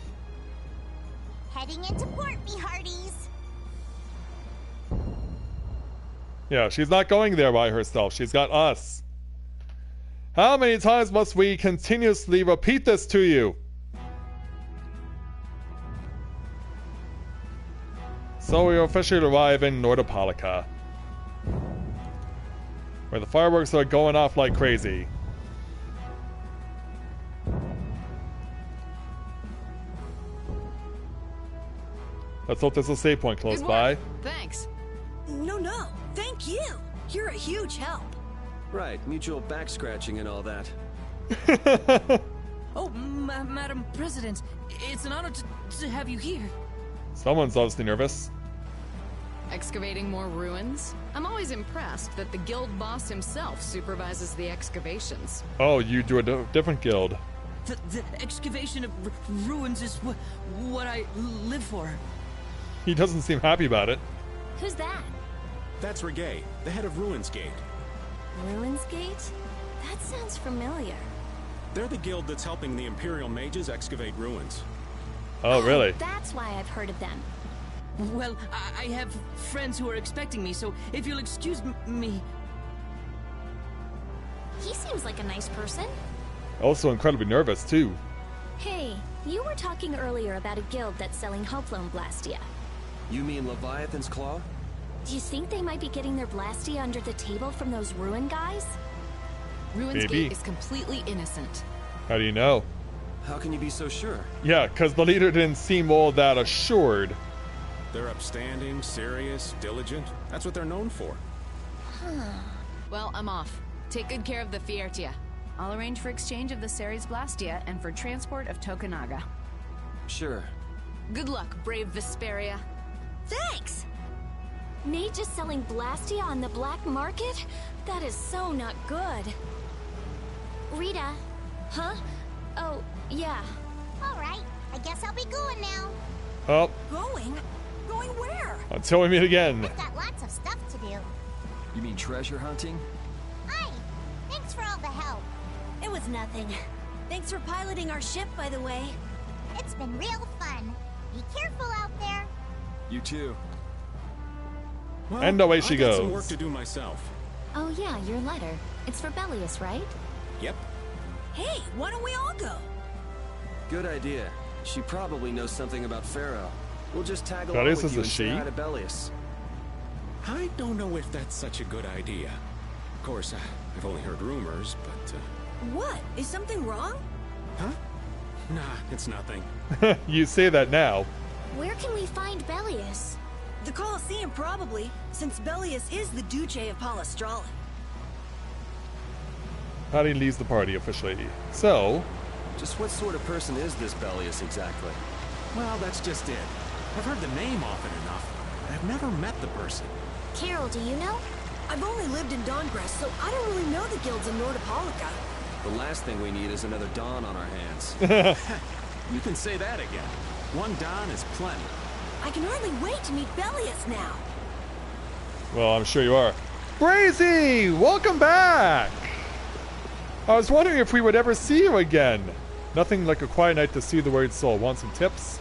Heading into port, me hearties. Yeah, she's not going there by herself. She's got us. How many times must we continuously repeat this to you? So we officially arrive in Nordopolica, where the fireworks are going off like crazy. Let's hope there's a save point close by. Thanks. No, thank you. You're a huge help. Right, mutual back scratching and all that. Oh, Madam President, it's an honor to have you here. Someone's obviously nervous. Excavating more ruins? I'm always impressed that the guild boss himself supervises the excavations. Oh, you do a different guild. The excavation of ruins is what I live for. He doesn't seem happy about it. Who's that? That's Regay, the head of Ruins Gate. Ruins Gate? That sounds familiar. They're the guild that's helping the Imperial mages excavate ruins. Oh, really? That's why I've heard of them. Well, I have friends who are expecting me, so if you'll excuse me... He seems like a nice person. Also incredibly nervous, too. Hey, you were talking earlier about a guild that's selling Hopeflone Blastia. You mean Leviathan's Claw? Do you think they might be getting their Blastia under the table from those Ruin guys? Ruins Maybe. Gate is completely innocent. How do you know? How can you be so sure? Yeah, because the leader didn't seem all that assured. They're upstanding, serious, diligent. That's what they're known for. Well, I'm off. Take good care of the Fiertia. I'll arrange for exchange of the Ceres Blastia and for transport of Tokunaga. Sure. Good luck, brave Vesperia. Thanks! Mages selling Blastia on the black market? That is so not good. Rita. Huh? Oh, yeah. Alright, I guess I'll be going now. Oh, Going? Going where? until we meet again. I've got lots of stuff to do. You mean treasure hunting? Hi, thanks for all the help. It was nothing. Thanks for piloting our ship, by the way. It's been real fun. Be careful out there. You too. Well, And away she I've got some goes. work to do myself. Oh yeah, your letter. It's for Bellius, right? Yep. Hey, why don't we all go? Good idea. She probably knows something about Pharaoh. We'll just tag along Bellius with is you a and say she? hi to Bellius. I don't know if that's such a good idea. Of course, I've only heard rumors, but... What? Is something wrong? Huh? Nah, it's nothing. You say that now. Where can we find Bellius? The Colosseum, probably, since Bellius is the Duce of Palestrale. Patty leaves the party officially. So, Just what sort of person is this Bellius exactly? Well, that's just it. I've heard the name often enough, but I've never met the person. Carol, do you know? I've only lived in Dawngrest, so I don't really know the guilds in Nordopolica. The last thing we need is another Dawn on our hands. You can say that again. One Don is plenty. I can hardly wait to meet Bellius now. well, I'm sure you are. Brazy, welcome back! I was wondering if we would ever see you again. Nothing like a quiet night to see the worried soul. Want some tips?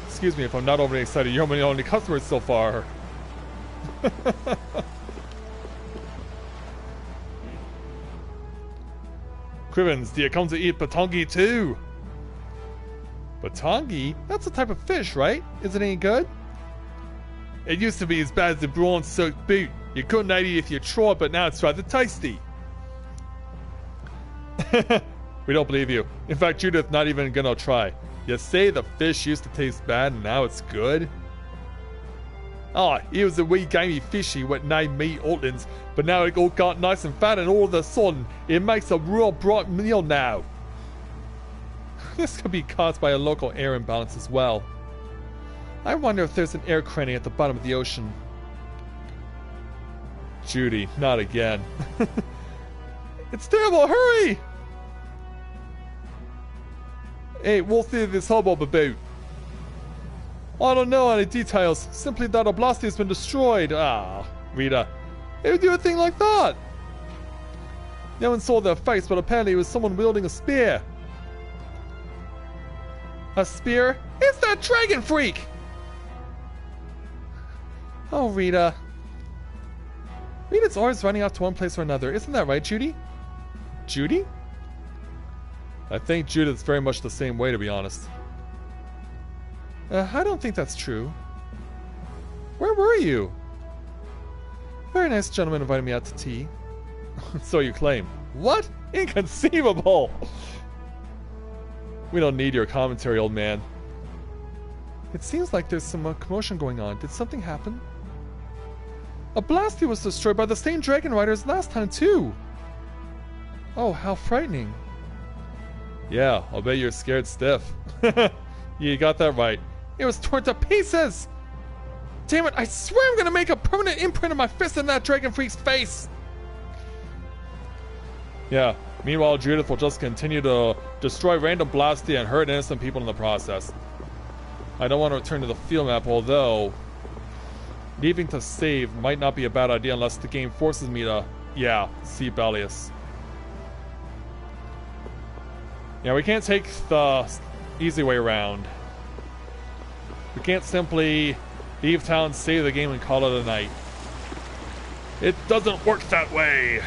Excuse me if I'm not overly excited. You're my only customer so far. Crivens, do you come to eat batongi too? Batongi? That's a type of fish, right? Is it any good? It used to be as bad as the bronze-soaked boot. You couldn't eat it if you tried, but now it's rather tasty. We don't believe you. In fact, Judith not even gonna try. You say the fish used to taste bad and now it's good? Ah, it was a wee gamey fishy with named meat oatlands, but now it all got nice and fat and all of a sudden it makes a real bright meal now. This could be caused by a local air imbalance as well. I wonder if there's an air cranny at the bottom of the ocean. Judy, not again. It's terrible, hurry! Hey, what's this hubbub about? I don't know any details, simply that Oblasti has been destroyed. Ah, Rita. They would do a thing like that! No one saw their face, but apparently it was someone wielding a spear. A spear? It's that dragon freak! Oh, Rita. Rita's always running off to one place or another. Isn't that right, Judy? Judy? I think Judith's very much the same way, to be honest. I don't think that's true. Where were you? Very nice gentleman invited me out to tea. So you claim. What? Inconceivable! We don't need your commentary, old man. It seems like there's some commotion going on. Did something happen? A Blastia was destroyed by the same Dragon Riders last time, too! Oh, how frightening. Yeah, I'll bet you're scared stiff. You got that right. It was torn to pieces! Damn it, I swear I'm gonna make a permanent imprint of my fist in that Dragon Freak's face! Yeah, meanwhile Judith will just continue to destroy random Blastia and hurt innocent people in the process. I don't want to return to the field map, although Leaving to save might not be a bad idea unless the game forces me to, yeah, see Bellius. Yeah, we can't take the easy way around. We can't simply leave town, save the game, and call it a night. It doesn't work that way.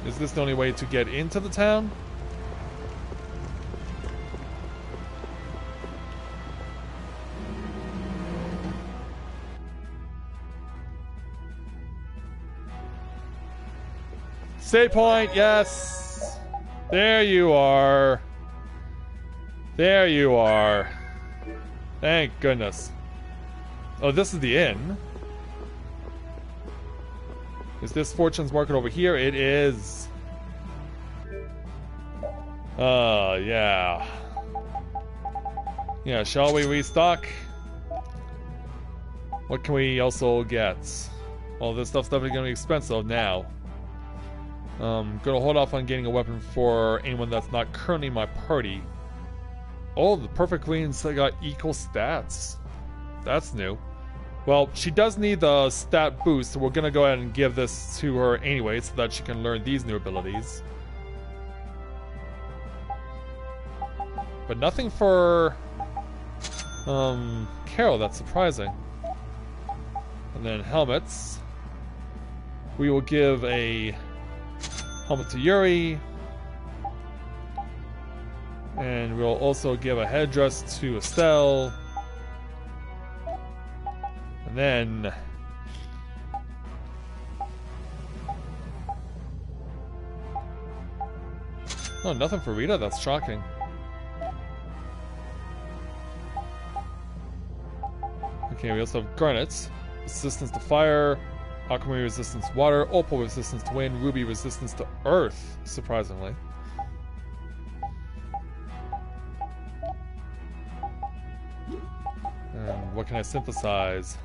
Is this the only way to get into the town? Save point, yes! There you are. There you are. Thank goodness. Oh, this is the inn. Is this Fortune's Market over here? It is. Yeah. Yeah, shall we restock? What can we also get? Well, this stuff's definitely gonna be expensive now. Gonna hold off on getting a weapon for anyone that's not currently in my party. Oh, the Perfect Queen's got equal stats. That's new. Well, she does need the stat boost, so we're gonna go ahead and give this to her anyway, so that she can learn these new abilities. But nothing for Carol, that's surprising. And then helmets. We will give a helmet to Yuri. And we'll also give a headdress to Estelle. And then oh, nothing for Rita? That's shocking. Okay, we also have garnets. Resistance to fire, aquamarine resistance to water, opal resistance to wind, ruby resistance to earth, surprisingly. And what can I synthesize?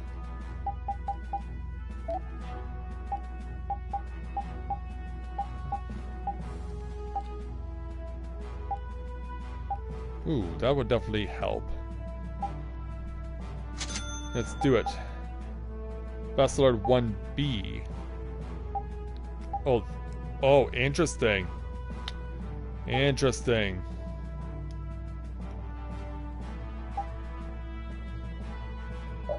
Ooh, that would definitely help. Let's do it. Bacillard 1B. Oh, interesting. Interesting.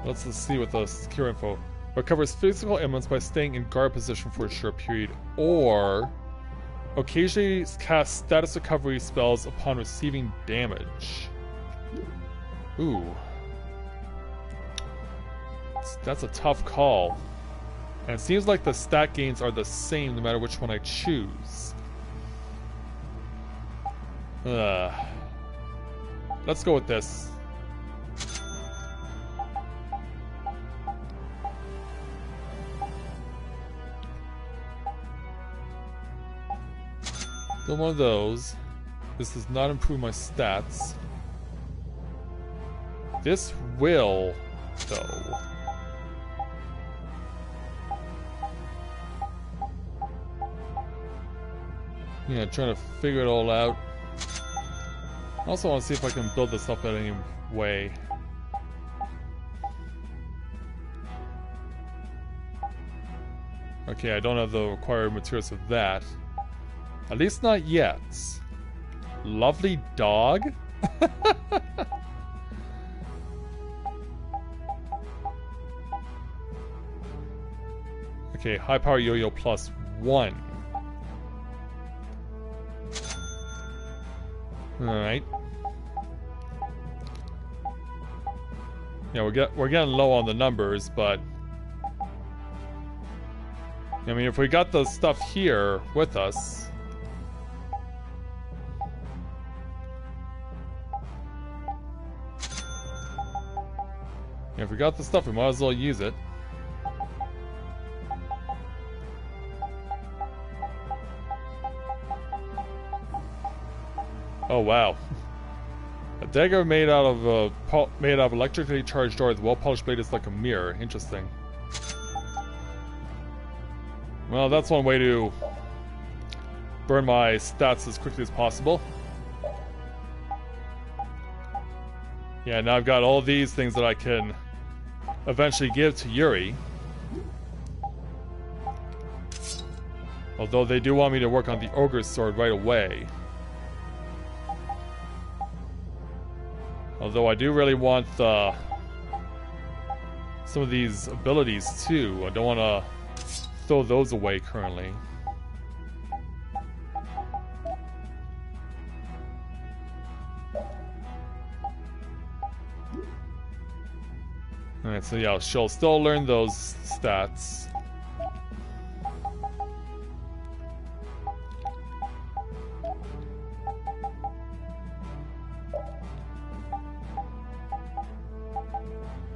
Let's see what the secure info. Recovers physical ailments by staying in guard position for a short period, or occasionally cast status recovery spells upon receiving damage. Ooh. That's a tough call. And it seems like the stat gains are the same no matter which one I choose. Let's go with this. Still one of those. This does not improve my stats. This will, though. Yeah, trying to figure it all out. I also want to see if I can build this up in any way. Okay, I don't have the required materials for that. At least not yet. Lovely dog? Okay, high power yo-yo +1. Alright. Yeah, we're getting low on the numbers, but I mean, if we got the stuff here with us. Yeah, if we got the stuff, we might as well use it. Oh wow! A dagger made out of electrically charged ore. The well-polished blade is like a mirror. Interesting. Well, that's one way to burn my stats as quickly as possible. Yeah, now I've got all these things that I can eventually give to Yuri. Although they do want me to work on the Ogre's Sword right away. Although I do really want some of these abilities too. I don't want to throw those away currently. Alright, so yeah, she'll still learn those stats.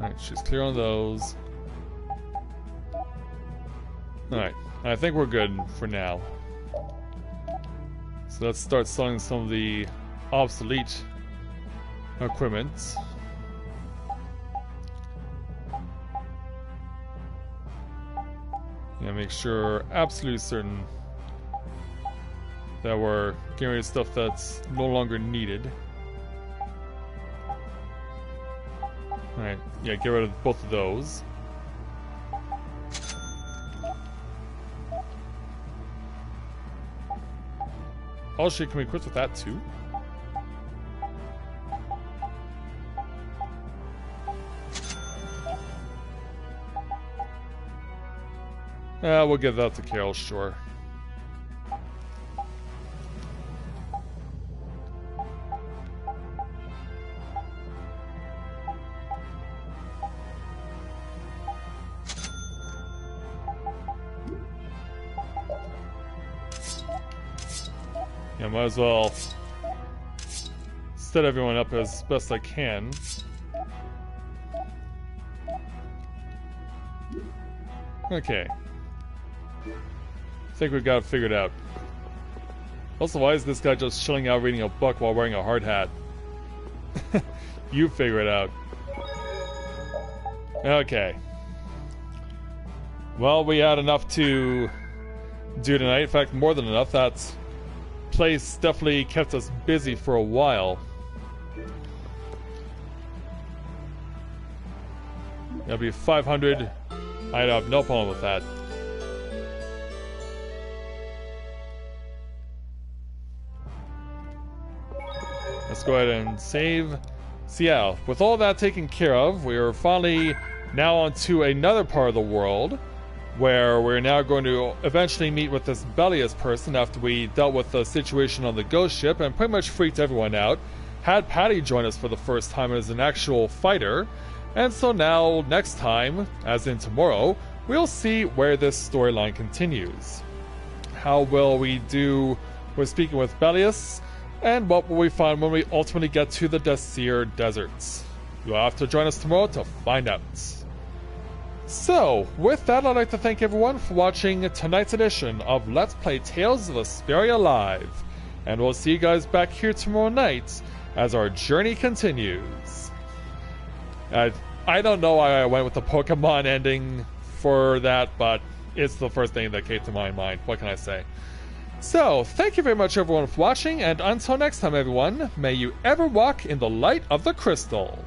Alright, she's clear on those. Alright, I think we're good for now. So let's start selling some of the obsolete equipment. Yeah, make sure, absolutely certain that we're getting rid of stuff that's no longer needed. Alright, yeah, get rid of both of those. Oh shit, can we quit with that too? We'll give that to Carol, sure. Yeah, might as well set everyone up as best I can. Okay. I think we've got it figured out. Also, why is this guy just chilling out reading a book while wearing a hard hat? You figure it out. Okay. Well, we had enough to do tonight. In fact, more than enough. That place definitely kept us busy for a while. That'll be 500. I'd have no problem with that. Let's go ahead and save. So yeah, with all that taken care of, we are finally now onto another part of the world where we're now going to eventually meet with this Bellius person after we dealt with the situation on the ghost ship and pretty much freaked everyone out. Had Patty join us for the first time as an actual fighter, and so now next time, as in tomorrow, we'll see where this storyline continues. How will we do with speaking with Bellius? And what will we find when we ultimately get to the Desir Deserts? You'll have to join us tomorrow to find out. So, with that, I'd like to thank everyone for watching tonight's edition of Let's Play Tales of Vesperia Live. And we'll see you guys back here tomorrow night as our journey continues. I don't know why I went with the Pokemon ending for that, but it's the first thing that came to my mind. What can I say? So, thank you very much everyone for watching, and until next time everyone, may you ever walk in the light of the crystal.